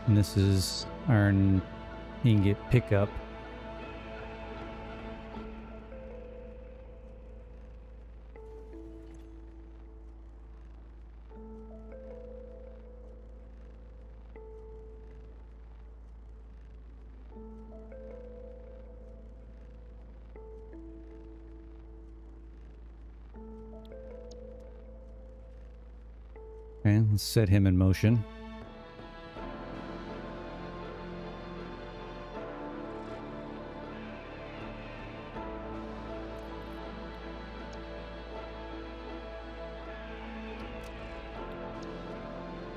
And this is iron ingot pickup. Okay, let's set him in motion.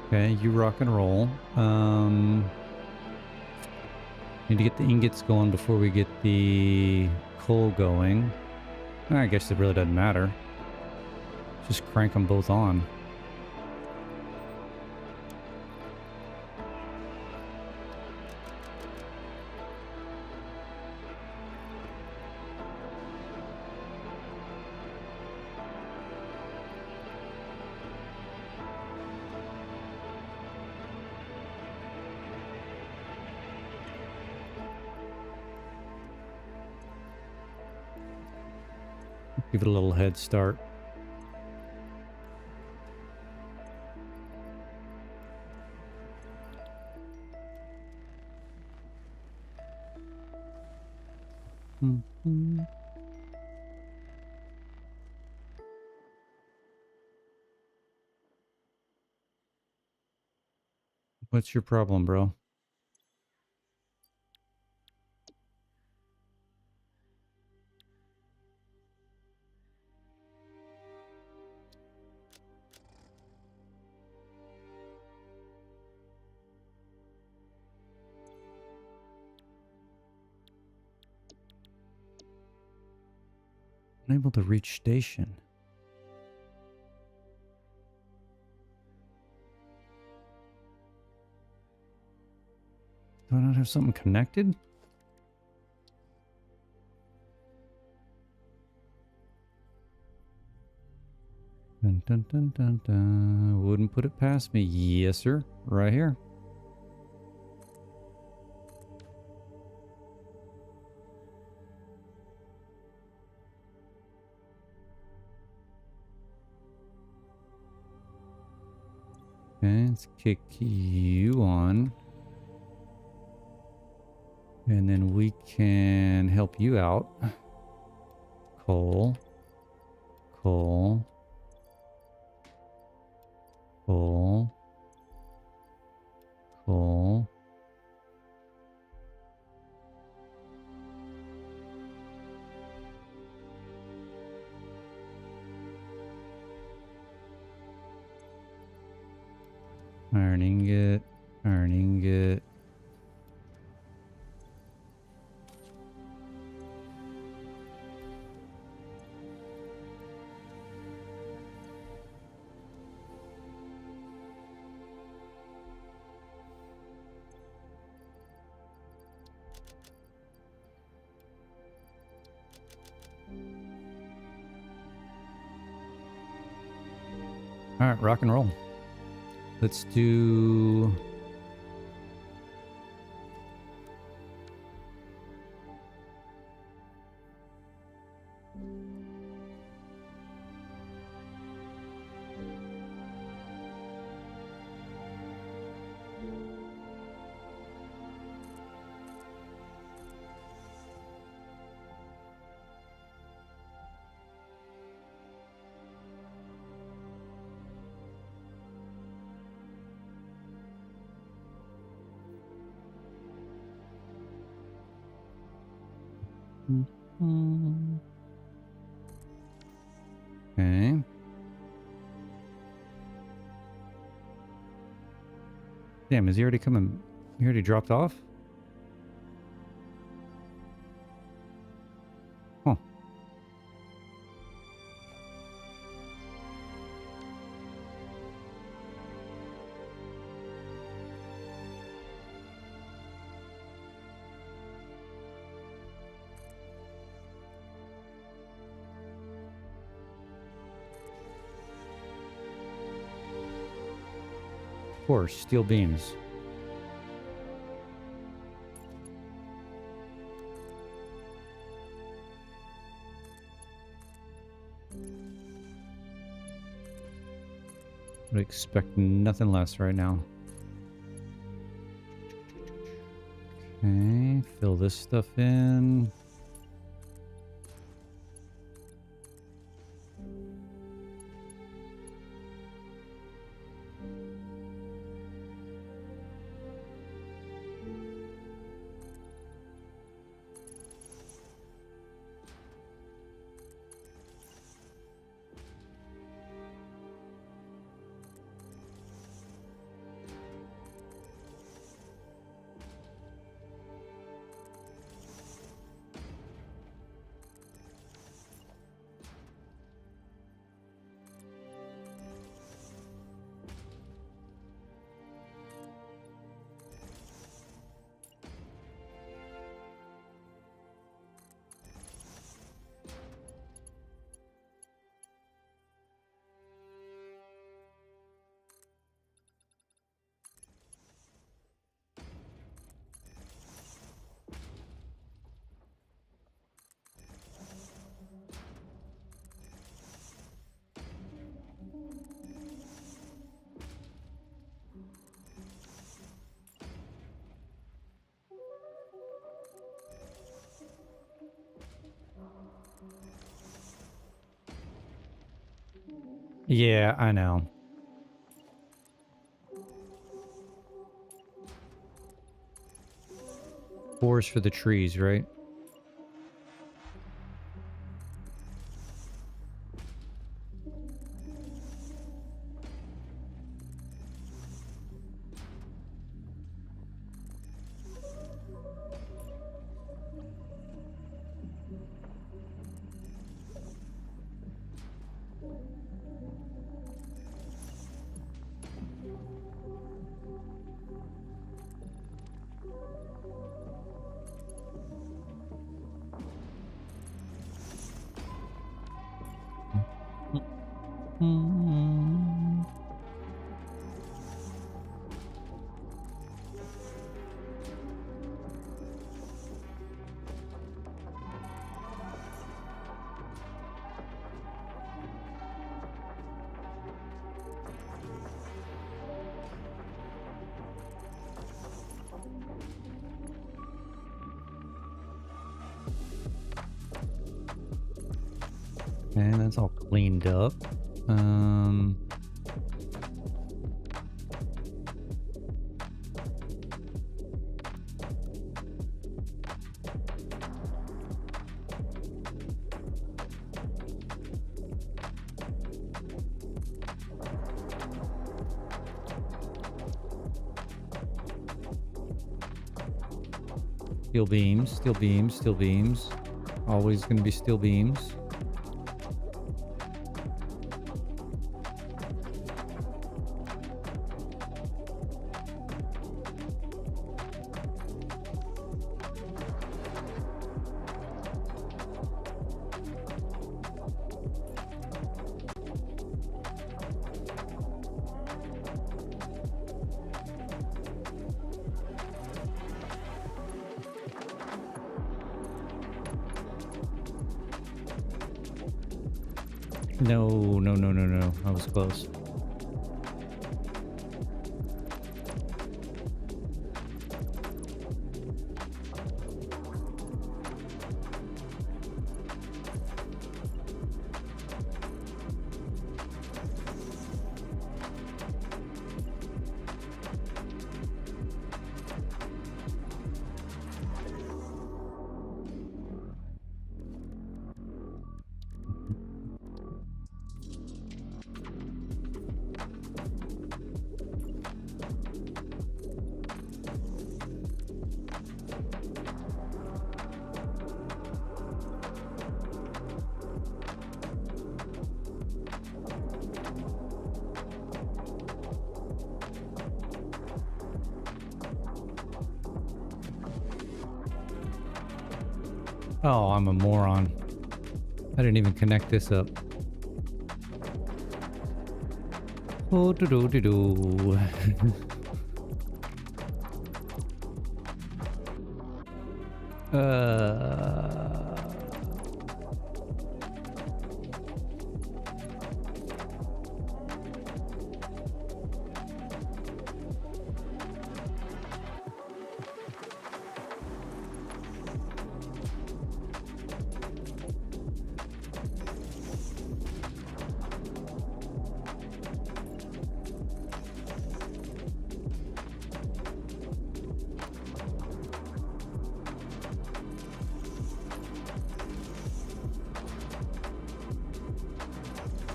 Okay, you rock and roll. Need to get the ingots going before we get the coal going. I guess it really doesn't matter. Just crank them both on. Give it a little head start. What's your problem, bro? Unable to reach station. Do I not have something connected? Dun, dun, dun, dun, dun. Wouldn't put it past me. Yes, sir. Right here. Okay, let's kick you on. And then we can help you out. Coal. Coal. Coal. Coal. Iron ingot. Iron ingot. All right, rock and roll. Let's do... Okay. Damn, is he already coming? He already dropped off? Huh. Of course, steel beams. Would expect nothing less right now. Okay, fill this stuff in. Yeah, I know. Forest for the trees, right? Mm. And that's all cleaned up. Steel beams, steel beams, steel beams. Always going to be steel beams. No, no, no, no, no. I was close. Oh, I'm a moron. I didn't even connect this up. Oh, do do do do.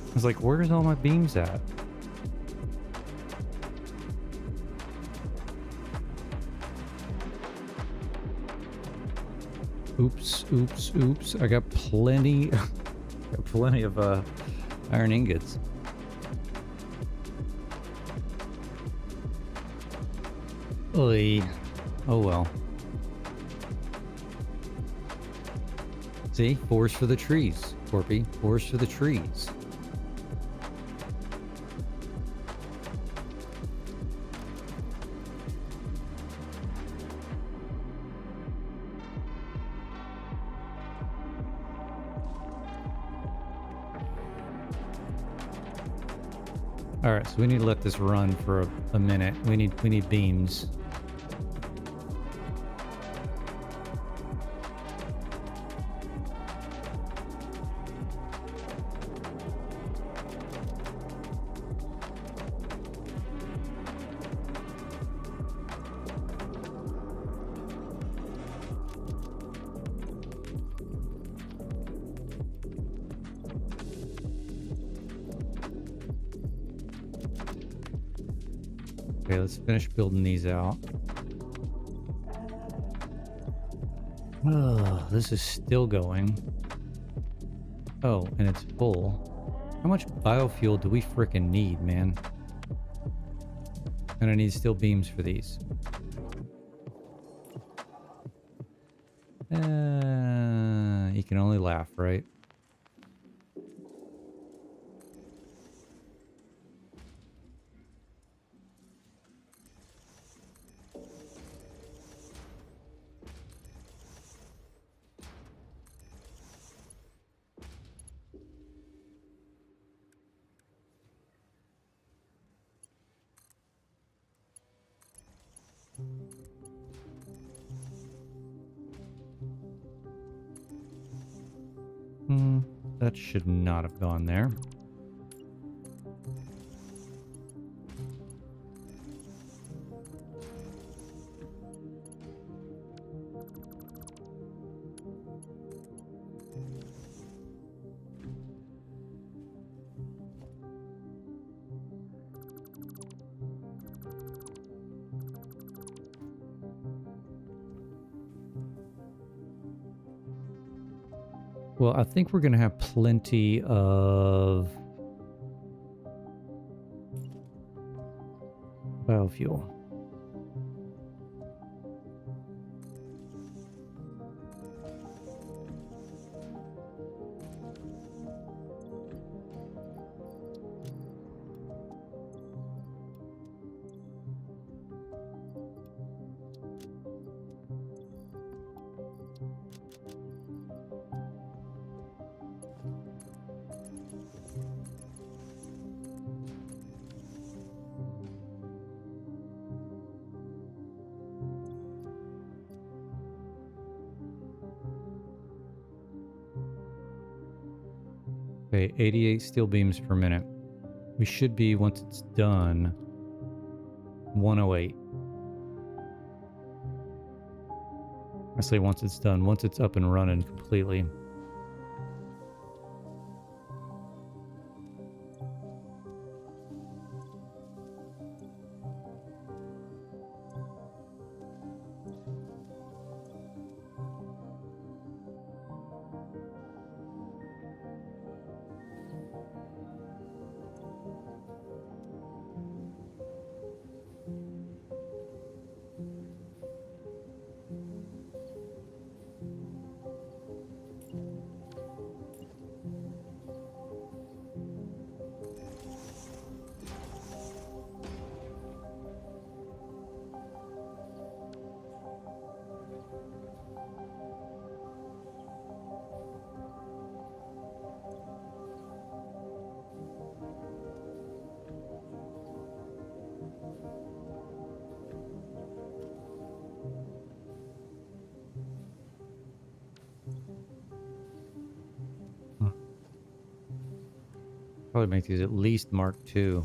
I was like, where's all my beams at? Oops, oops, oops. I got plenty of iron ingots. Oy. Oh well. See? Forest for the trees, Corpy. Forest for the trees. All right, so we need to let this run for a minute. We need beams. Okay, let's finish building these out. Oh, this is still going. Oh, and it's full. How much biofuel do we frickin' need, man? And I need steel beams for these. You can only laugh, right? That should not have gone there. Well, I think we're going to have plenty of biofuel. Okay, 88 steel beams per minute. We should be, once it's done, 108. I say once it's done, once it's up and running completely. Probably make these at least Mark II.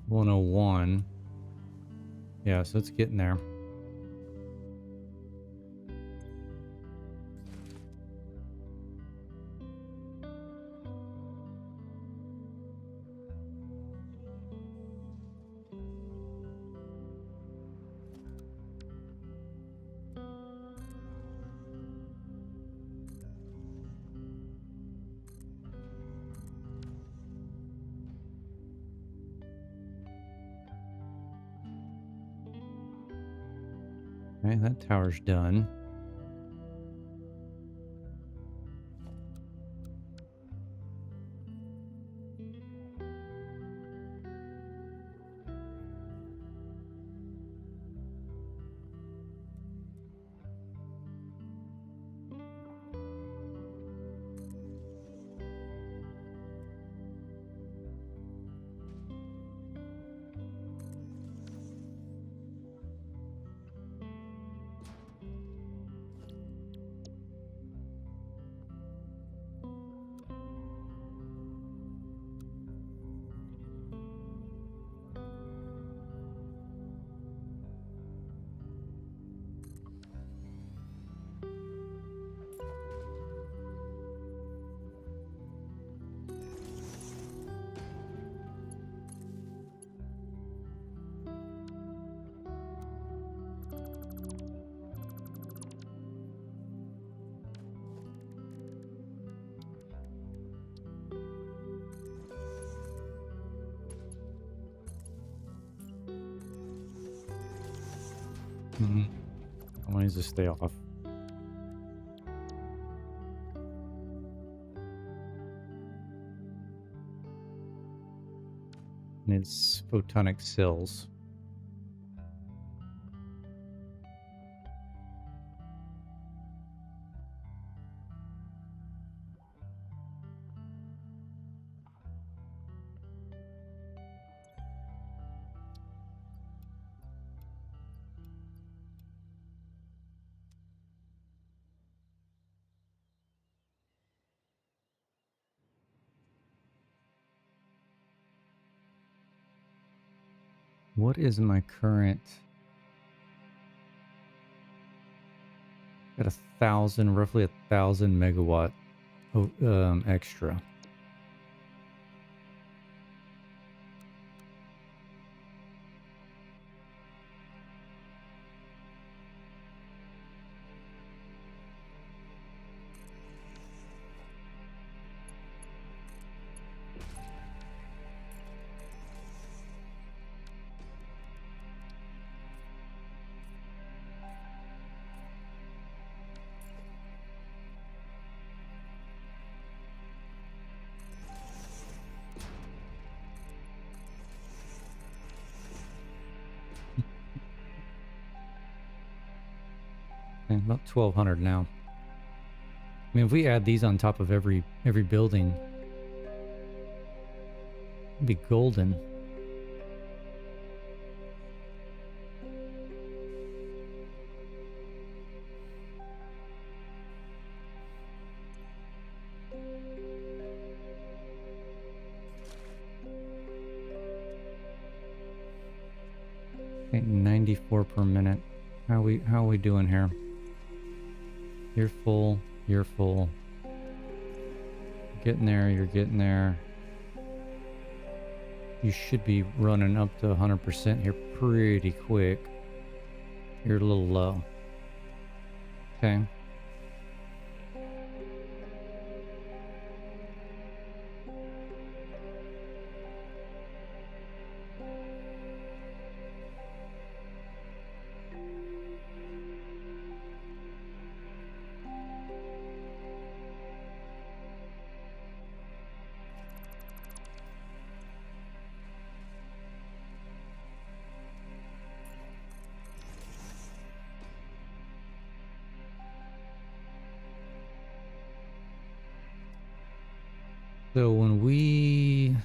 $101. Yeah, so it's getting there. Okay, that tower's done. I want these to stay off. And it's photonic cells. What is my current? Got 1,000, roughly 1,000 megawatt extra. about 1,200 now. I mean, if we add these on top of every building, it'd be golden. Okay, 94 per minute. How are we doing here? You're full. You're full. Getting there. You're getting there. You should be running up to 100% here pretty quick. You're a little low. Okay. So when we...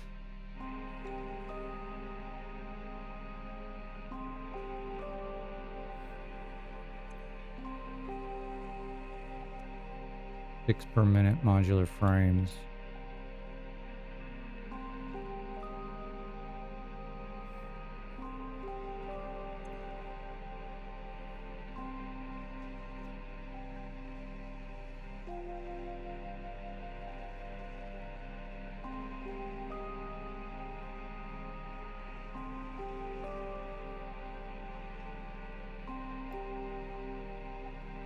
Six per minute modular frames.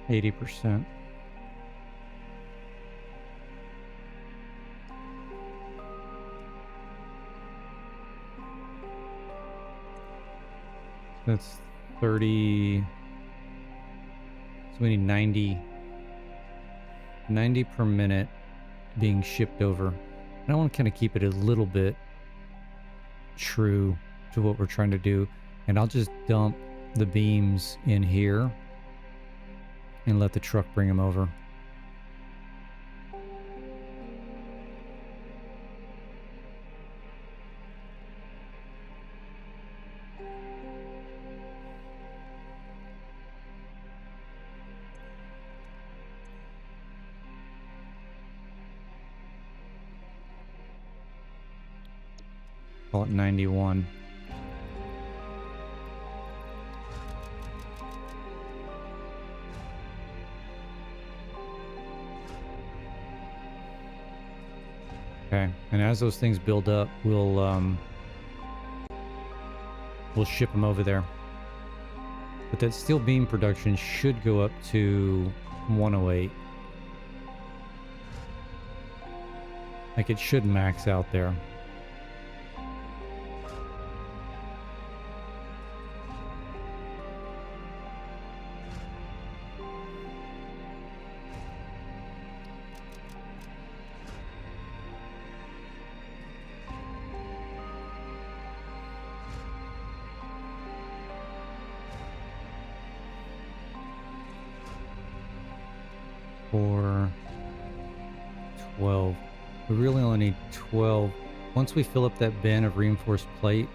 %. That's 30. So we need 90 per minute being shipped over. And I want to kind of keep it a little bit true to what we're trying to do. And I'll just dump the beams in here and let the truck bring them over. Call it 91. Okay, and as those things build up, we'll ship them over there. But that steel beam production should go up to 108. Like it should max out there. For 12. We really only need 12. Once we fill up that bin of reinforced plate,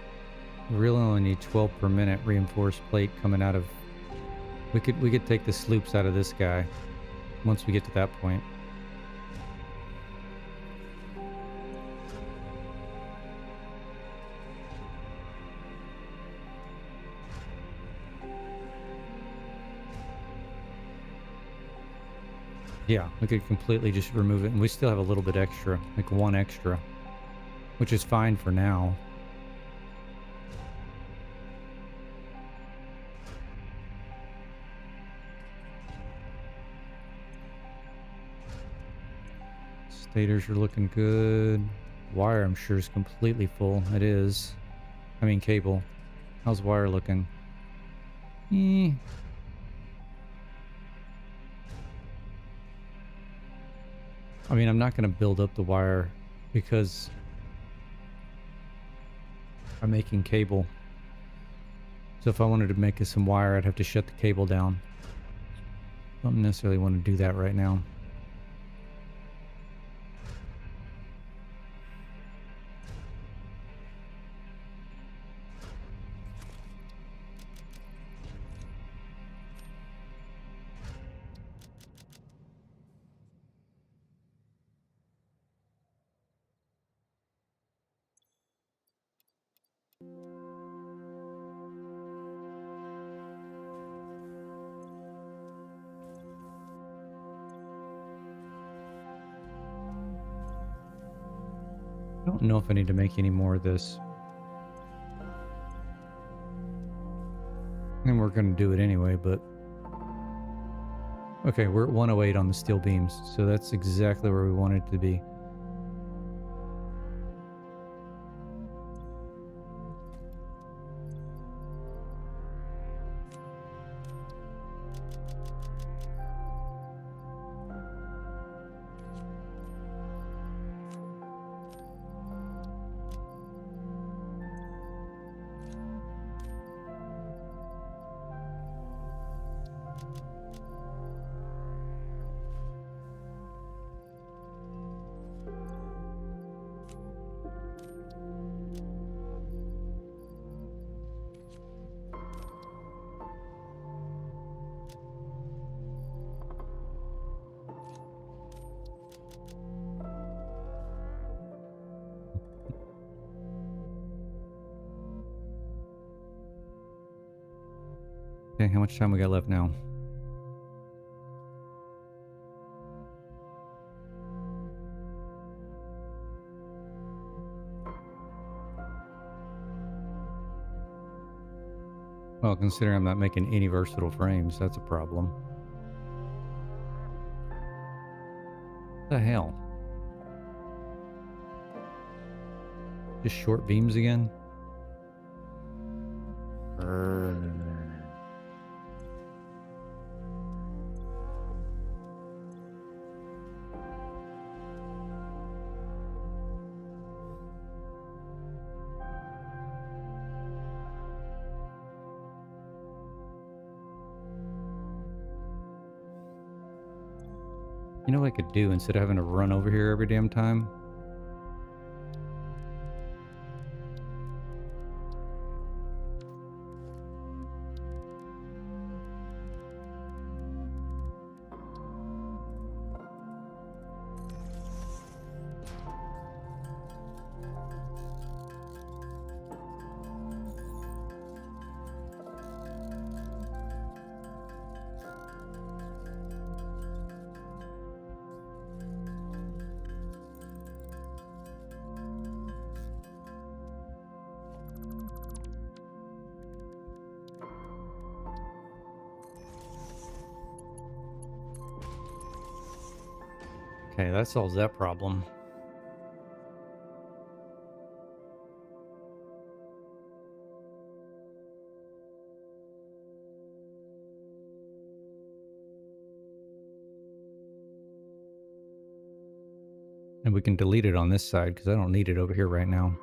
we really only need 12 per minute reinforced plate coming out of... We could take the sloops out of this guy once we get to that point. Yeah, we could completely just remove it, and we still have a little bit extra, like one extra, which is fine for now. Stators are looking good. Wire, I'm sure, is completely full. It is. I mean, cable. How's wire looking? I mean, I'm not going to build up the wire because I'm making cable. So if I wanted to make some wire, I'd have to shut the cable down. Don't necessarily want to do that right now. I don't know if I need to make any more of this. And we're going to do it anyway, but... Okay, we're at 108 on the steel beams, so that's exactly where we want it to be. Okay, how much time we got left now? Well, considering I'm not making any versatile frames, that's a problem. What the hell? Just short beams again? You know what I could do instead of having to run over here every damn time? Okay, that solves that problem. And we can delete it on this side because I don't need it over here right now.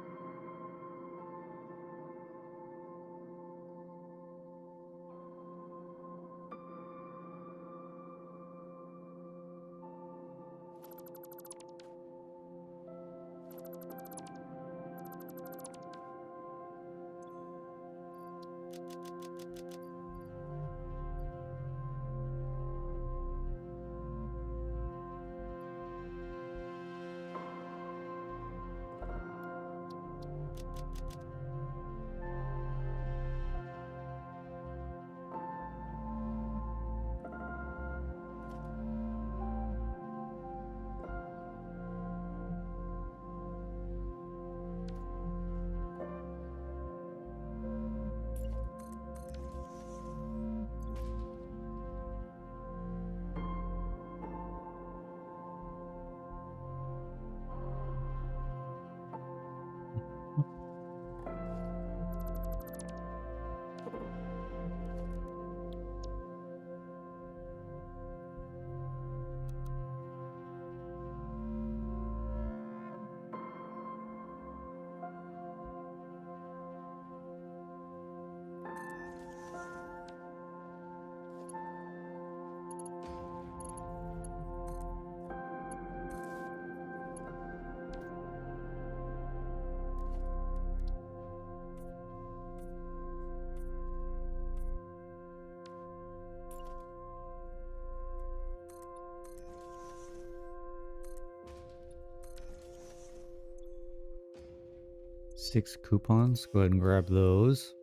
6 coupons. Go ahead and grab those.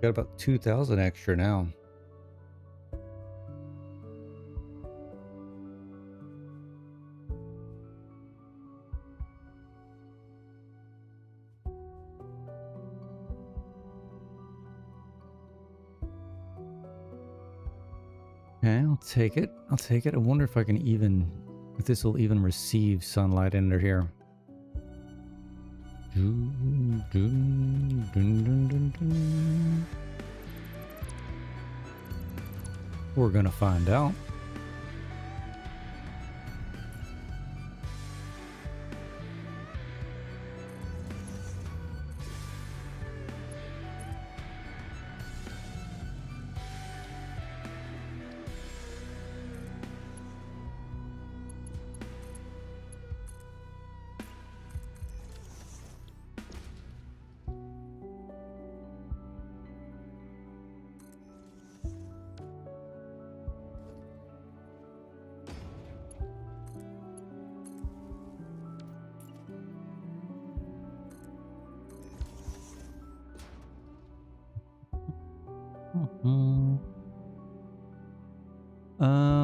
Got about 2,000 extra now. Okay, I'll take it. I'll take it. I wonder if I can even, if this will even receive sunlight under here. We're gonna find out.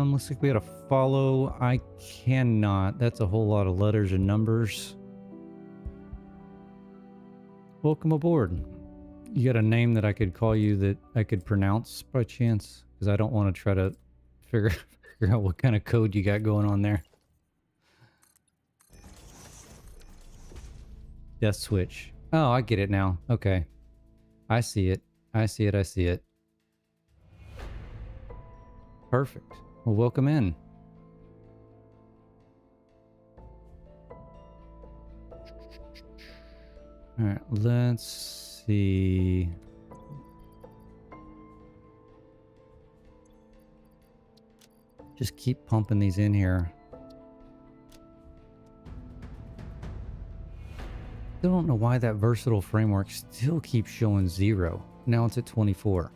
Looks like we had a follow. I cannot. That's a whole lot of letters and numbers. Welcome aboard. You got a name that I could call you that I could pronounce by chance? Because I don't want to try to figure out what kind of code you got going on there. Death switch. Oh, I get it now. Okay. I see it. I see it. I see it. Perfect. Well, welcome in. All right, let's see. Just keep pumping these in here. Still don't know why that versatile framework still keeps showing 0. Now it's at 24.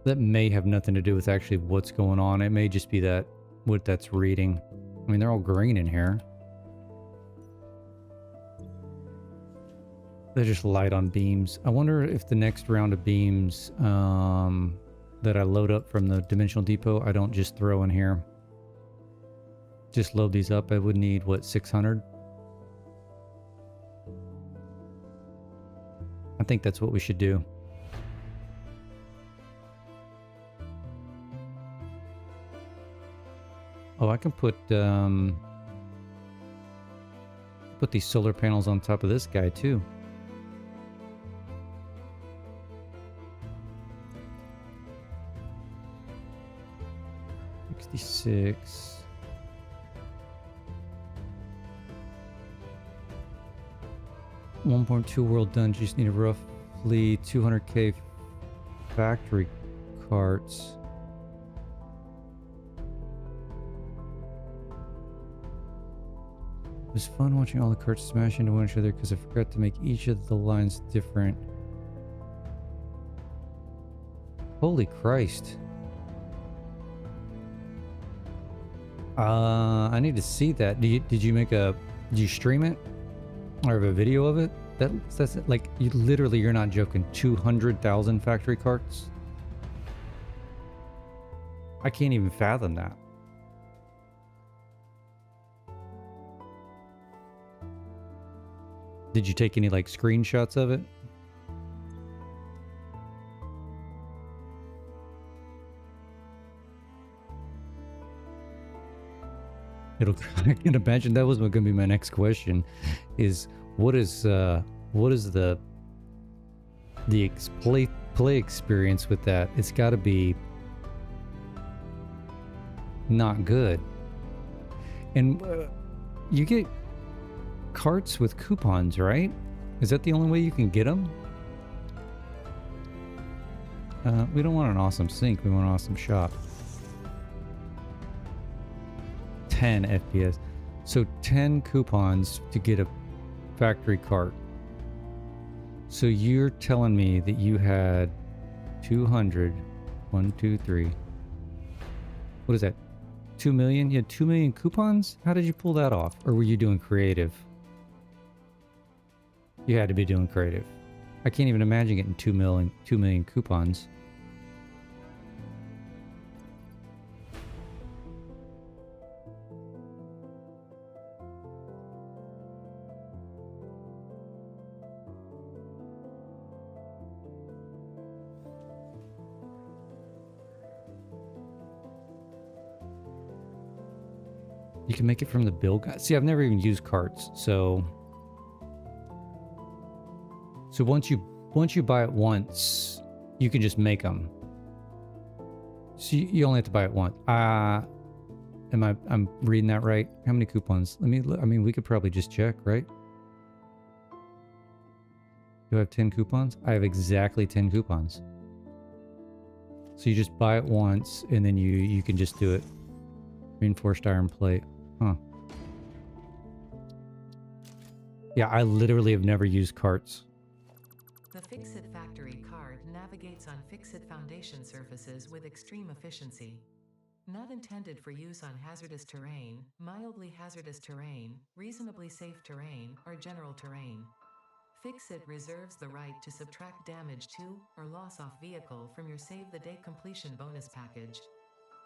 That may have nothing to do with actually what's going on. It may just be that what that's reading. I mean, they're all green in here. They're just light on beams. I wonder if the next round of beams that I load up from the Dimensional Depot, I don't just throw in here. Just load these up. I would need, what, 600? I think that's what we should do. Oh, I can put these solar panels on top of this guy too. 66. $1.2 world done. Just need roughly 200k factory carts. It was fun watching all the carts smash into each other because I forgot to make each of the lines different. Holy Christ. I need to see that. Did you stream it? Or have a video of it? That's like, you're not joking. 200,000 factory carts? I can't even fathom that. Did you take any like screenshots of it? I can imagine that was going to be my next question, is what is the play experience with that? It's got to be not good. And you get carts with coupons, right? Is that the only way you can get them? We don't want an awesome sink, we want an awesome shop. 10 FPS. So 10 coupons to get a factory cart. So you're telling me that you had 200, 1, 2, 3. What is that? 2 million? You had 2 million coupons? How did you pull that off? Or were you doing creative? You had to be doing creative. I can't even imagine getting 2 million coupons. You can make it from the bill guide. See, I've never even used carts, so once you buy it once, you can just make them. So you only have to buy it once. I'm reading that right? How many coupons? I mean, we could probably just check, right? Do I have 10 coupons? I have exactly 10 coupons. So you just buy it once, and then you can just do it. Reinforced iron plate. Huh. Yeah, I literally have never used carts. The Fix-It Factory card navigates on Fix-It foundation surfaces with extreme efficiency. Not intended for use on hazardous terrain, mildly hazardous terrain, reasonably safe terrain, or general terrain. Fix-It reserves the right to subtract damage to, or loss off vehicle from your Save the Day completion bonus package.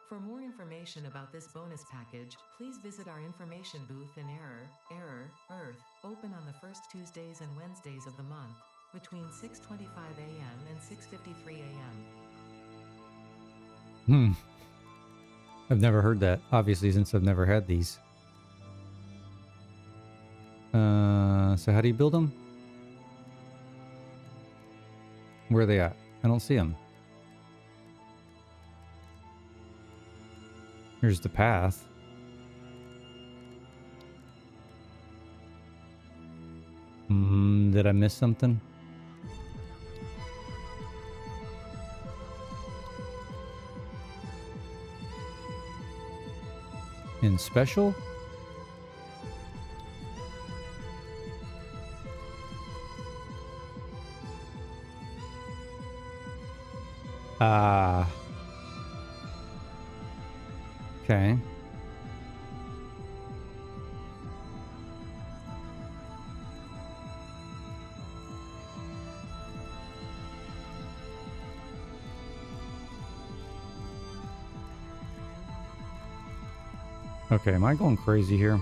For more information about this bonus package, please visit our information booth in Earth, open on the first Tuesdays and Wednesdays of the month, between 6:25 a.m. and 6:53 a.m. I've never heard that, obviously, since I've never had these. So how do you build them? Where are they at? I don't see them. Here's the path. Did I miss something? In special? Okay. Okay, am I going crazy here?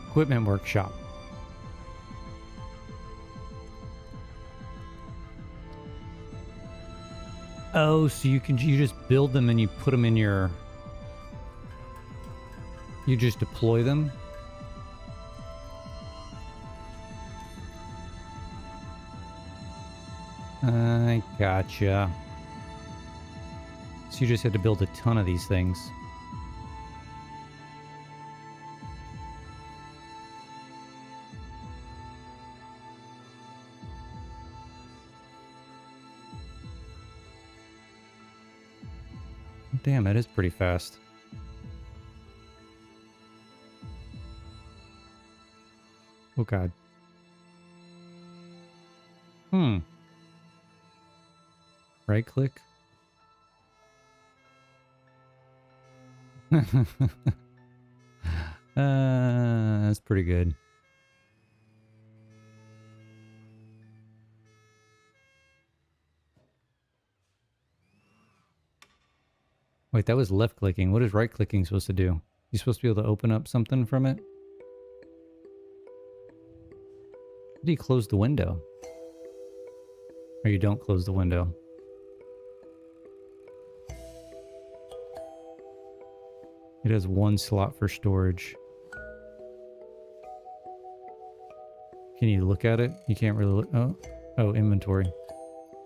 Equipment workshop. Oh, so you just build them and you put them in your... You just deploy them? I gotcha. So you just had to build a ton of these things. Damn, that is pretty fast. Oh, God. Right click. That's pretty good. Wait, that was left clicking. What is right clicking supposed to do? You supposed to be able to open up something from it? Do you close the window? Or you don't close the window? It has one slot for storage. Can you look at it? You can't really look. Oh, inventory.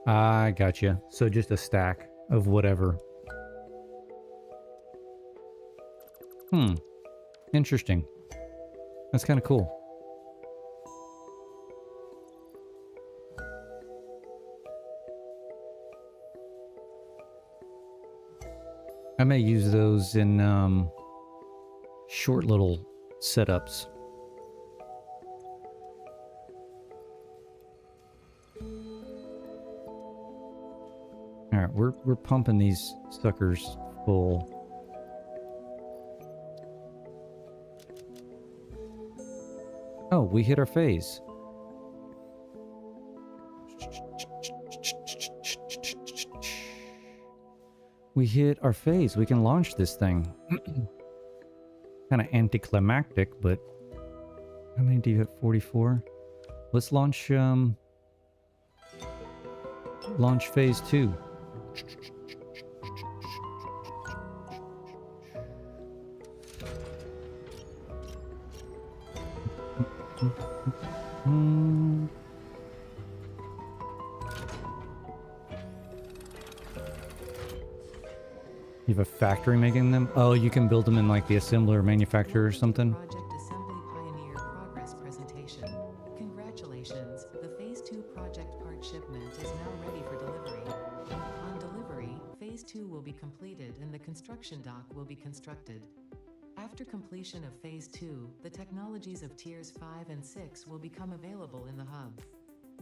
I gotcha. So just a stack of whatever. Interesting. That's kind of cool. I may use those in short little setups. All right, we're pumping these suckers full. Oh, we hit our phase. We hit our phase. We can launch this thing. Kind of anticlimactic, but how many do you have? 44. Let's launch launch phase 2. You have a factory making them? Oh, you can build them in like the assembler or manufacturer or something? Project Assembly Pioneer Progress Presentation. Congratulations, the Phase 2 project part shipment is now ready for delivery. On delivery, Phase 2 will be completed and the construction dock will be constructed. After completion of Phase 2, the technologies of Tiers 5 and 6 will become available in the hub.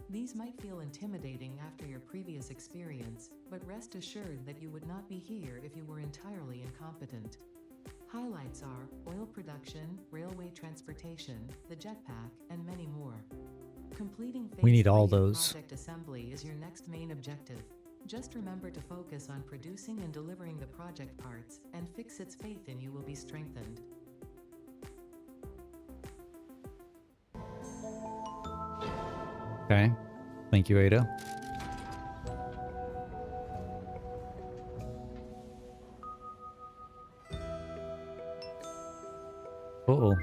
These might feel intimidating after your previous experience, but rest assured that you would not be here if you were entirely incompetent. Highlights are oil production, railway transportation, the jetpack, and many more. Completing Phase We need all 3 of those. Project Assembly is your next main objective. Just remember to focus on producing and delivering the project parts, and Fixit's faith in you will be strengthened. Okay. Thank you, Ada. Uh-oh.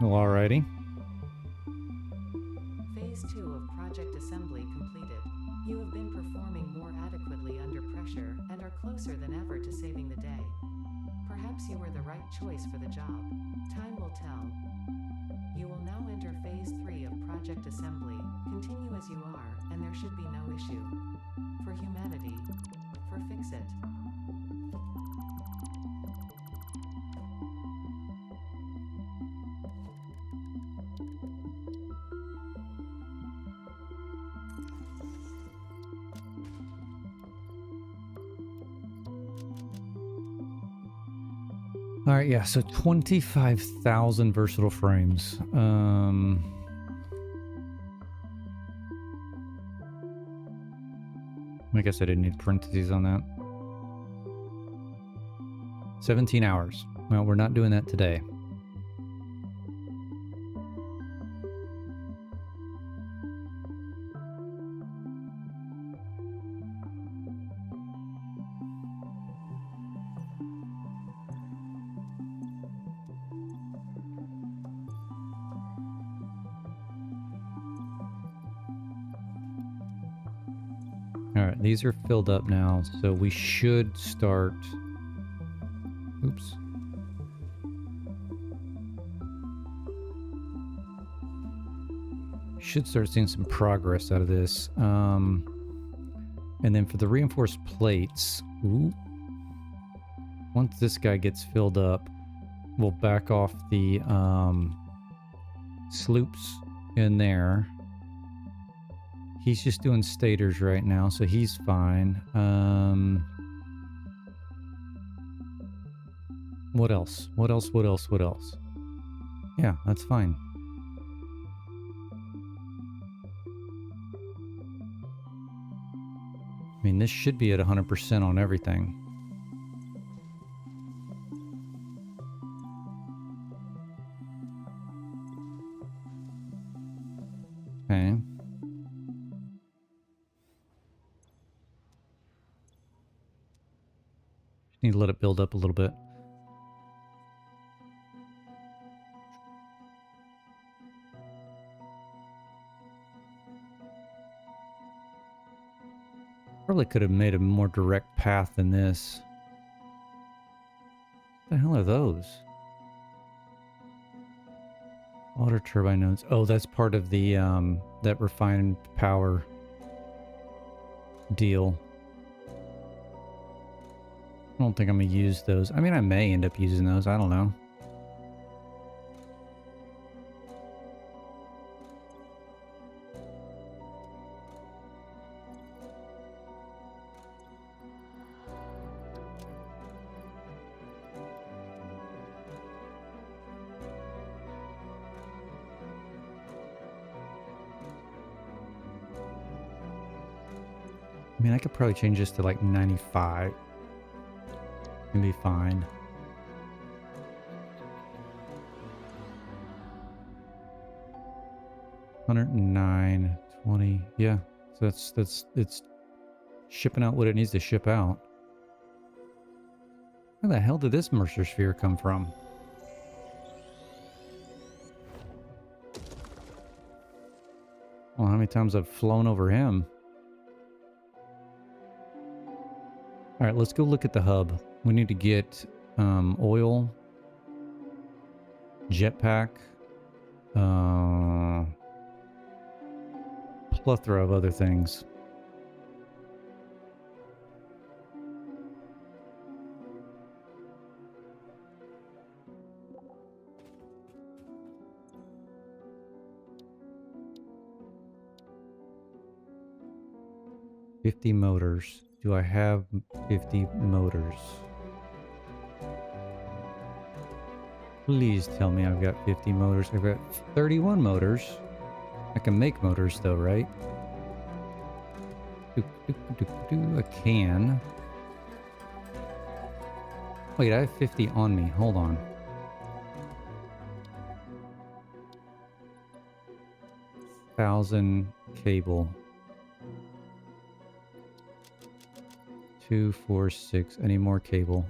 Well, alrighty. Phase 2 of Project Assembly completed. You have been performing more adequately under pressure and are closer than ever to saving the day. Perhaps you were the right choice for the job. Time will tell. You will now enter Phase 3 of Project Assembly. Continue as you are, and there should be no issue. For humanity. For Fixit. All right, yeah, so 25,000 versatile frames. I guess I didn't need parentheses on that. 17 hours. Well, we're not doing that today. All right, these are filled up now, so we should start... Oops. Should start seeing some progress out of this. And then for the reinforced plates, once this guy gets filled up, we'll back off the sloops in there. He's just doing stators right now, so he's fine. What else? What else? What else? What else? Yeah, that's fine. I mean, this should be at 100% on everything. Okay. Just need to let it build up a little bit. Probably could have made a more direct path than this. What the hell are those? Water turbine nodes. Oh, that's part of the that refined power deal. I don't think I'm gonna use those. I mean, I may end up using those. I don't know. I mean, I could probably change this to like 95. It'd be fine. $109, $20. Yeah, so it's shipping out what it needs to ship out. Where the hell did this Mercer sphere come from? Well, how many times I've flown over him? All right, let's go look at the hub. We need to get oil, jetpack, plethora of other things. $50 motors. Do I have 50 motors? Please tell me I've got 50 motors. I've got 31 motors. I can make motors though, right? I can. Wait, I have 50 on me. Hold on. $1,000 cable. 2, 4, 6. I need more cable.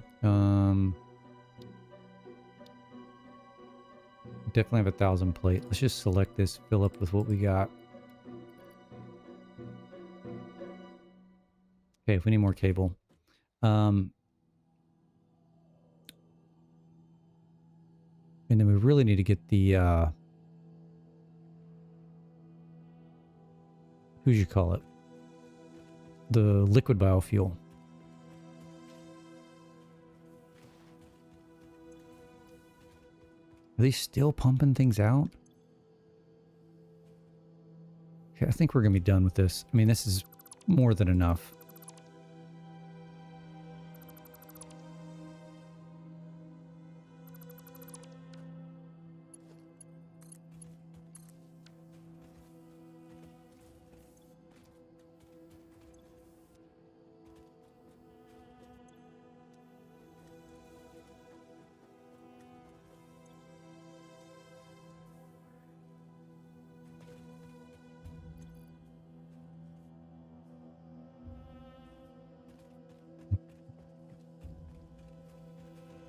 Definitely have 1,000 plate. Let's just select this, fill up with what we got. Okay, if we need more cable. And then we really need to get the who'd you call it? The liquid biofuel. Are they still pumping things out? Okay, I think we're going to be done with this. I mean, this is more than enough.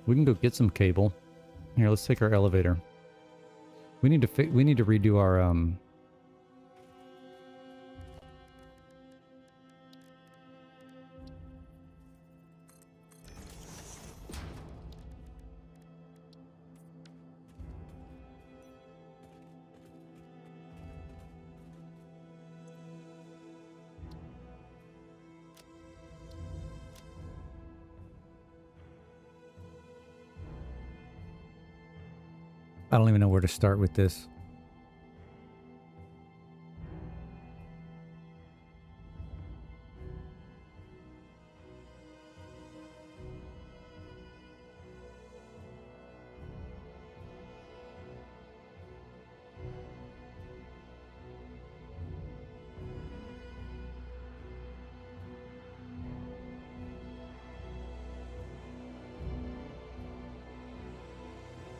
We can go get some cable. Here, let's take our elevator. We need to redo our I don't even know where to start with this.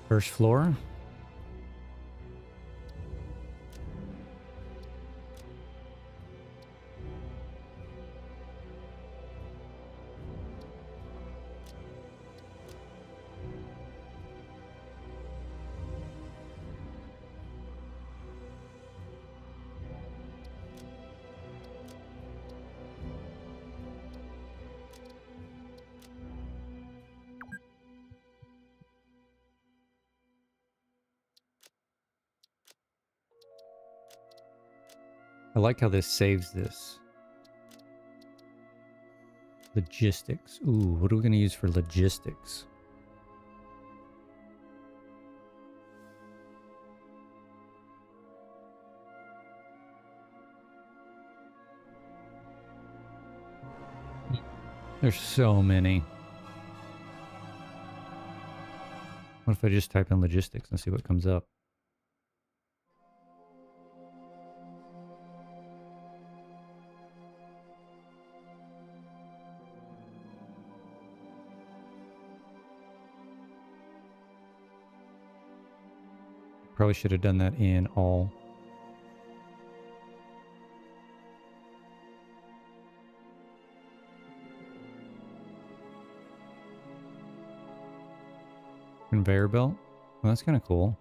First floor. I like how this saves this. Logistics. Ooh, what are we going to use for logistics? There's so many. What if I just type in logistics and see what comes up? Probably should have done that in all. Conveyor belt? Well, that's kind of cool.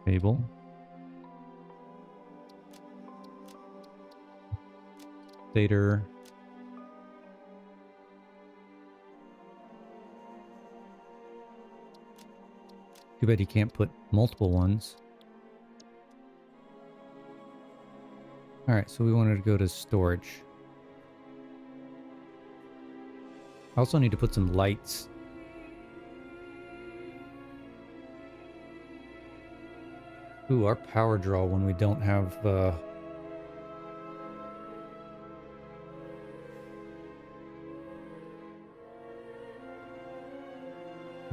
Table. Stator. Too bad you can't put multiple ones. Alright, so we wanted to go to storage. I also need to put some lights. Ooh, our power draw when we don't have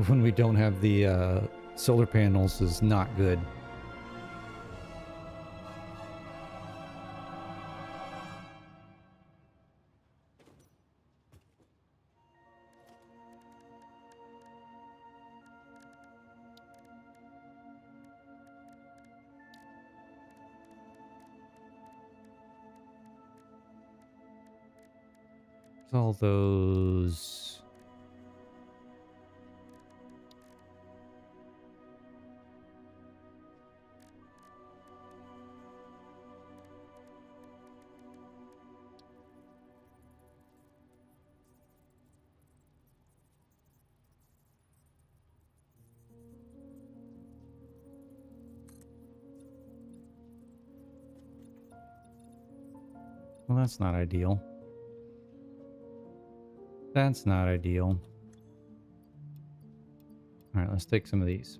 when we don't have the solar panels is not good. All those. Well, that's not ideal. That's not ideal. All right, let's take some of these.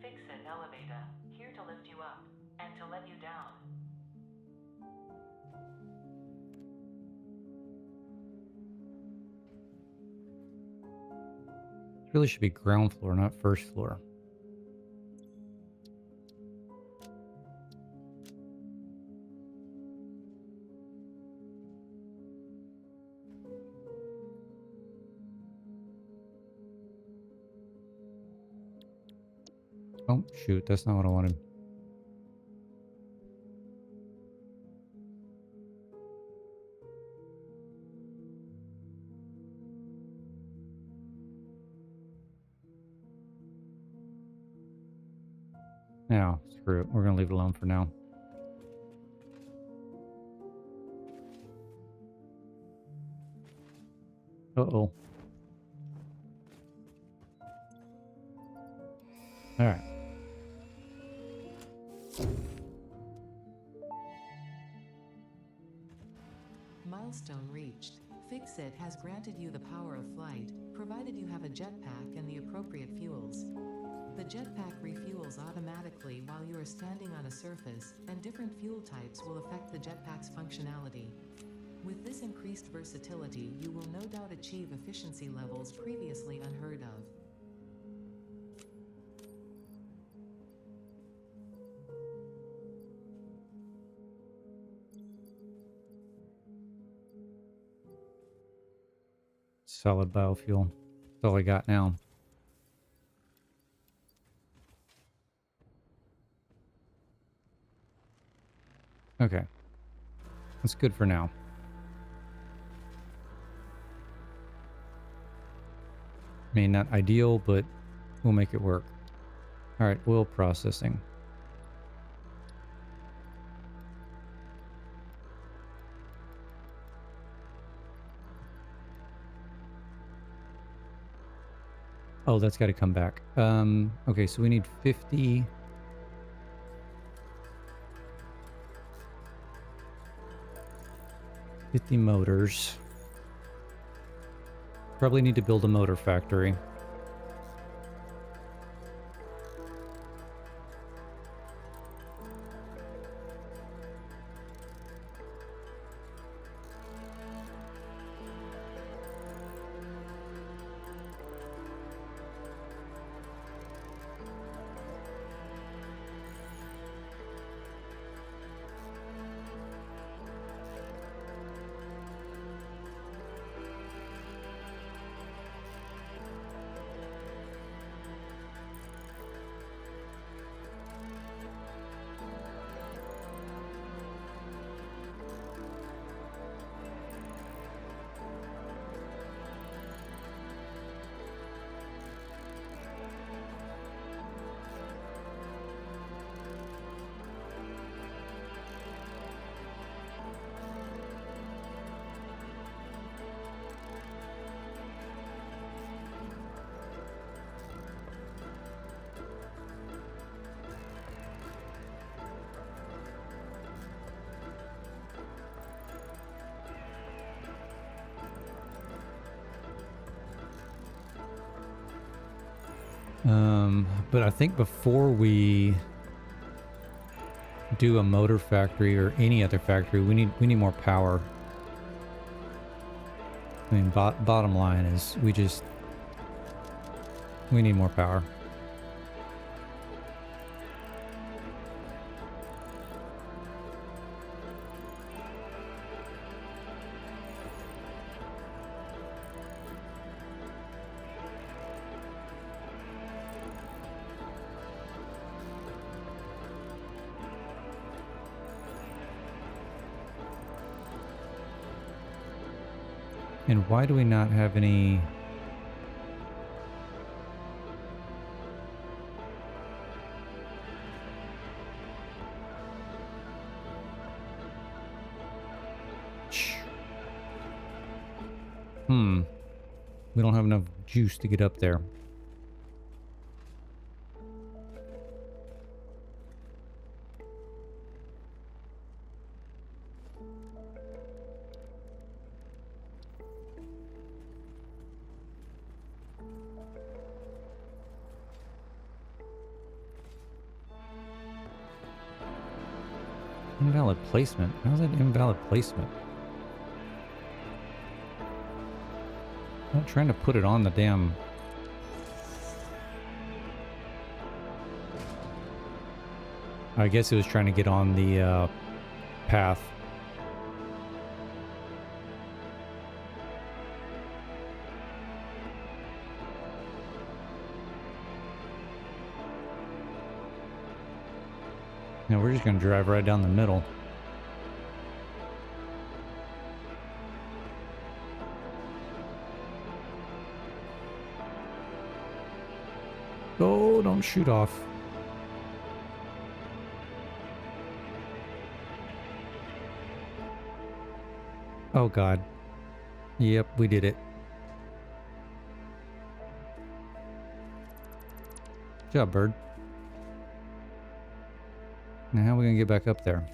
Fix-It elevator, here to lift you up and to let you down. It really should be ground floor, not first floor. Oh, shoot. That's not what I wanted. Now, screw it. We're going to leave it alone for now. Uh-oh. All right. Milestone reached. Fix-It has granted you the power of flight, provided you have a jetpack and the appropriate fuels. The jetpack refuels automatically while you are standing on a surface, and different fuel types will affect the jetpack's functionality. With this increased versatility, you will no doubt achieve efficiency levels previously unheard of. Solid biofuel. That's all I got now. Okay. That's good for now. I mean, not ideal, but we'll make it work. All right, oil processing. Oh, that's got to come back. Okay, so we need 50. Motors. Probably need to build a motor factory. But I think before we do a motor factory or any other factory, we need more power. I mean, bottom line is we need more power. And why do we not have any... We don't have enough juice to get up there. Invalid placement? How's that invalid placement? I'm not trying to put it on the damn... I guess it was trying to get on the path. Now we're just going to drive right down the middle. Oh, don't shoot off. Oh, God. Yep, we did it. Good job, bird. Now how are we going to get back up there?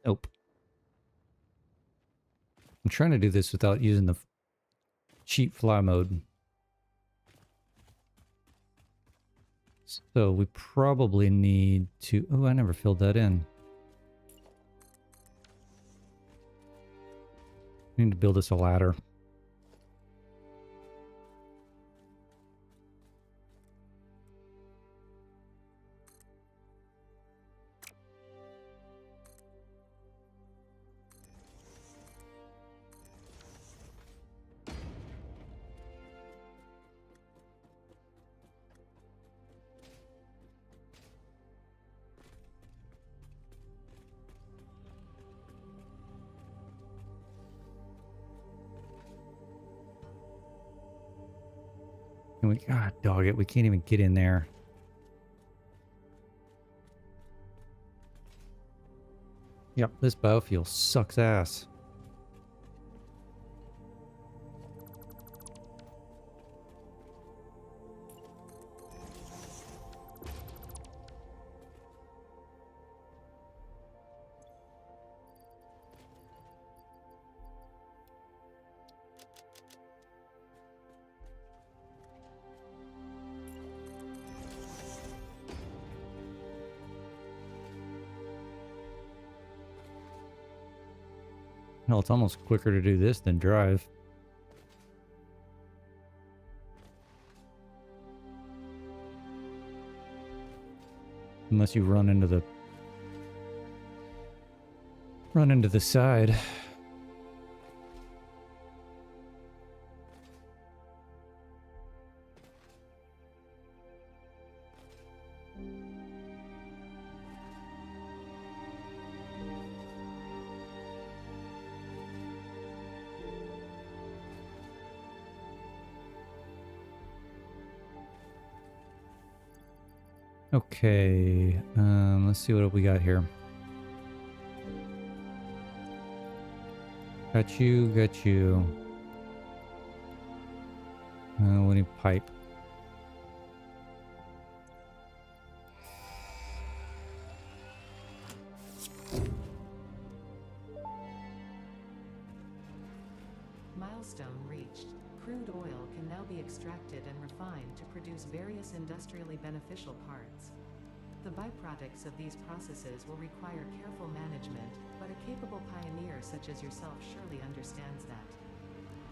Nope. I'm trying to do this without using the cheap fly mode. So we probably need to... Oh, I never filled that in. We need to build us a ladder. And we, God, dog it, we can't even get in there. Yep, this biofuel sucks ass. Hell, it's almost quicker to do this than drive. Unless you run into the side. Okay, let's see what we got here. Got you, got you. We need pipe. Milestone reached. Crude oil can now be extracted and refined to produce various industrially beneficial parts. The byproducts of these processes will require careful management, but a capable pioneer such as yourself surely understands that.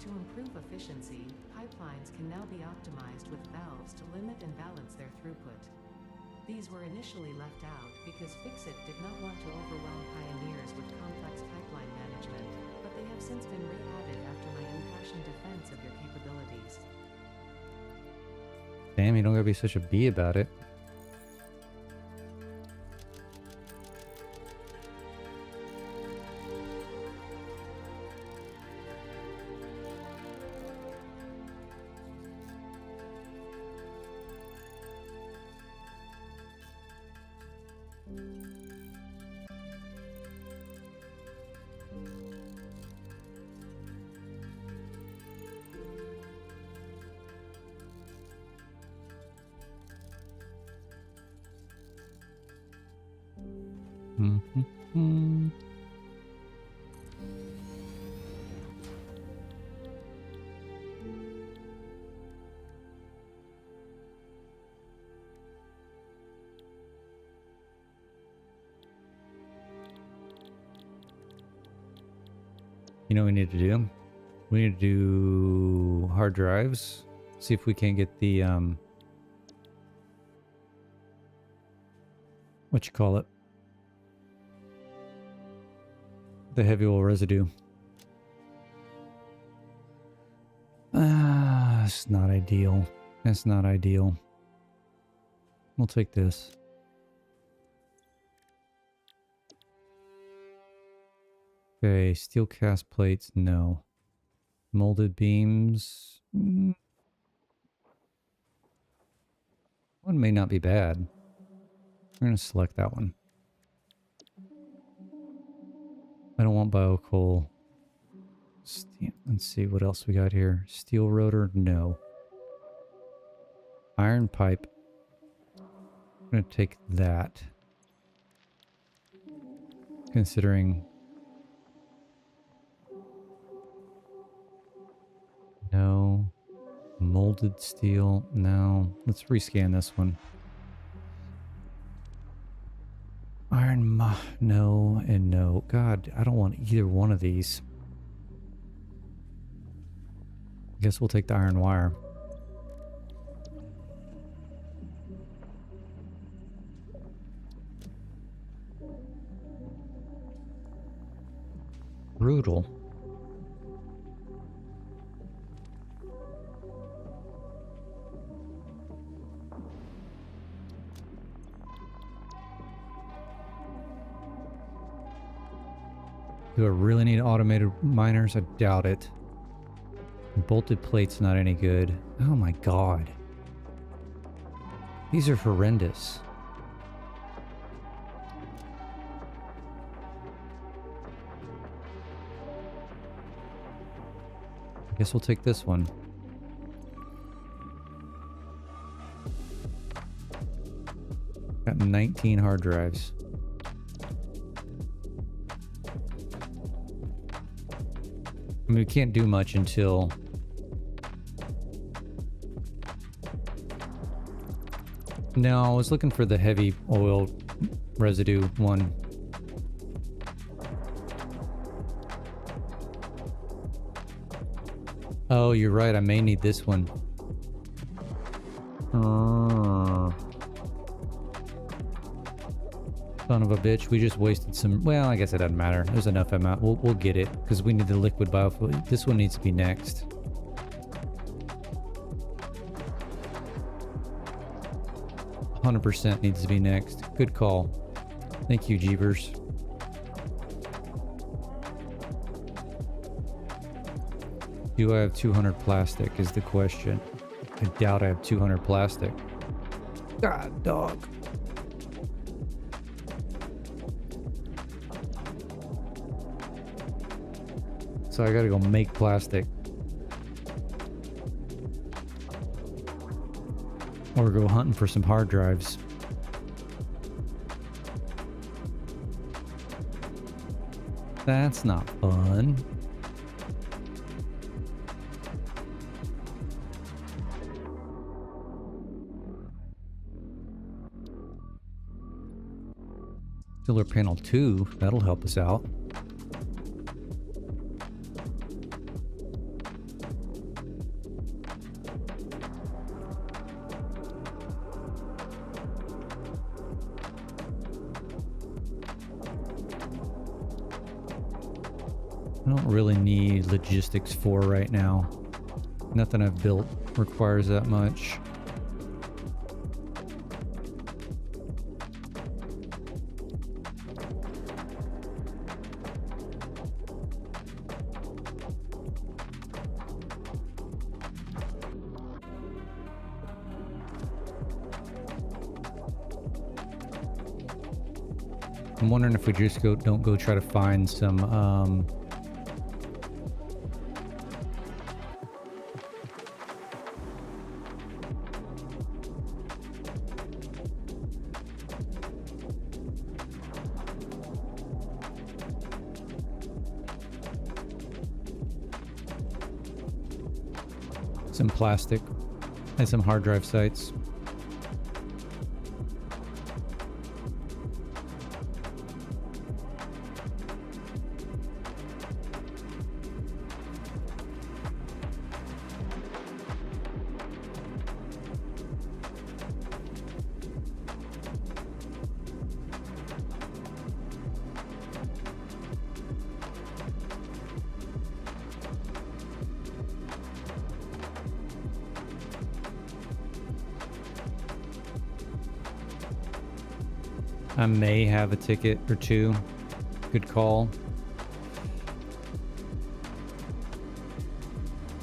To improve efficiency, pipelines can now be optimized with valves to limit and balance their throughput. These were initially left out because Fixit did not want to overwhelm pioneers with complex pipeline management, but they have since been re-added after my impassioned defense of your capabilities. Damn, you don't gotta be such a bee about it. Mm-hmm. You know what we need to do? We need to do hard drives. See if we can get the what you call it? The heavy oil residue. it's not ideal. That's not ideal. We'll take this. Okay, steel cast plates, no. Molded beams. One may not be bad. We're going to select that one. I don't want bio coal. Let's see what else we got here. Steel rotor, no. Iron pipe. I'm going to take that. Considering... No. Molded steel, no. Let's rescan this one. Iron, no, and no. God, I don't want either one of these. I guess we'll take the iron wire. Brutal. Do I really need automated miners? I doubt it. Bolted plate's not any good. Oh my god. These are horrendous. I guess we'll take this one. Got 19 hard drives. I mean, we can't do much until... No, I was looking for the heavy oil residue one. Oh, you're right. I may need this one. Son of a bitch. We just wasted some... Well, I guess it doesn't matter. There's enough amount. We'll get it because we need the liquid biofuel. This one needs to be next. %, needs to be next. Good call. Thank you, Jeebers. Do I have 200 plastic is the question. I doubt I have 200 plastic. God, dog. So I gotta go make plastic. Or go hunting for some hard drives. That's not fun. Solar panel 2, that'll help us out. I don't really need logistics 4 right now. Nothing I've built requires that much. I'm wondering if we just don't go try to find some plastic and some hard drive sites. I may have a ticket or two. Good call.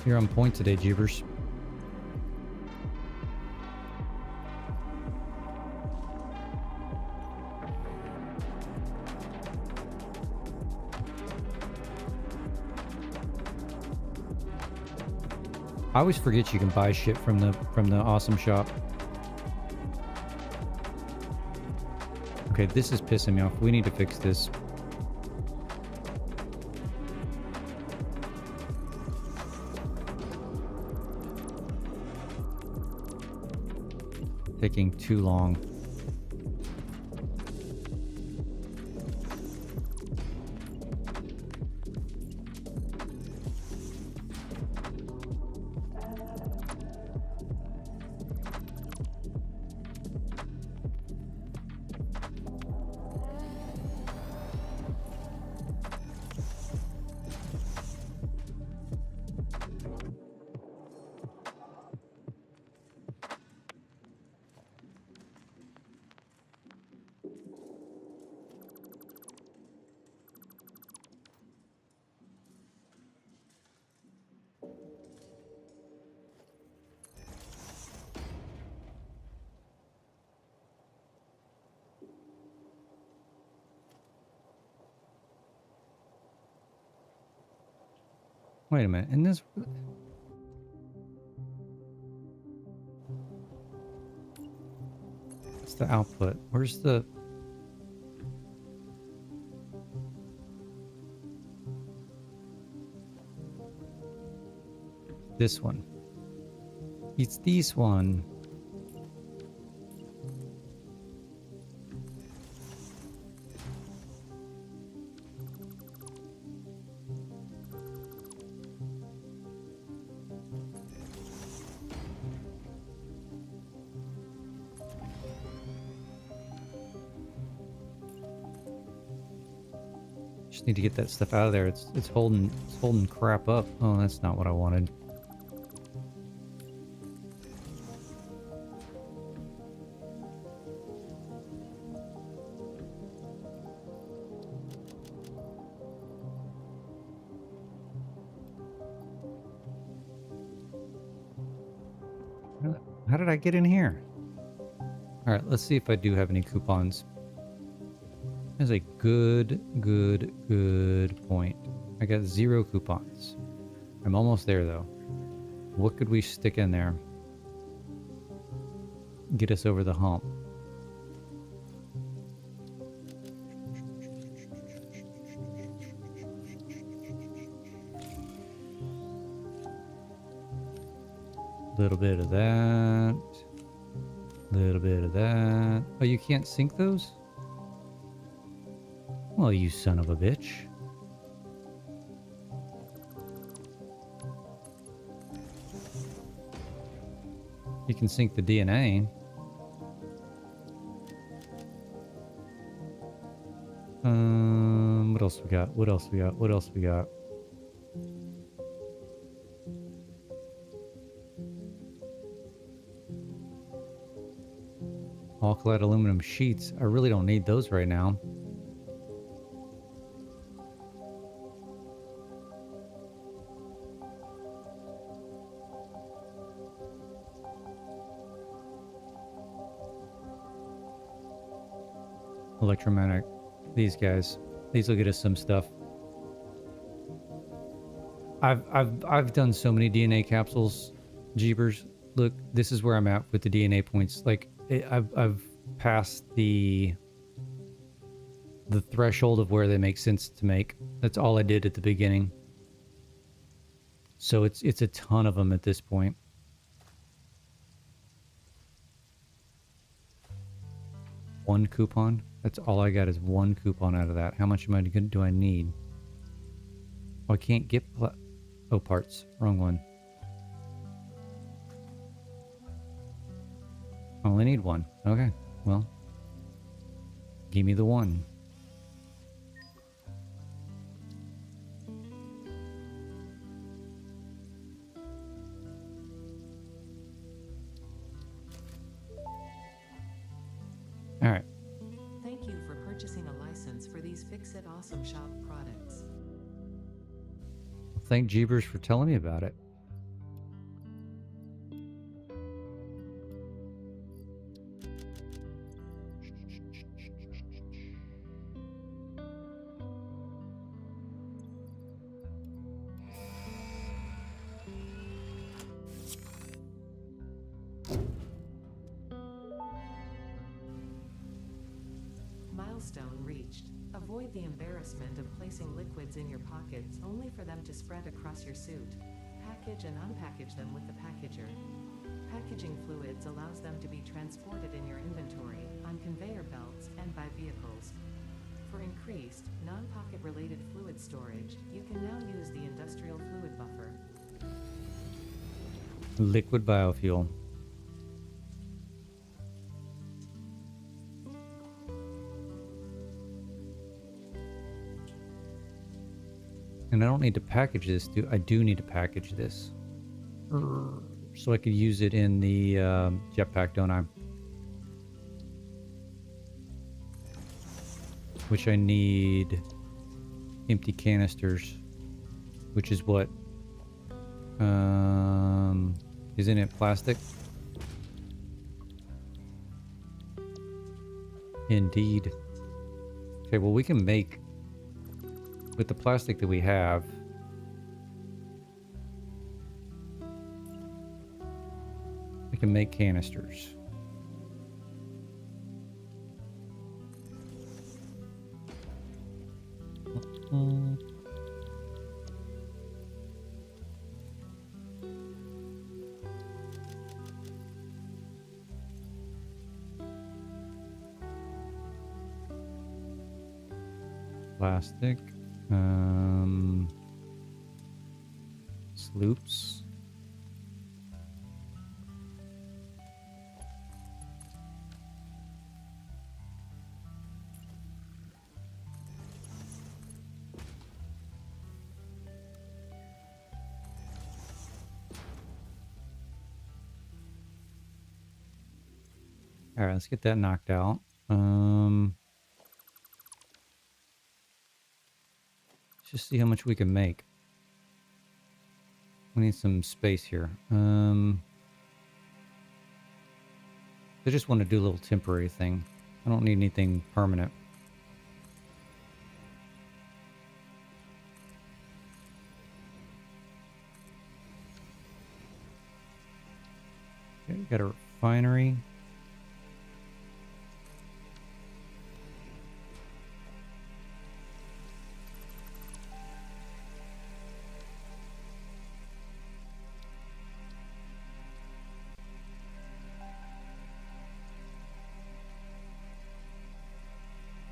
You're on point today, Jeebers. I always forget you can buy shit from the awesome shop. Okay, this is pissing me off. We need to fix this. Taking too long. Wait a minute. In this... What's the output? Where's the... This one. It's this one. Just need to get that stuff out of there. It's holding crap up. Oh, that's not what I wanted. How did I get in here? All right, let's see if I do have any coupons. That's a good point. I got 0 coupons. I'm almost there, though. What could we stick in there? Get us over the hump. Little bit of that. Little bit of that. Oh, you can't sync those? Well, you son of a bitch. You can sync the DNA. What else we got? What else we got? What else we got? All clad aluminum sheets. I really don't need those right now. Electromagnetic. These guys. These will get us some stuff. I've done so many DNA capsules, Jeebers. Look, this is where I'm at with the DNA points. Like I've passed the threshold of where they make sense to make. That's all I did at the beginning. So it's a ton of them at this point. One coupon. That's all I got is one coupon out of that. How much do I need? Oh, I can't get oh, parts. Wrong one. I only need one. Okay, well, give me the one. All right. Thank you Fix-It Awesome Shop products. Thank Jeebers for telling me about it. Milestone reached. Avoid the embarrassment of placing liquids in your pockets only for them to spread across your suit. Package and unpackage them with the packager. Packaging fluids allows them to be transported in your inventory, on conveyor belts, and by vehicles. For increased, non-pocket related fluid storage, you can now use the industrial fluid buffer. Liquid biofuel. And I don't need to package this. I do need to package this. So I could use it in the jetpack, don't I? Which I need empty canisters. Which is what? Isn't it plastic? Indeed. Okay, well we can make... With the plastic that we have, we can make canisters. Plastic. Sloops. All right, let's get that knocked out. Let's just see how much we can make. We need some space here. I just want to do a little temporary thing. I don't need anything permanent. Okay, got a refinery.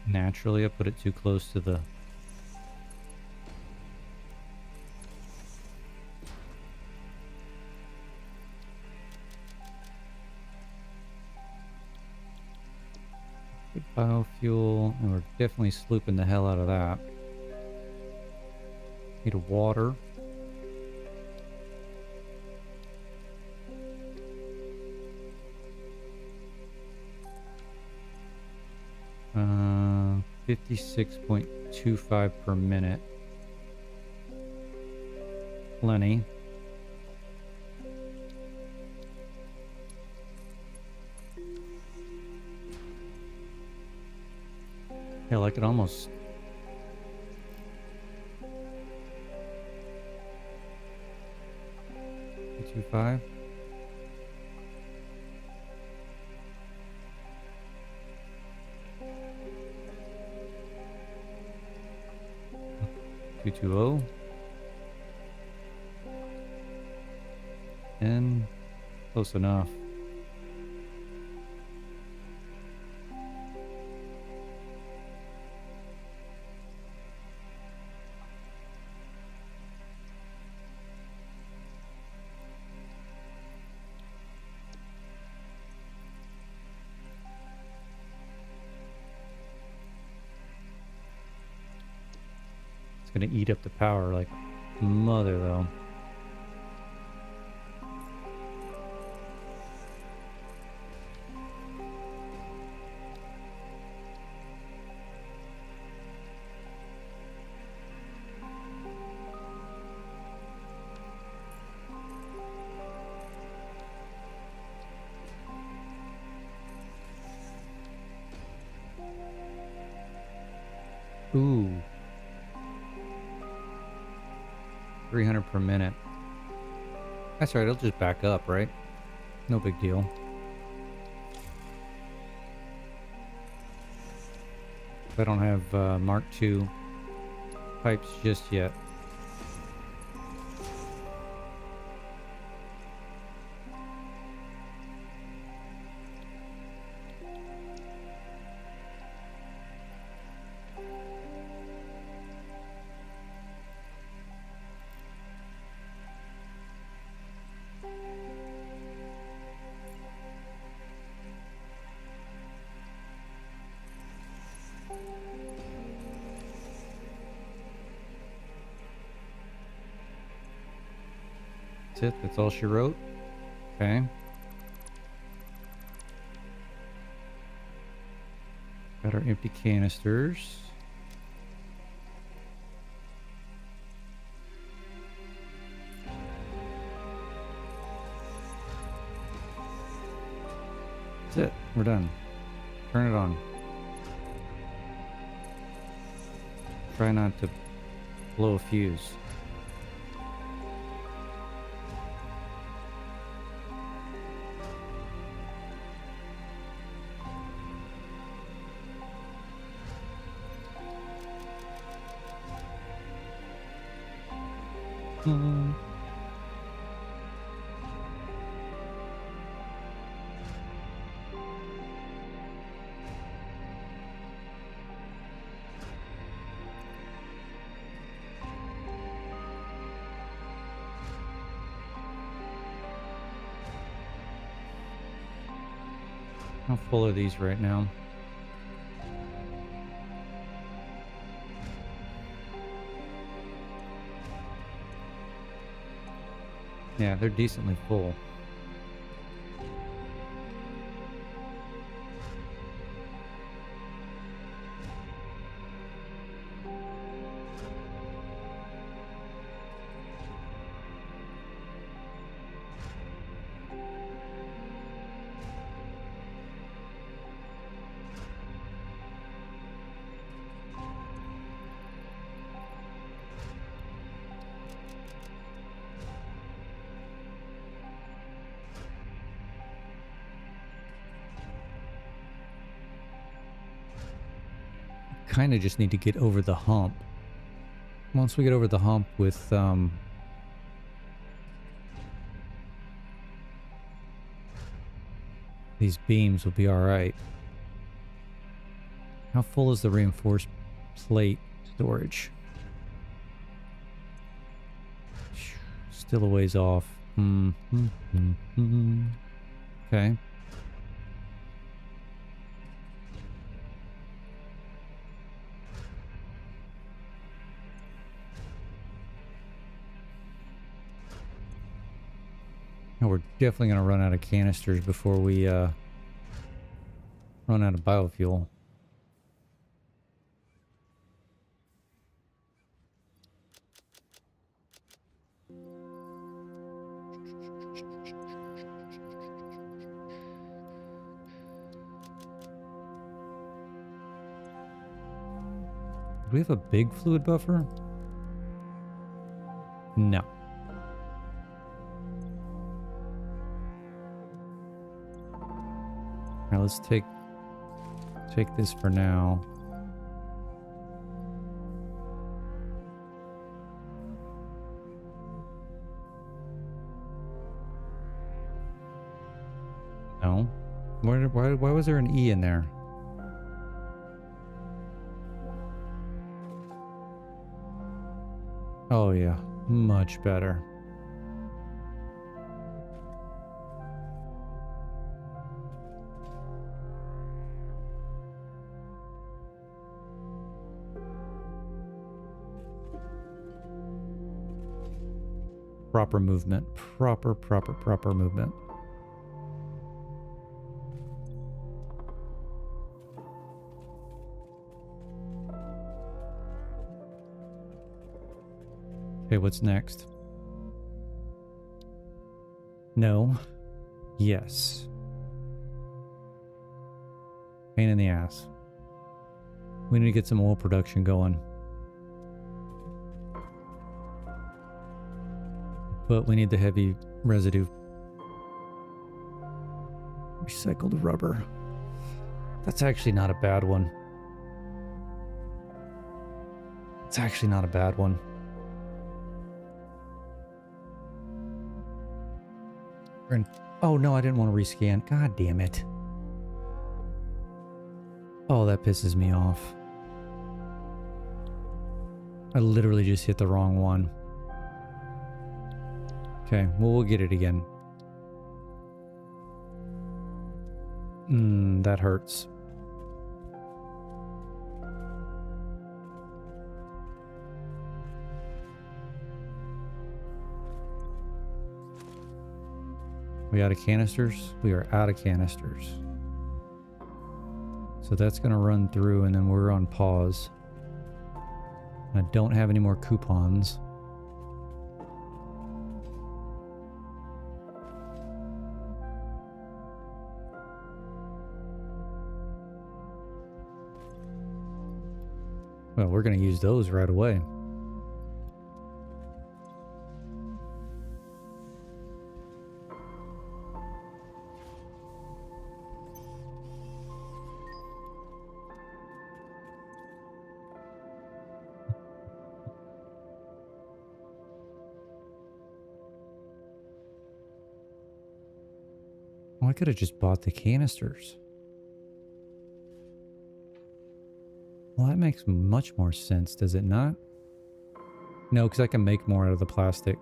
Naturally, I put it too close to the... Good biofuel, and we're definitely slooping the hell out of that. Need a water. Uh, 56.25 per minute. Plenty. Hell, I could almost... $2.5. $2.20. And close enough. Gonna eat up the power like mother though. Ooh. 300 per minute. That's right, it'll just back up, right? No big deal. I don't have Mark II pipes just yet. That's it? That's all she wrote? Okay. Got our empty canisters. That's it. We're done. Turn it on. Try not to blow a fuse. How full are these right now? Yeah, they're decently full. Kind of just need to get over the hump. Once we get over the hump with these beams, we'll be all right. How full is the reinforced plate storage? Still a ways off. Okay. Now we're definitely going to run out of canisters before we run out of biofuel. Do we have a big fluid buffer? No. Now let's take this for now. No. Why was there an E in there? Oh yeah, much better. Proper movement. Proper movement. Okay, what's next? No. Yes. Pain in the ass. We need to get some oil production going. But we need the heavy residue. Recycled rubber. That's actually not a bad one. It's actually not a bad one. Oh no, I didn't want to rescan. God damn it. Oh, that pisses me off. I literally just hit the wrong one. Okay, well, we'll get it again. That hurts. We out of canisters? We are out of canisters. So that's going to run through and then we're on pause. I don't have any more coupons. Well, we're going to use those right away. Well, I could have just bought the canisters. Well, that makes much more sense, does it not? No, because I can make more out of the plastic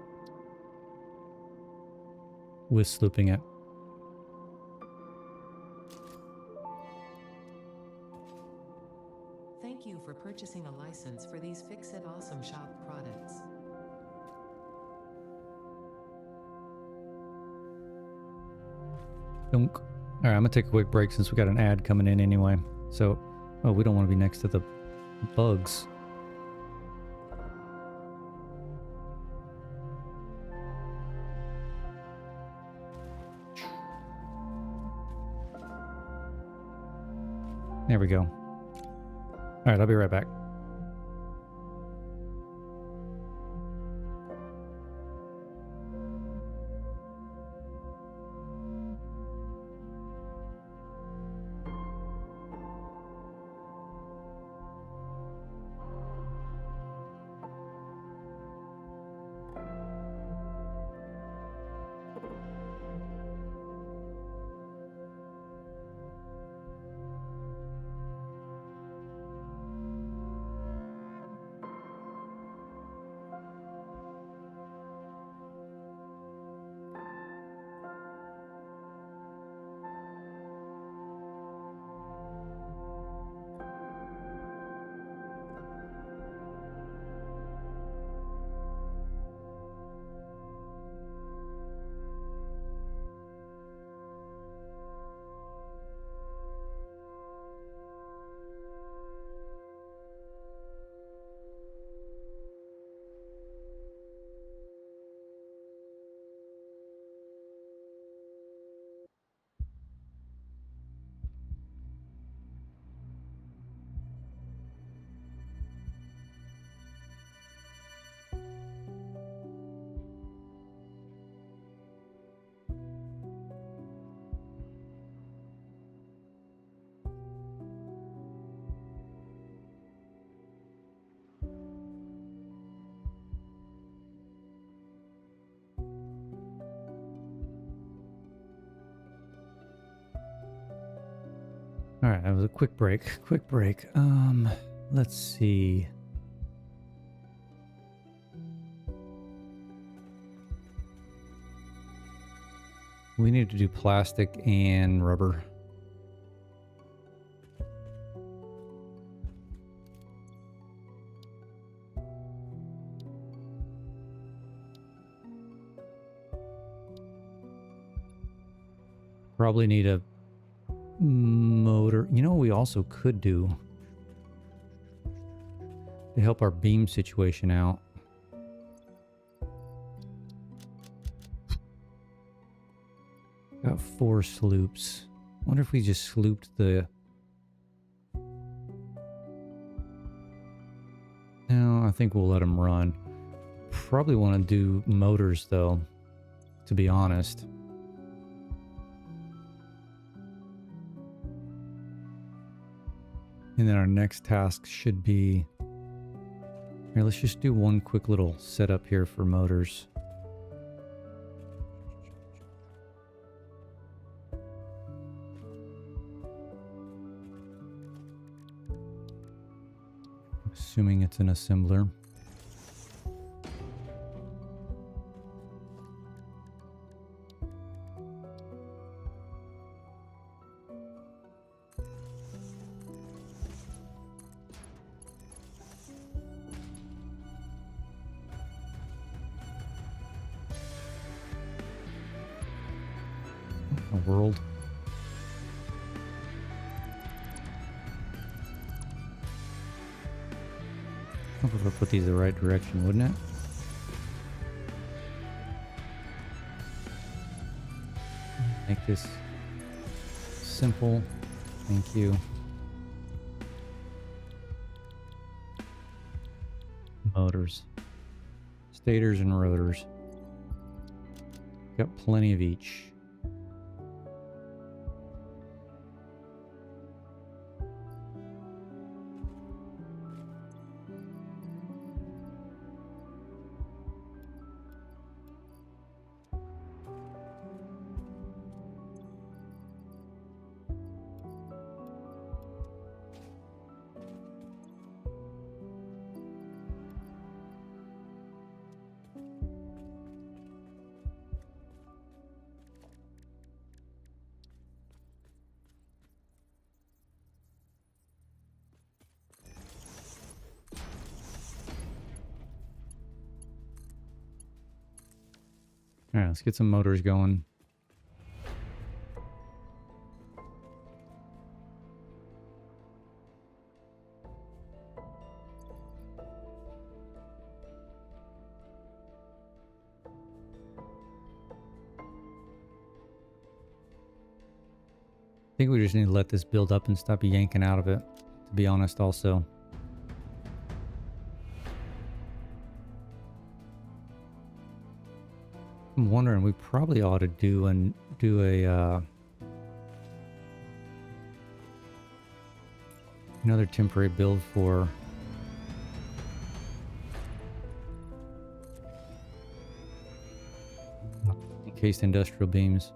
with slooping it. Thank you for purchasing a license for these Fix-It Awesome Shop products. Dunk. All right, I'm gonna take a quick break since we got an ad coming in anyway. So, oh, we don't want to be next to the bugs. There we go. All right, I'll be right back. All right, that was a quick break. Quick break. Let's see. We need to do plastic and rubber. Probably need a motor. You know what we also could do to help our beam situation out? Got 4 sloops. Wonder if we just slooped the I think we'll let them run. Probably want to do motors though, to be honest. And then our next task should be... Here, let's just do one quick little setup here for motors. Assuming it's an assembler. A world. I hope if I put these the right direction, wouldn't it? Make this simple. Thank you. Motors. Stators and rotors. Got plenty of each. All right, let's get some motors going. I think we just need to let this build up and stop yanking out of it, to be honest, also. I'm wondering, we probably ought to do another temporary build for encased industrial beams.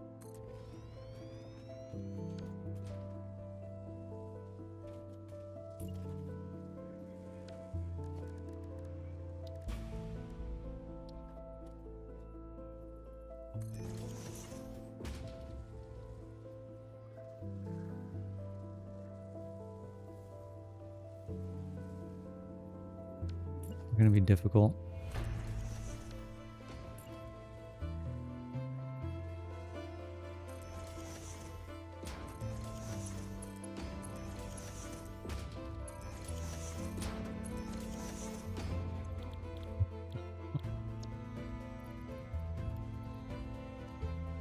Going to be difficult.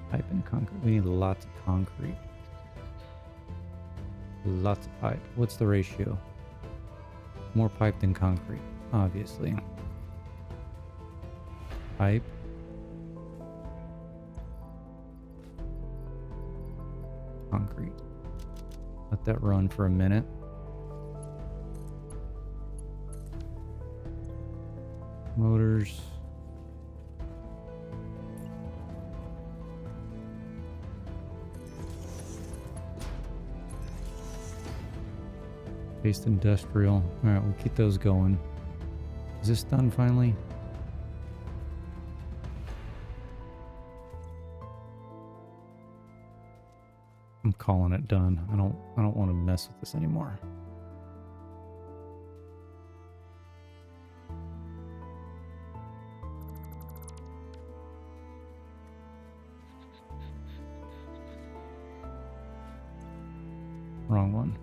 Pipe and concrete. We need lots of concrete. Lots of pipe. What's the ratio? More pipe than concrete. Obviously. Pipe. Concrete. Let that run for a minute. Motors. Based industrial. Alright, we'll keep those going. Is this done finally? I'm calling it done. I don't want to mess with this anymore. Wrong one.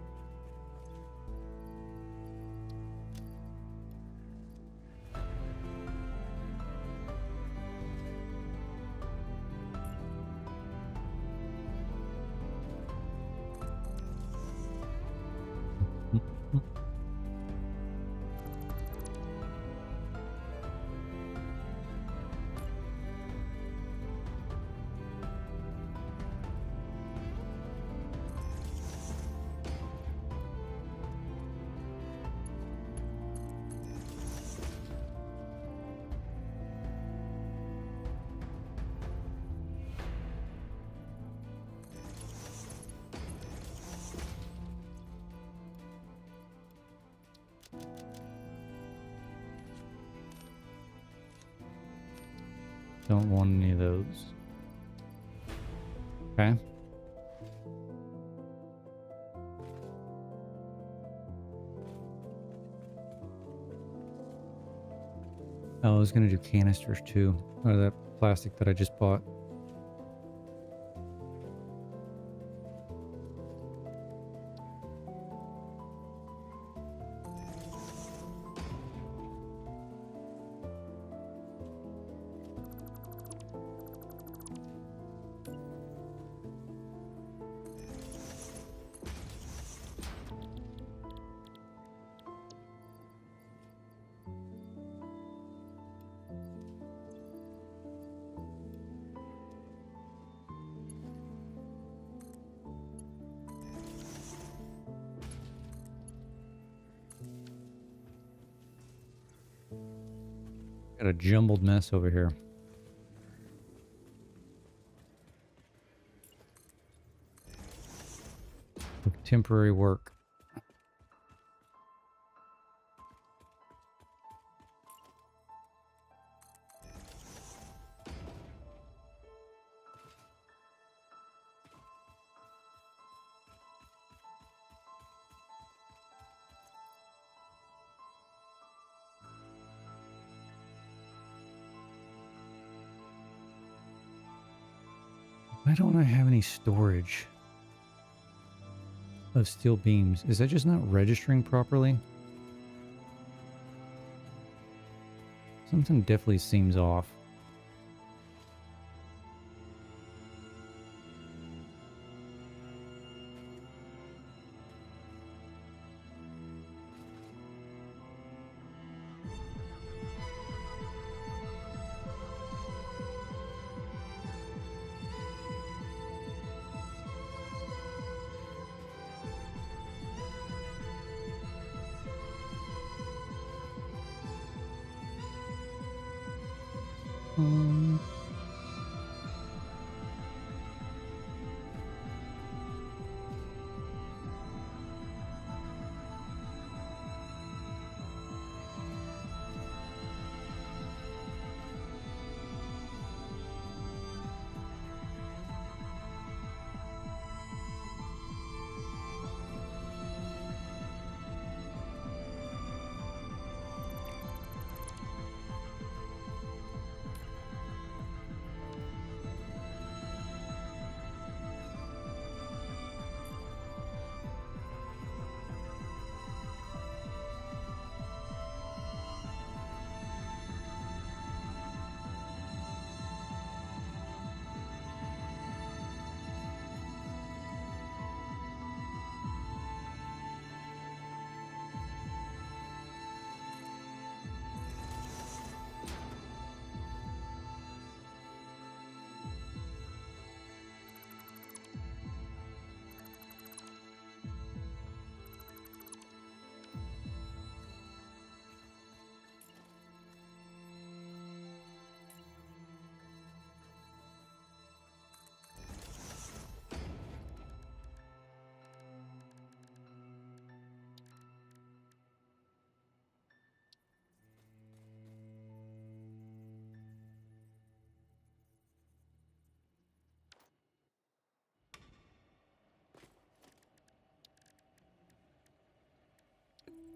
Don't want any of those. Okay. Oh, I was going to do canisters too. Or that plastic that I just bought. Got a jumbled mess over here. With temporary work. Why don't I have any storage of steel beams? Is that just not registering properly? Something definitely seems off. Um,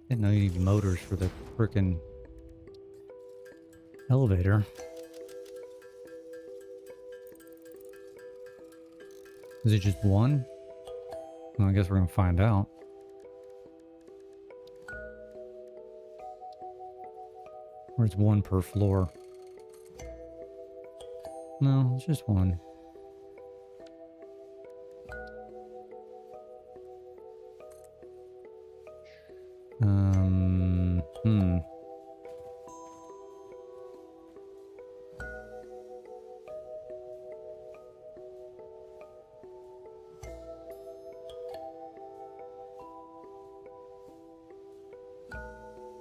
Didn't know you need motors for the frickin' elevator. Is it just one? Well, I guess we're gonna find out. Or it's one per floor. No, it's just one. Hmm.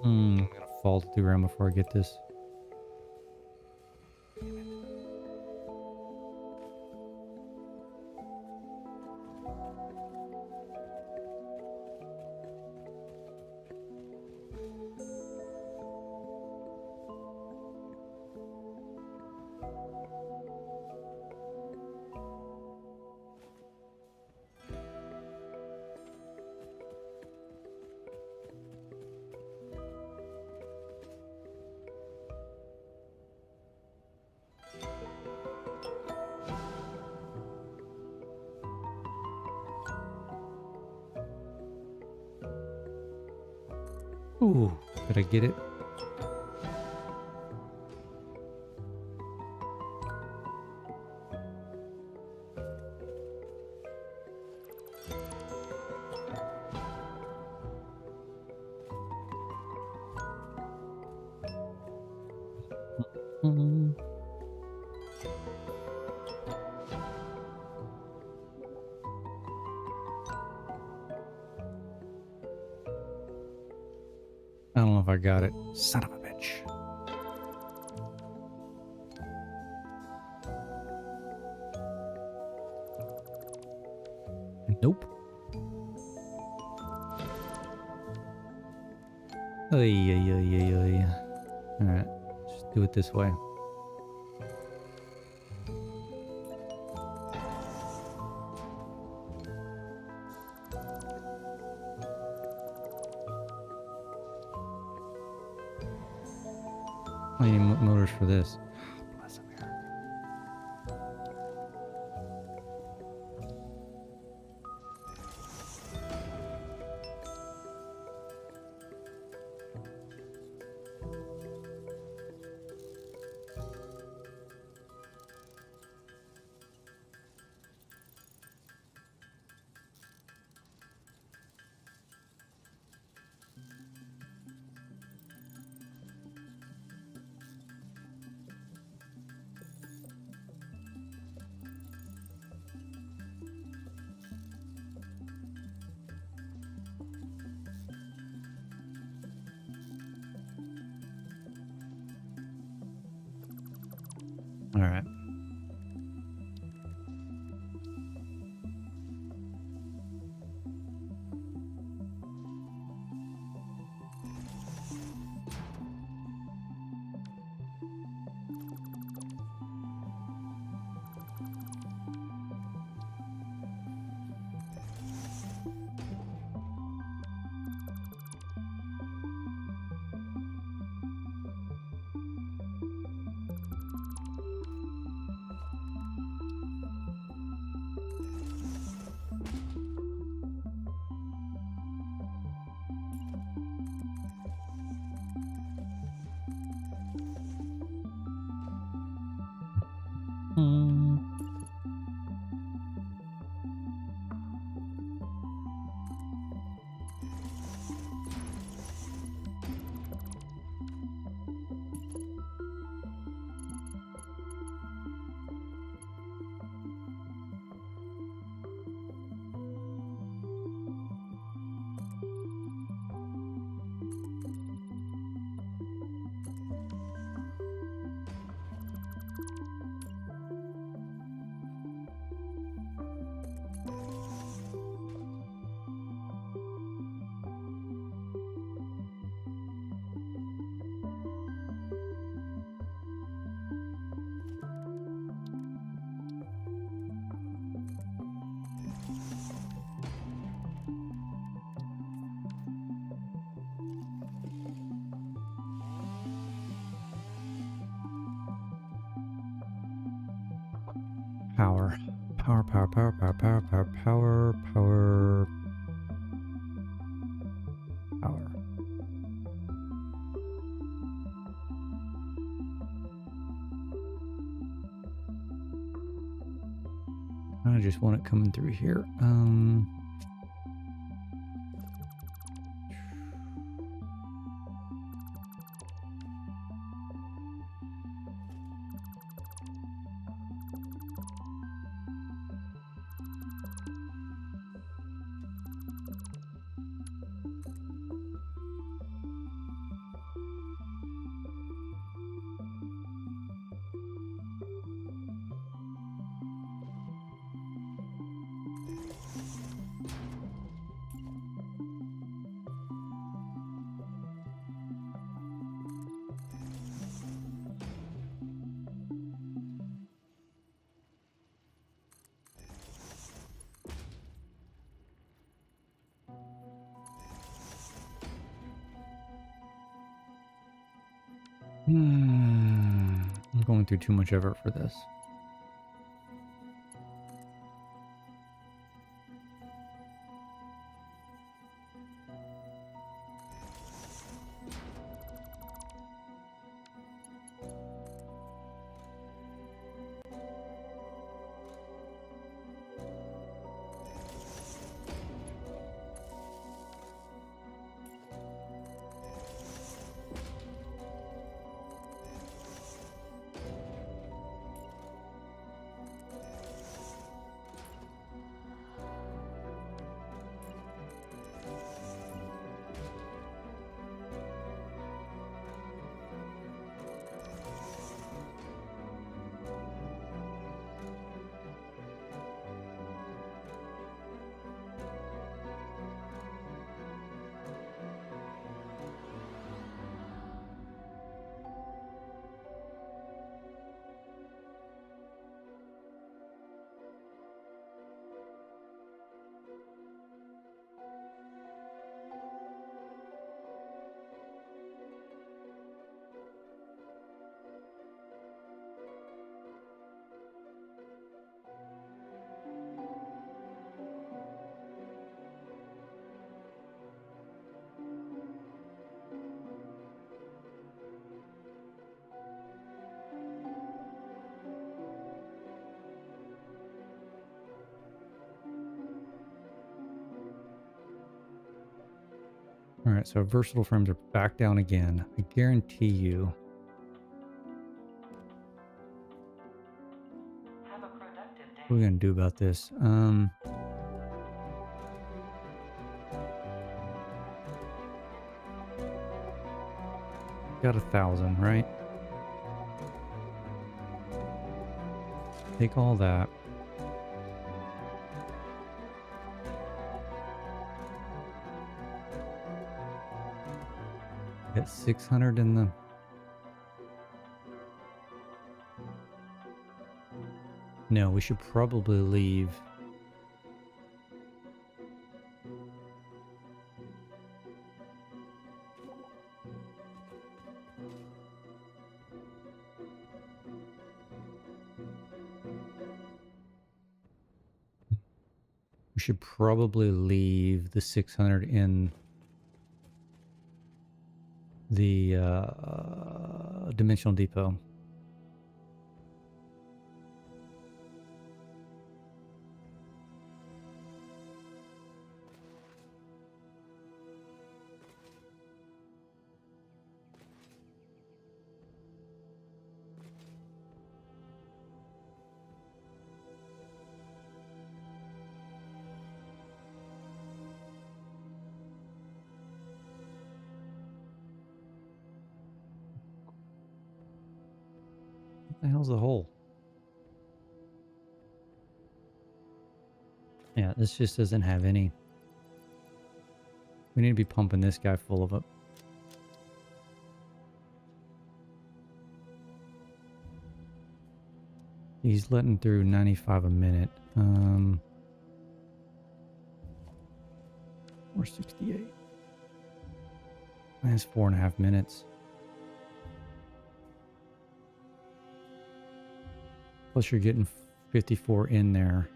I'm gonna fall to the ground before I get this. Ooh, did I get it? Mm. I don't know if I got it. Son of a bitch. Nope. Oy, oy, oy, oy, oy. All right, just do it this way. I need motors for this. Bless America. All right. Mm. Power. Power, power, power, power, power, power, power, power, power. I just want it coming through here. I'm going through too much effort for this. All right, so our versatile frames are back down again. I guarantee you. Have a productive day. What are we gonna do about this? Got 1,000, right? Take all that. Get 600 in the... No, we should probably leave. We should probably leave the 600 in the dimensional depot. What the hell's the hole? Yeah, this just doesn't have any. We need to be pumping this guy full of it. He's letting through 95 a minute. 468. That's 4.5 minutes. Plus you're getting 54 in there.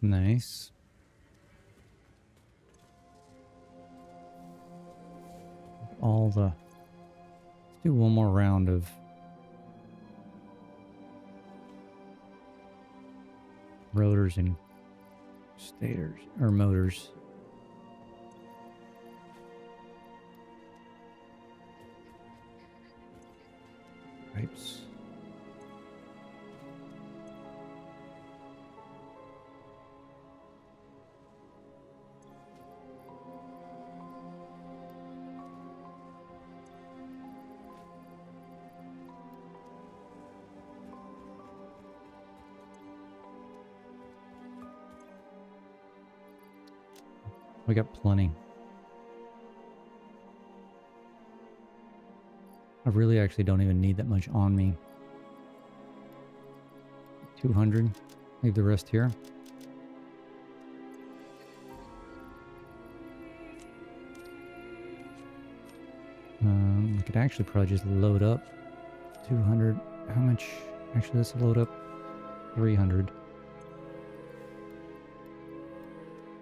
Nice. All the... Let's do one more round of... rotors and stators, or motors. Pipes. We got plenty. I really actually don't even need that much on me. 200. Leave the rest here. could actually probably just load up 200. How much? Actually, let's load up 300.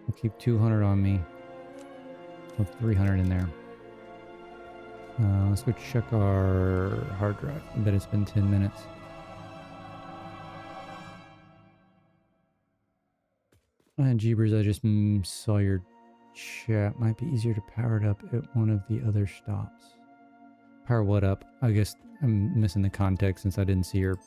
I'll keep 200 on me. With 300 in there. Let's go check our hard drive. I bet it's been 10 minutes. And Jeebers, I just saw your chat. Might be easier to power it up at one of the other stops. Power what up? I guess I'm missing the context since I didn't see your...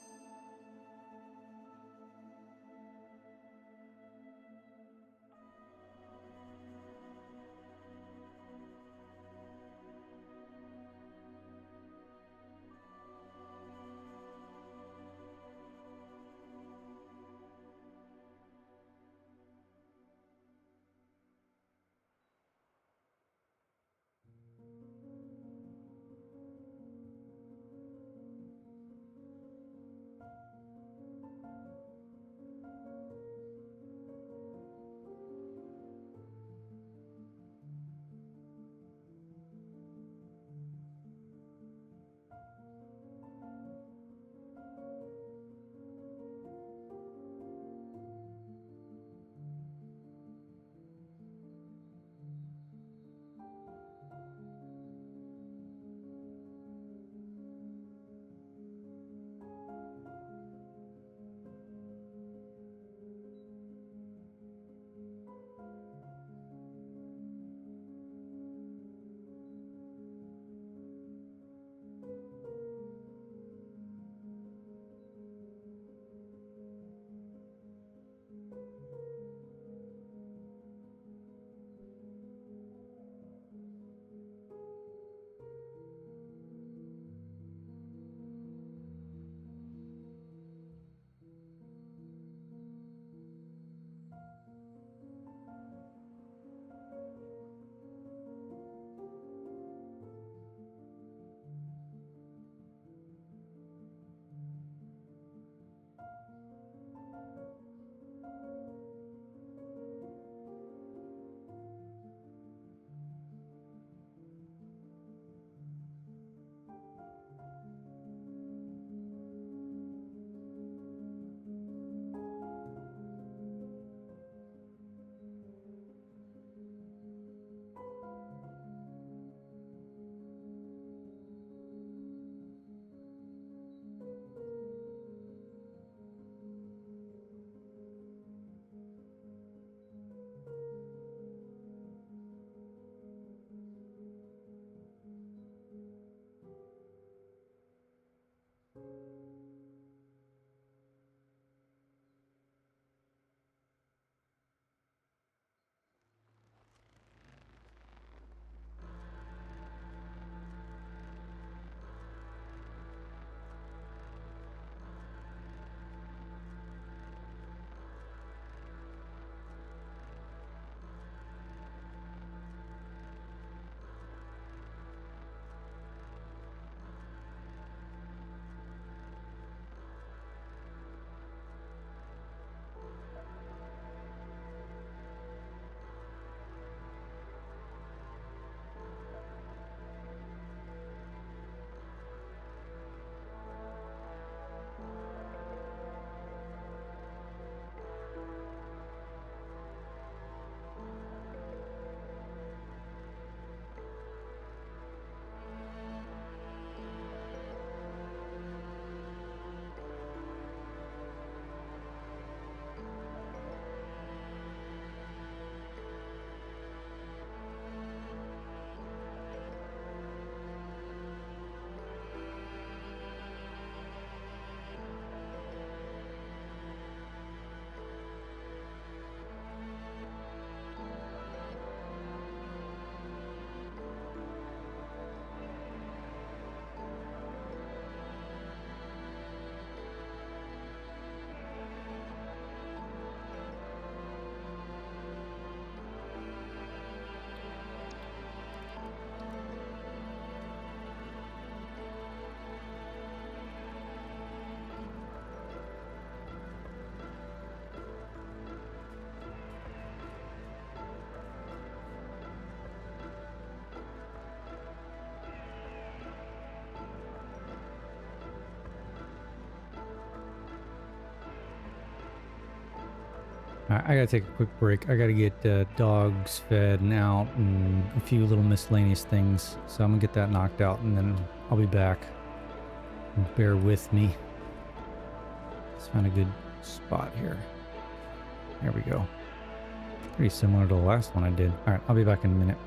I gotta take a quick break. I gotta get dogs fed and out and a few little miscellaneous things. So I'm gonna get that knocked out and then I'll be back. Bear with me. Let's find a good spot here. There we go. Pretty similar to the last one I did. All right, I'll be back in a minute.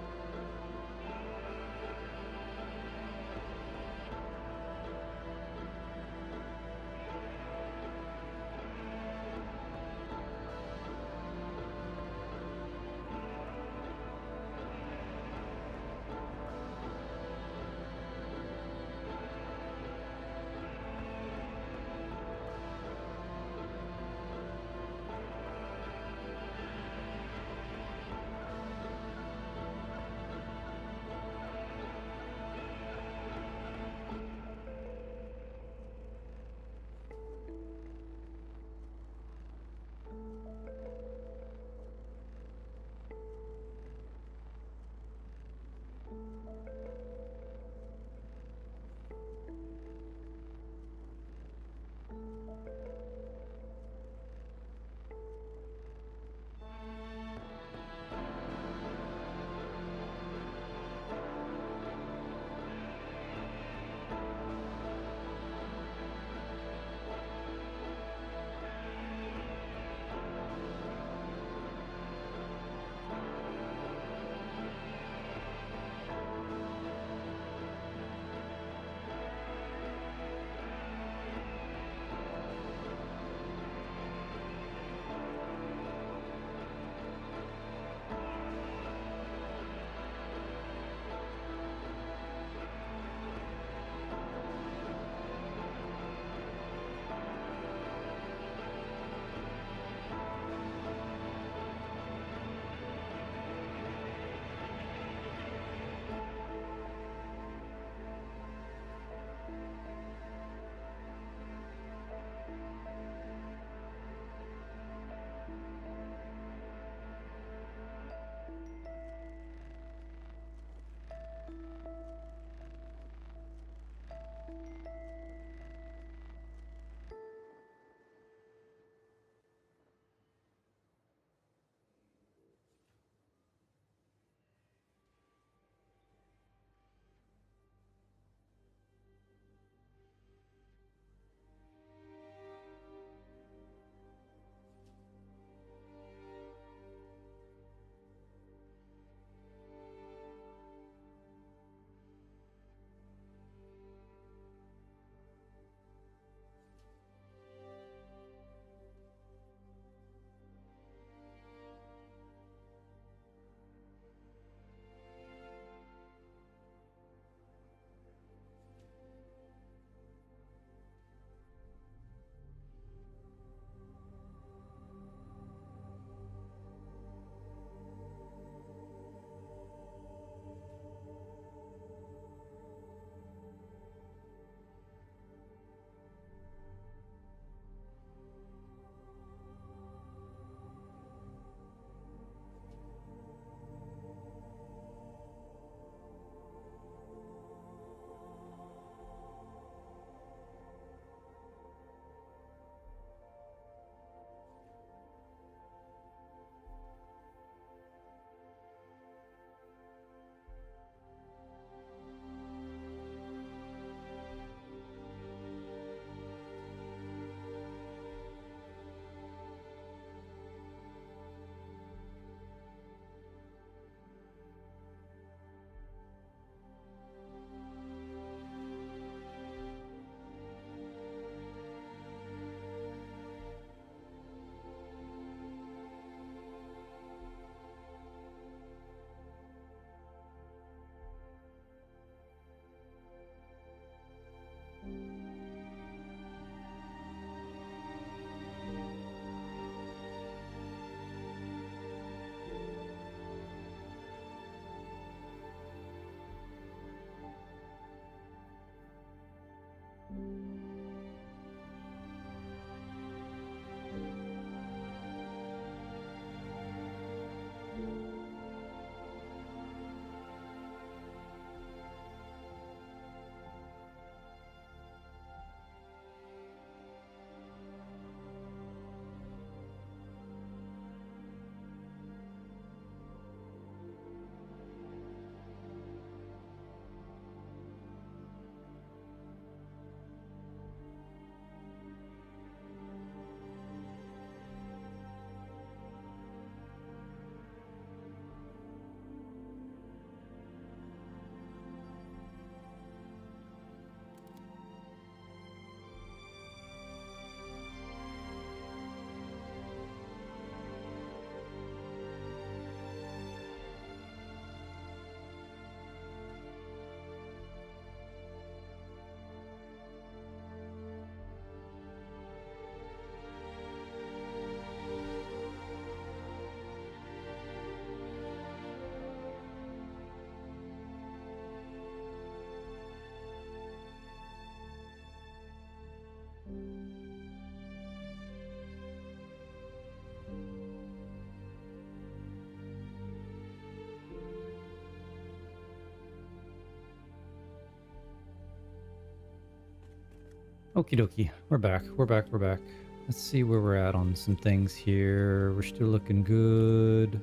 Okie dokie. We're back. We're back. We're back. Let's see where we're at on some things here. We're still looking good.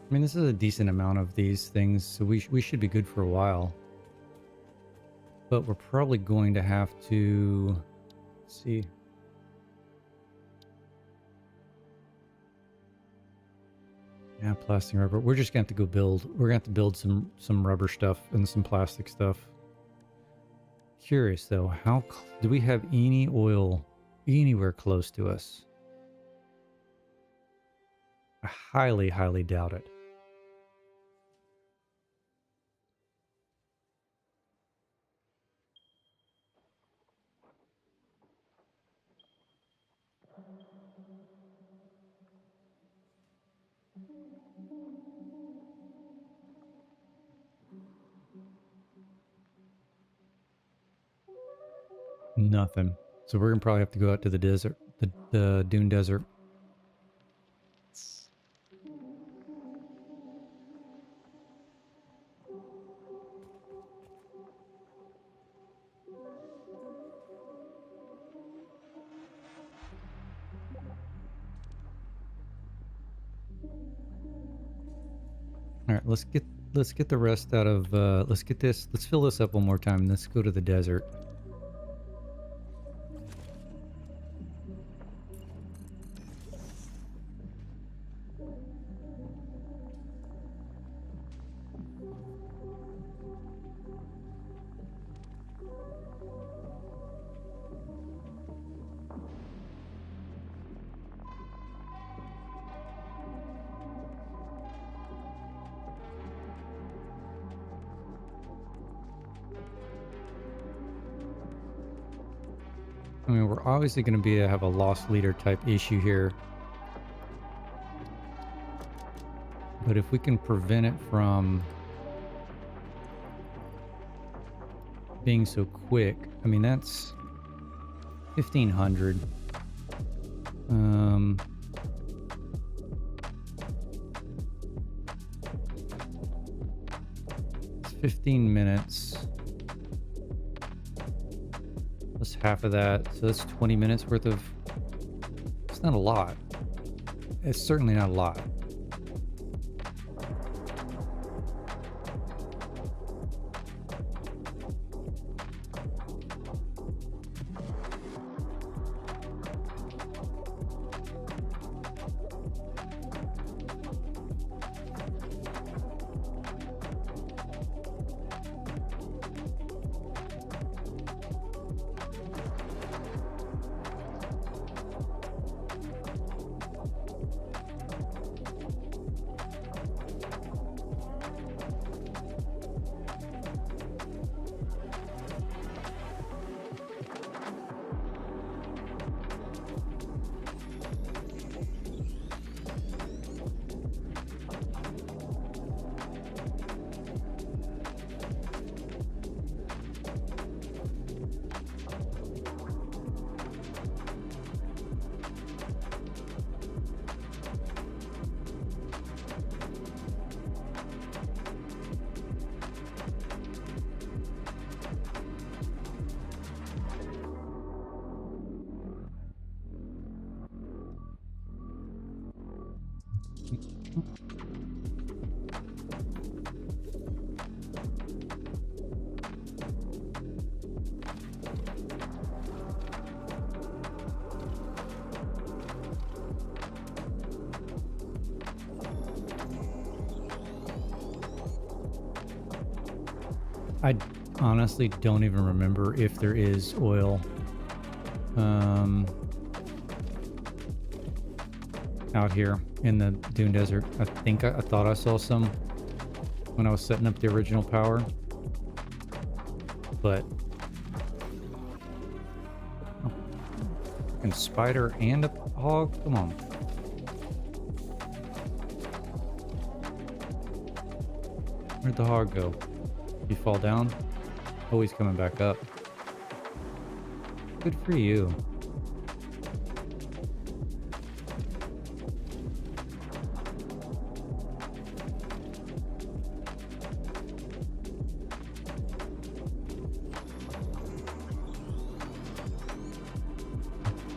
I mean, this is a decent amount of these things, so we should be good for a while. But we're probably going to have to... Let's see. Yeah, plastic and rubber. We're just gonna have to go build. We're gonna have to build some rubber stuff and some plastic stuff. Curious though, how do we have any oil anywhere close to us? I highly, highly doubt it. Nothing. So we're gonna probably have to go out to the desert, the dune desert. All right, let's get the rest out of. Let's fill this up one more time. Let's go to the desert. I mean, we're obviously going to have a lost leader type issue here. But if we can prevent it from being so quick, I mean, that's 1,500. It's 15 minutes. That's half of that, so that's 20 minutes worth of... It's not a lot. It's certainly not a lot. I honestly don't even remember if there is oil out here in the dune desert. I thought I saw some when I was setting up the original power, but and spider and a hog, come on. Where'd the hog go? You fall down? Oh, he's coming back up. Good for you.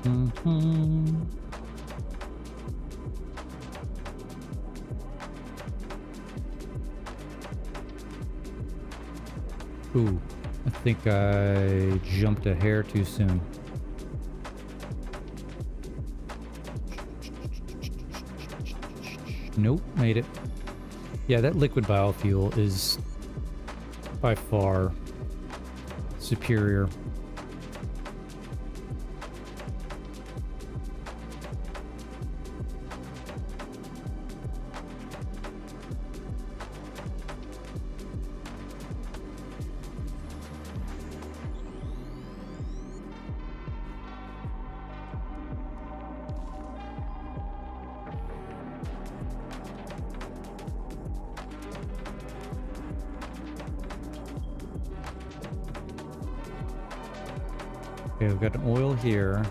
Mm-hmm. Ooh, I think I jumped a hair too soon. Nope, made it. Yeah, that liquid biofuel is by far superior. Okay, we've got an oil here.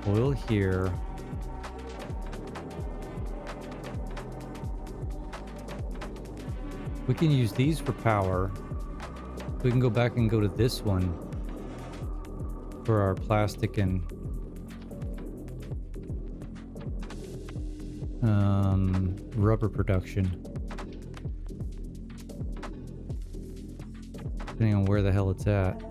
Oil here. We can use these for power. We can go back and go to this one for our plastic and rubber production. Depending on where the hell it's at.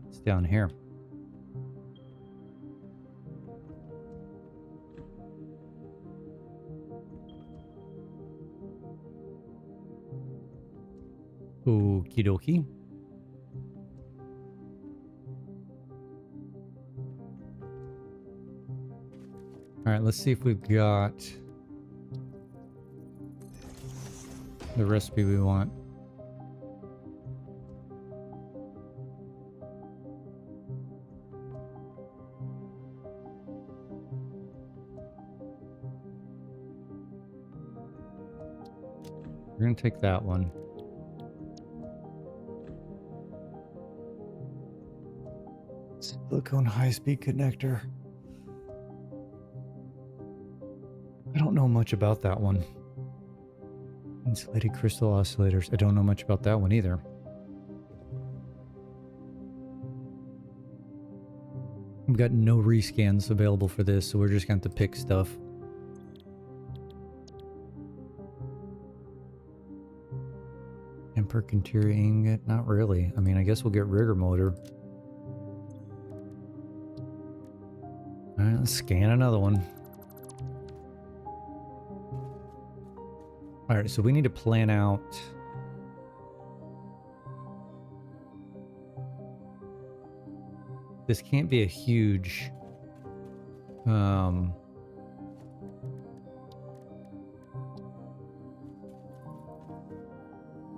It's down here. Okie dokie. All right, let's see if we've got the recipe we want. We're going to take that one. Silicone high-speed connector. I don't know much about that one. Insulated crystal oscillators. I don't know much about that one either. We've got no rescans available for this, so we're just going to have to pick stuff. Amper interior ingot? Not really. I mean, I guess we'll get rigger motor. Alright, let's scan another one. Alright, so we need to plan out... This can't be a huge...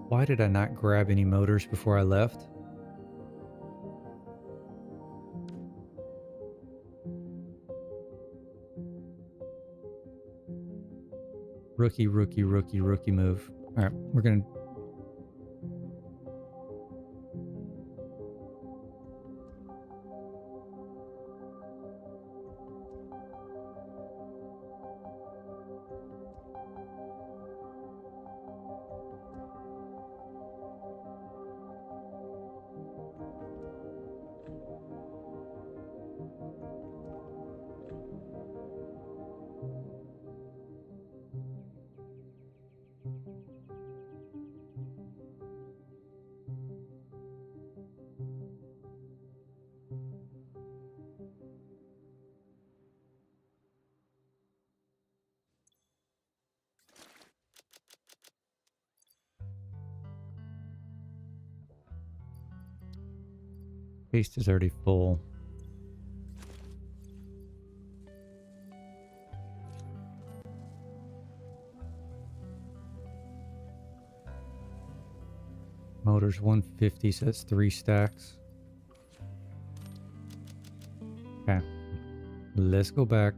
Why did I not grab any motors before I left? Rookie move. All right, we're gonna... Paste is already full. Motor's 150, so that's 3 stacks. Okay. Let's go back.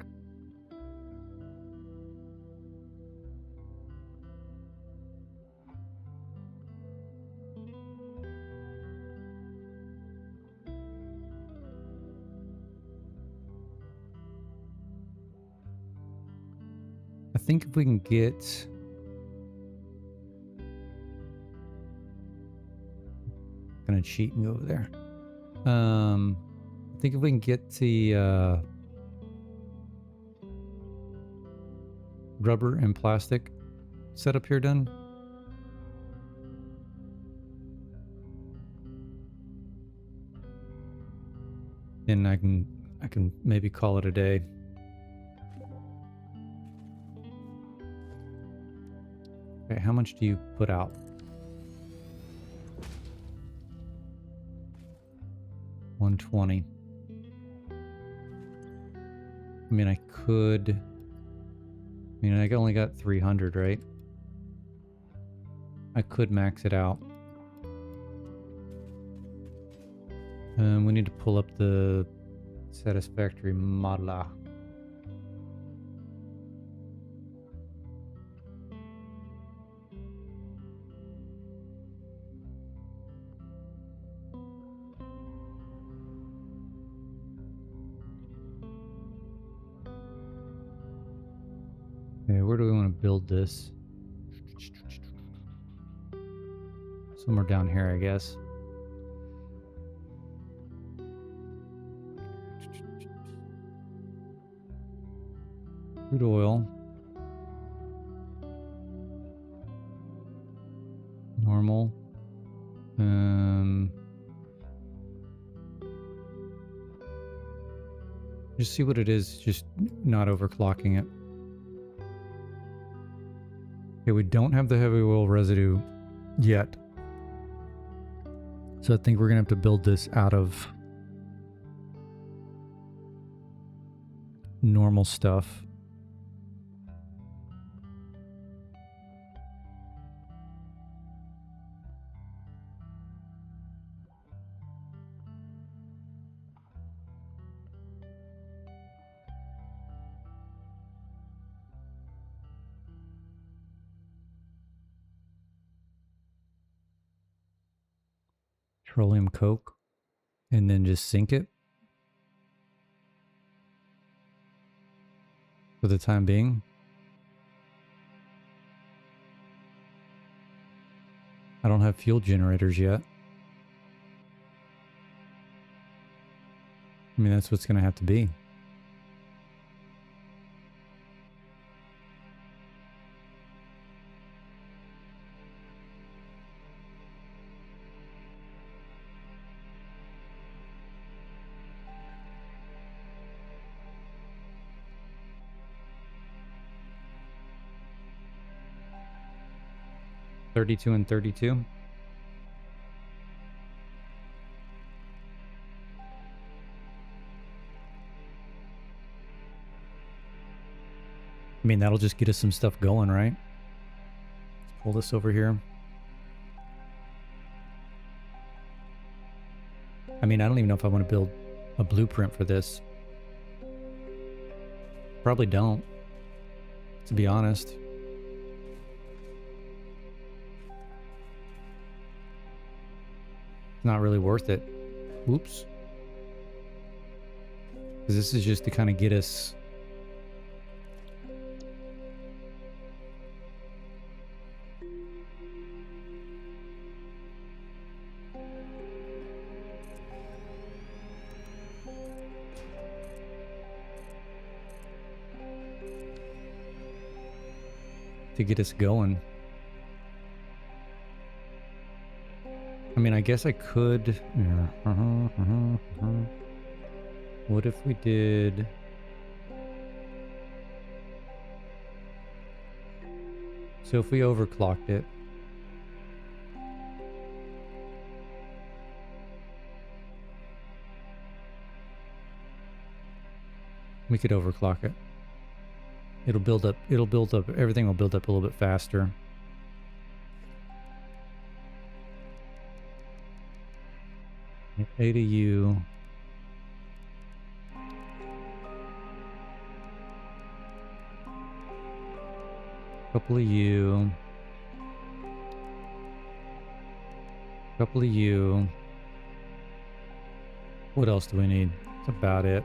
I think if we can get... Gonna cheat and go over there. I think if we can get the rubber and plastic setup here done. And I can maybe call it a day. Okay, how much do you put out? 120. I mean, I only got 300, right? I could max it out. We need to pull up the Satisfactory modeler. Okay, where do we want to build this? Somewhere down here, I guess. Crude oil. Normal. Just see what it is, just not overclocking it. Okay, we don't have the heavy oil residue yet. So I think we're gonna have to build this out of normal stuff. Petroleum coke, and then just sink it for the time being. I don't have fuel generators yet. I mean, that's what's going to have to be. $32 and $32. I mean, that'll just get us some stuff going, right? Let's pull this over here. I mean, I don't even know if I want to build a blueprint for this. Probably don't, to be honest. Not really worth it. Oops. Because this is just to kind of get us... to get us going. I mean, I guess I could... What if we did... So if we overclocked it... We could overclock it. It'll build up, everything will build up a little bit faster. A to U. Couple of U. Couple of U. What else do we need? That's about it.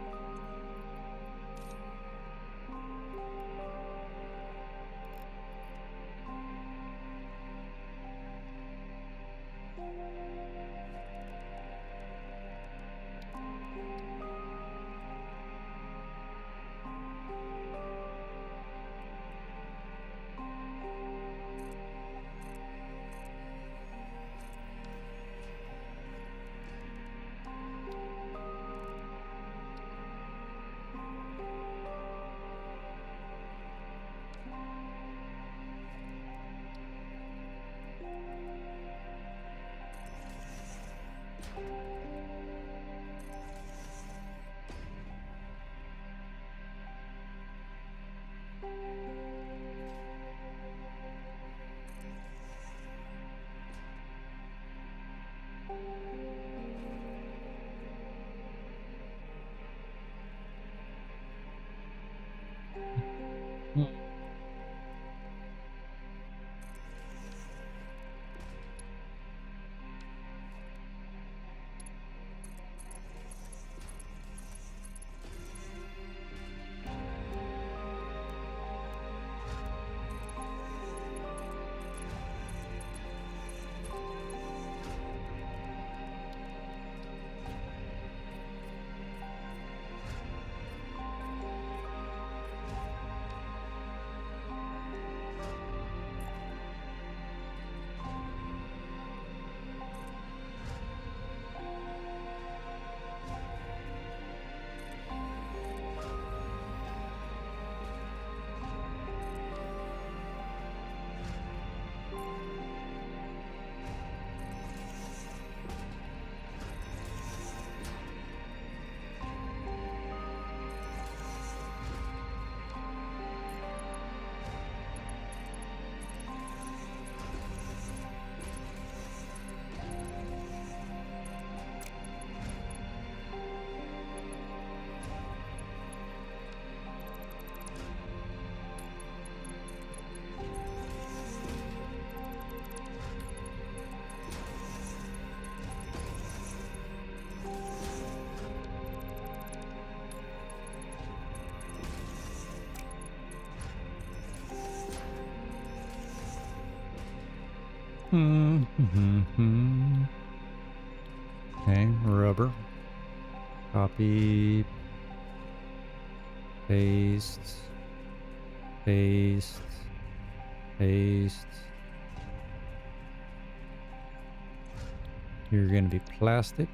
Okay, rubber. Copy. Paste. Paste. Paste. You're going to be plastic.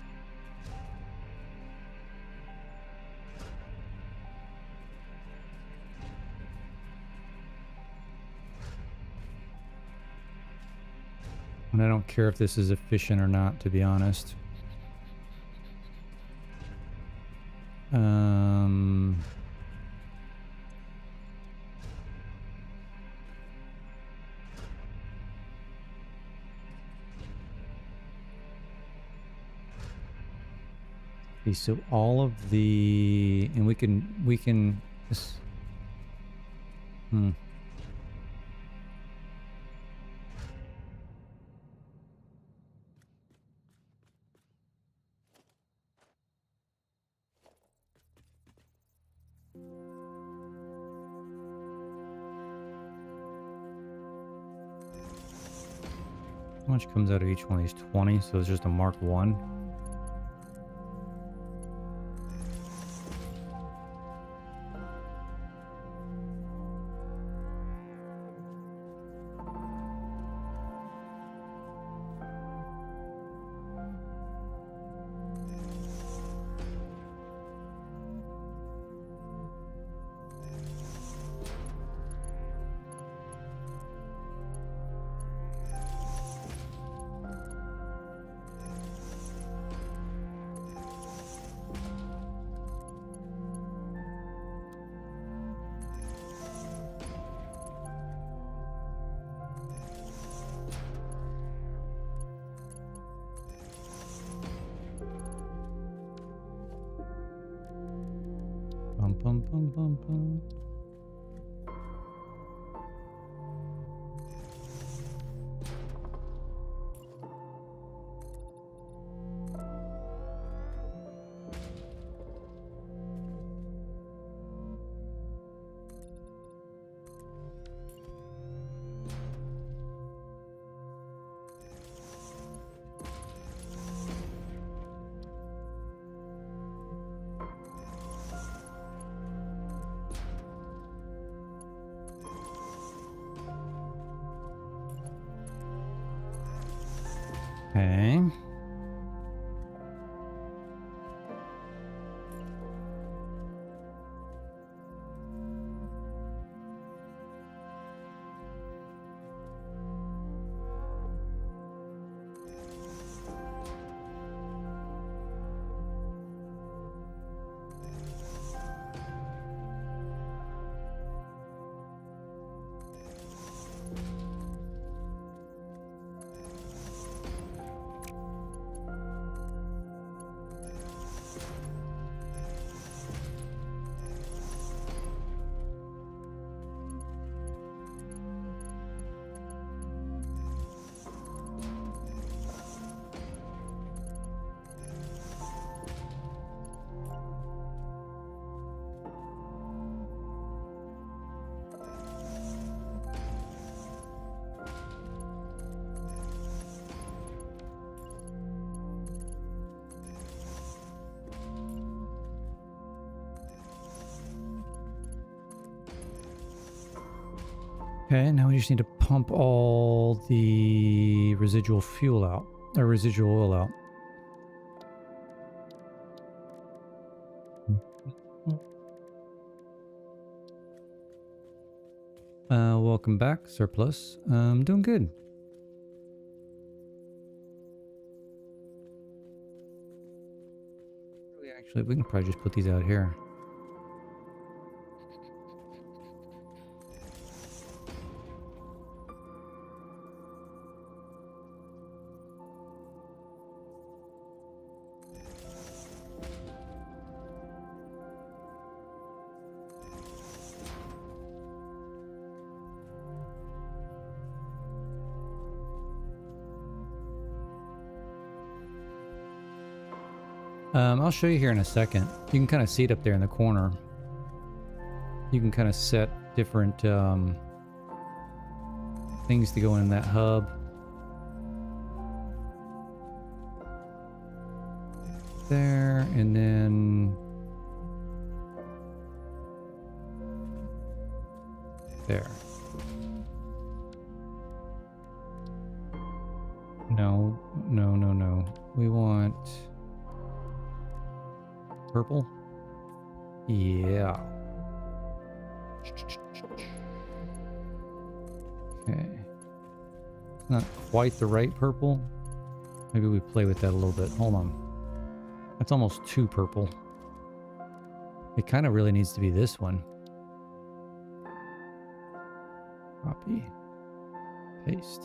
And I don't care if this is efficient or not, to be honest. Okay, so all of the, and we can, this, how much comes out of each one of these? 20, so it's just a Mark 1. bum, bum, bum, bum. Okay. Okay, now we just need to pump all the residual fuel out, or residual oil out. Welcome back, Surplus. Doing good. Actually, we can probably just put these out here. I'll show you here in a second. You can kind of see it up there in the corner. You can kind of set different things to go in that hub. There, and then there. No, no, no, no. We want purple. Yeah. Okay. Not quite the right purple. Maybe we play with that a little bit. Hold on. That's almost too purple. It kind of really needs to be this one. Copy. Paste.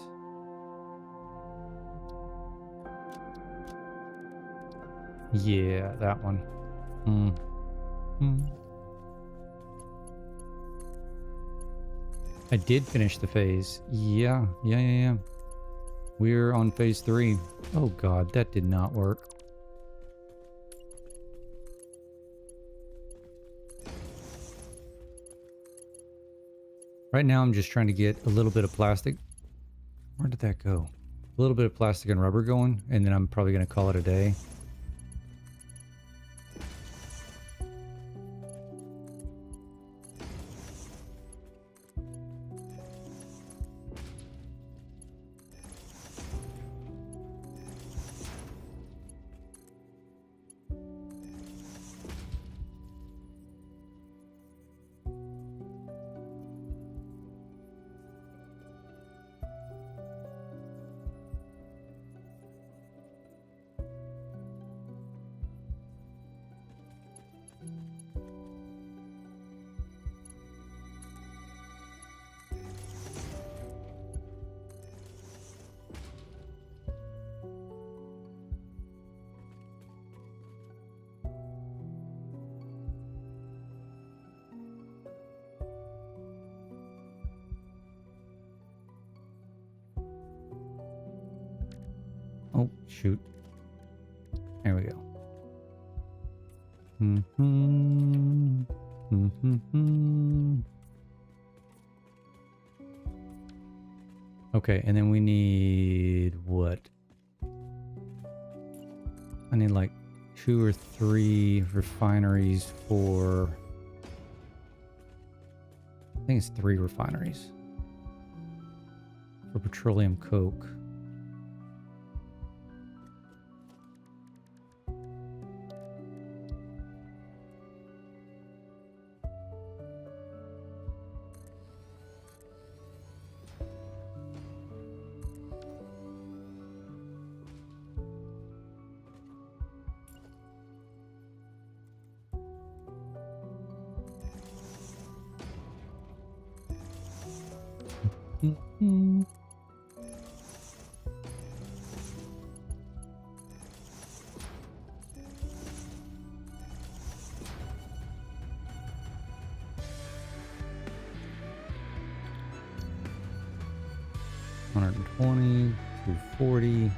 Yeah, that one. I did finish the phase. Yeah. We're on phase 3. Oh god, that did not work. Right now I'm just trying to get a little bit of plastic. Where did that go? A little bit of plastic and rubber going, and then I'm probably going to call it a day. Oh, shoot. There we go. Mm-hmm. Mm-hmm. Okay, and then we need what? I need like 2 or 3 refineries for... I think it's 3 refineries for petroleum coke. Mm-hmm. $120, $240.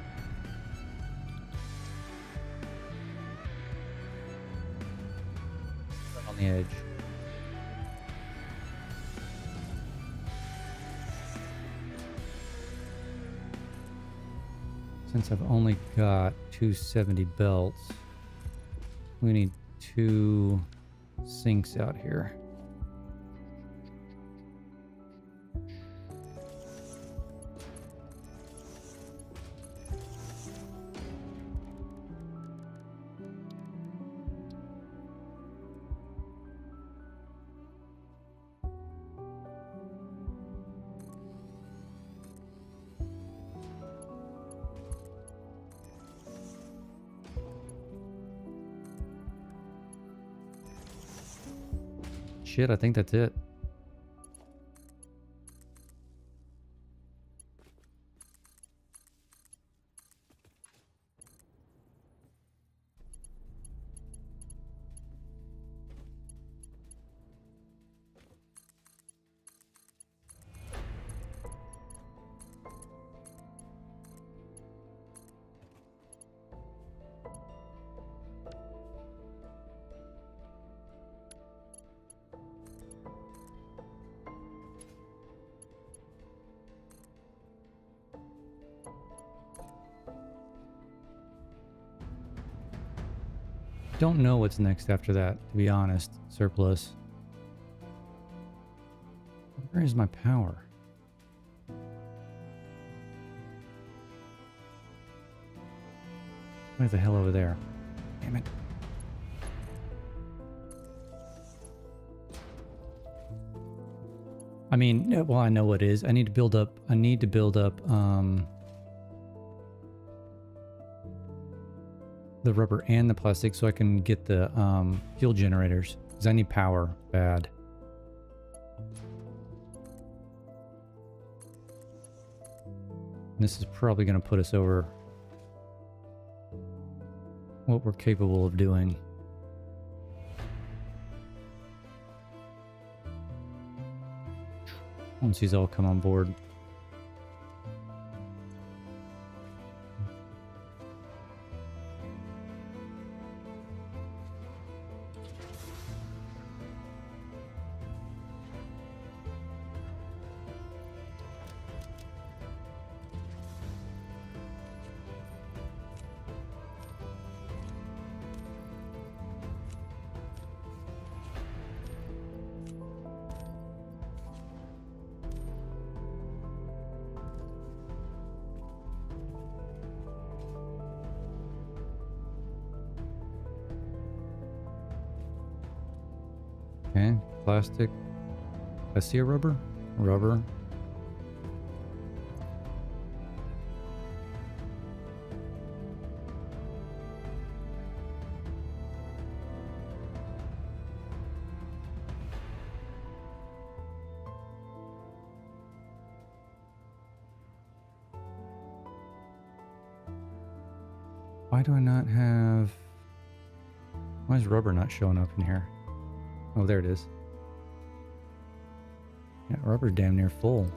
Right on the edge. Since I've only got 270 belts, we need 2 sinks out here. Shit, I think that's it. Don't know what's next after that, to be honest. Surplus. Where is my power? What the hell over there? Damn it. I mean, well, I know what it is. I need to build up the rubber and the plastic so I can get the fuel generators, because I need power bad. This is probably going to put us over what we're capable of doing. Once these all come on board. Okay, plastic. I see a rubber. Rubber. Why do I not have... Why is rubber not showing up in here? Oh, there it is. Yeah, rubber's damn near full.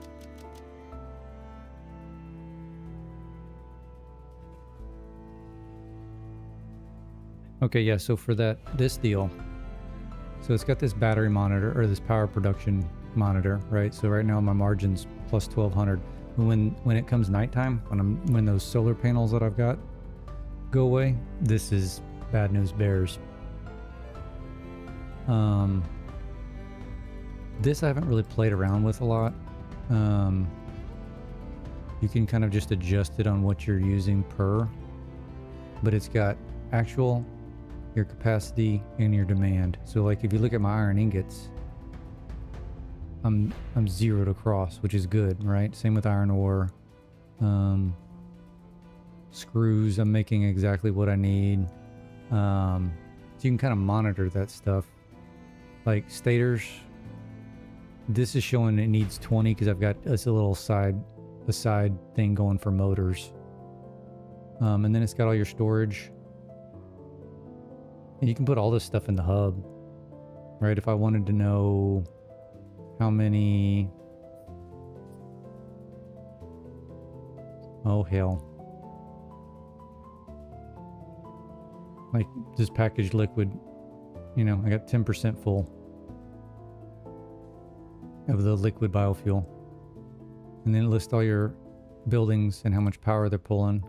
Okay, yeah, so for this deal, so it's got this battery monitor, or this power production monitor, right? So right now my margin's plus 1200. When it comes nighttime, when those solar panels that I've got go away, this is bad news bears. This I haven't really played around with a lot. You can kind of just adjust it on what you're using per, but it's got actual, your capacity, and your demand. So like if you look at my iron ingots, I'm zeroed across, which is good, right? Same with iron ore. Screws, I'm making exactly what I need. So you can kind of monitor that stuff. Like stators, this is showing it needs 20 because I've got a little side thing going for motors. And then it's got all your storage. And you can put all this stuff in the hub, right? If I wanted to know how many... Oh, hell. Like this packaged liquid, you know, I got 10% full of the liquid biofuel. And then it lists all your buildings and how much power they're pulling.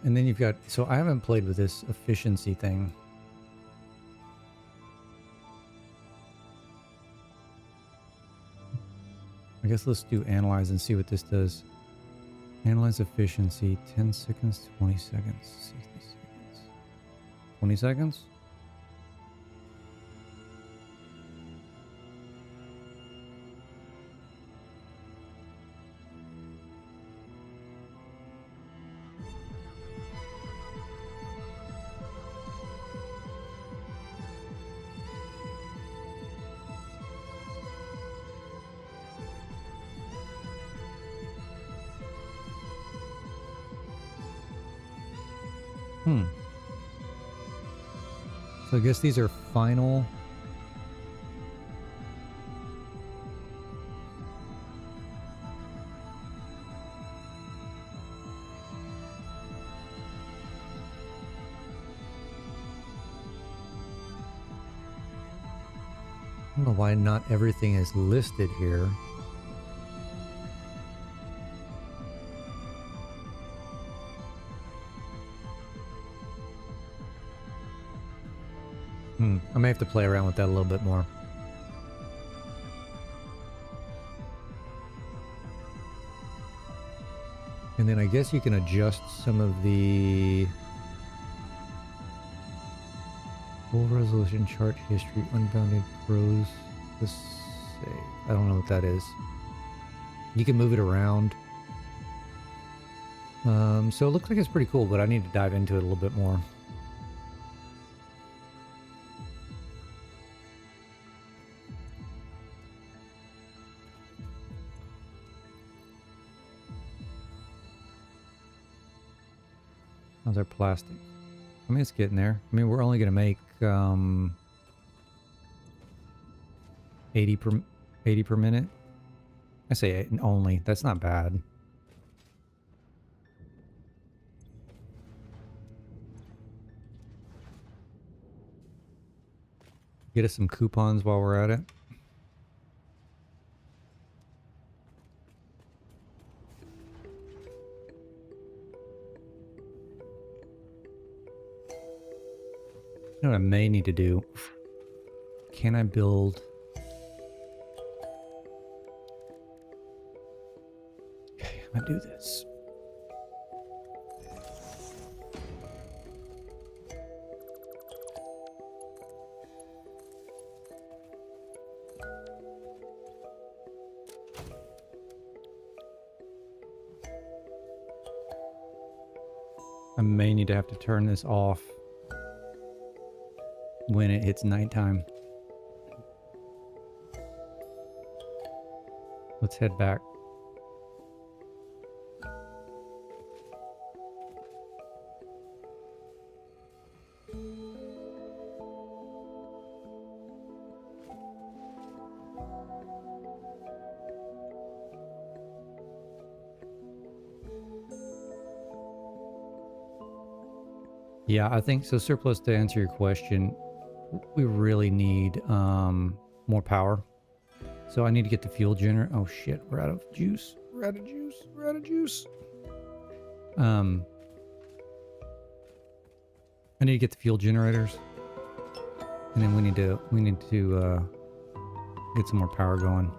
And then you've got, so I haven't played with this efficiency thing. I guess let's do analyze and see what this does. Analyze efficiency, 10 seconds, 20 seconds, 60 seconds, 20 seconds? So I guess these are final. I don't know why not everything is listed here. I may have to play around with that a little bit more. And then I guess you can adjust some of the full resolution chart history, unbounded grows. Let's say, I don't know what that is. You can move it around. So it looks like it's pretty cool, but I need to dive into it a little bit more. How's our plastic? I mean, it's getting there. I mean, we're only going to make 80 per minute. I say only. That's not bad. Get us some coupons while we're at it. You know what I may need to do? Can I build... Okay, I'm gonna do this. I may need to have to turn this off when it hits nighttime. Let's head back. Yeah, I think so. Surplus, to answer your question, we really need more power. So I need to get the fuel generator. Oh shit, we're out of juice. We're out of juice. We're out of juice. I need to get the fuel generators, and then we need to get some more power going.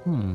Hmm.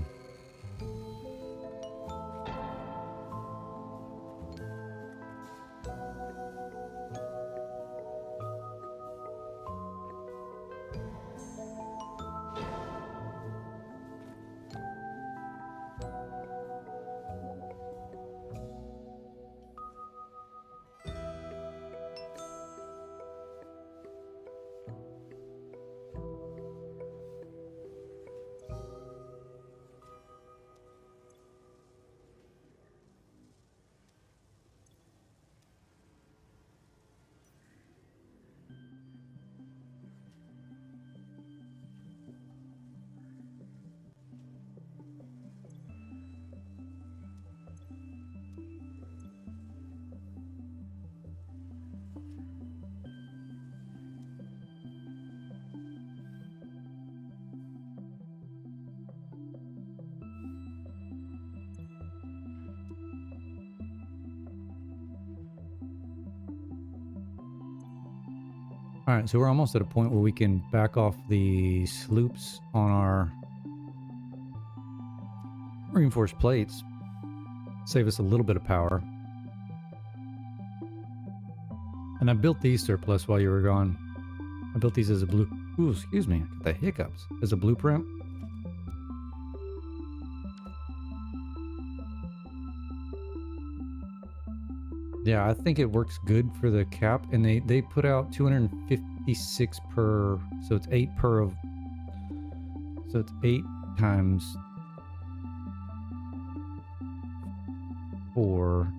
All right, so we're almost at a point where we can back off the sloops on our reinforced plates, save us a little bit of power. And I built these, Surplus, while you were gone. I built these as a ooh, excuse me, I got the hiccups. As a blueprint. Yeah, I think it works good for the cap, and they put out 256 per, so it's 8 per of, so it's 8 times 4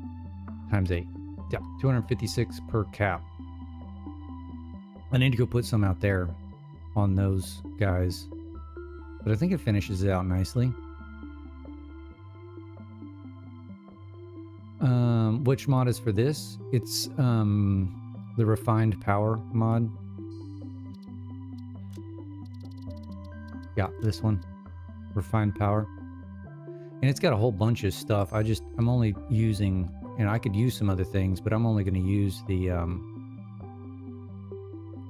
times 8. Yeah, 256 per cap. I need to go put some out there on those guys, but I think it finishes it out nicely. Which mod is for this? It's the refined power mod. Yeah, this one, refined power, and it's got a whole bunch of stuff. I'm only using, and I could use some other things, but I'm only going to use the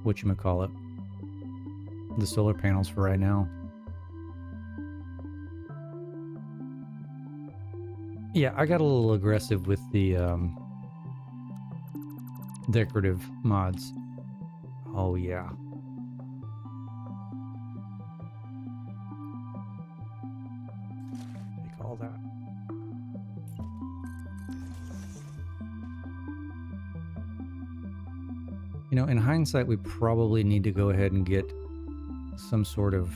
whatchamacallit, the solar panels for right now. Yeah, I got a little aggressive with the decorative mods. Oh yeah. Take all that. You know, in hindsight, we probably need to go ahead and get some sort of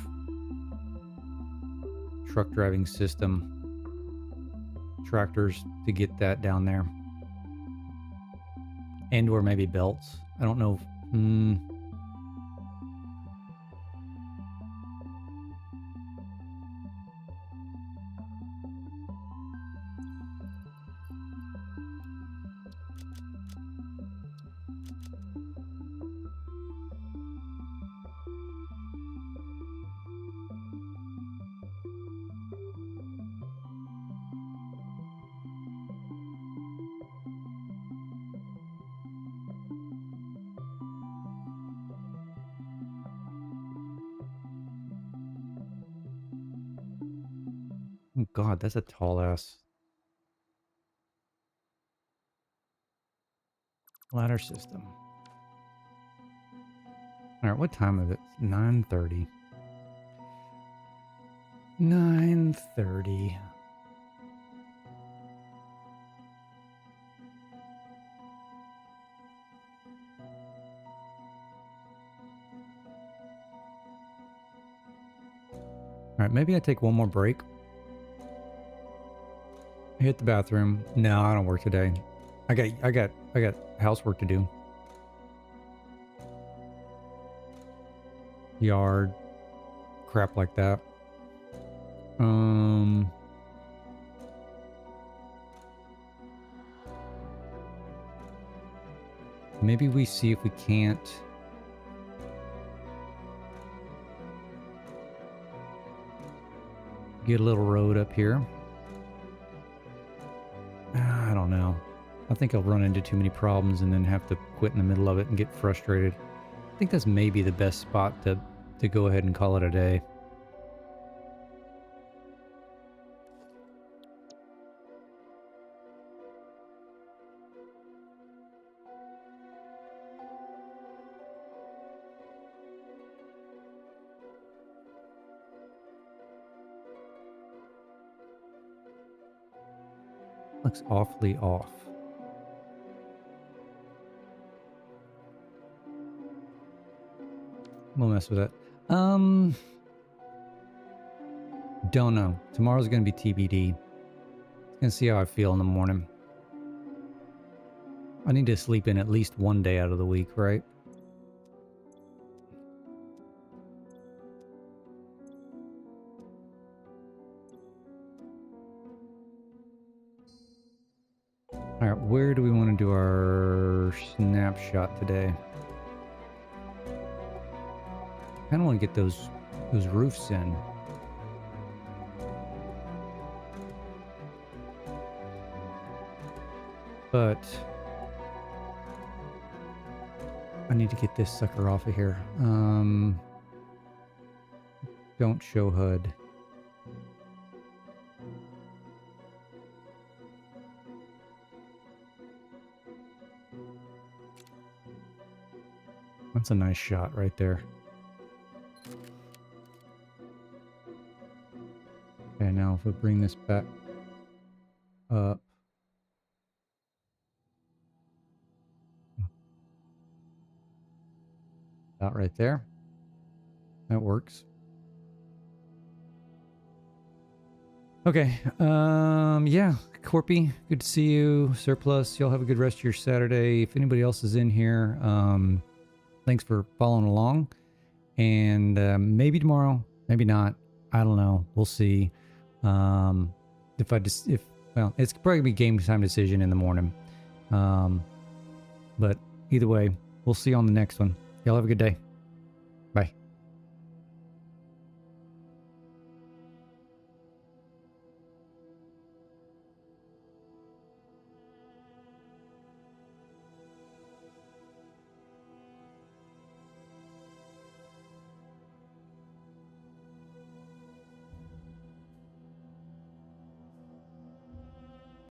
truck driving system, tractors, to get that down there, and or maybe belts. I don't know. God, that's a tall ass ladder system. All right, what time is it? 9:30. 9:30. All right, maybe I take one more break. Hit the bathroom. No, I don't work today. I got housework to do. Yard, crap like that. Maybe we see if we can't get a little road up here. I don't know. I think I'll run into too many problems and then have to quit in the middle of it and get frustrated. I think that's maybe the best spot to go ahead and call it a day. Looks awfully off. We'll mess with it. Don't know. Tomorrow's going to be TBD. Gonna see how I feel in the morning. I need to sleep in at least one day out of the week, right? All right, where do we want to do our snapshot today? I kind of want to get those roofs in. But I need to get this sucker off of here. Don't show HUD. That's a nice shot right there. Okay, now if we bring this back up. About right there. That works. Okay. Yeah. Corpy, good to see you. Surplus, y'all have a good rest of your Saturday. If anybody else is in here, thanks for following along. And maybe tomorrow, maybe not. I don't know. We'll see. Well, it's probably gonna be game time decision in the morning. But either way, we'll see you on the next one. Y'all have a good day.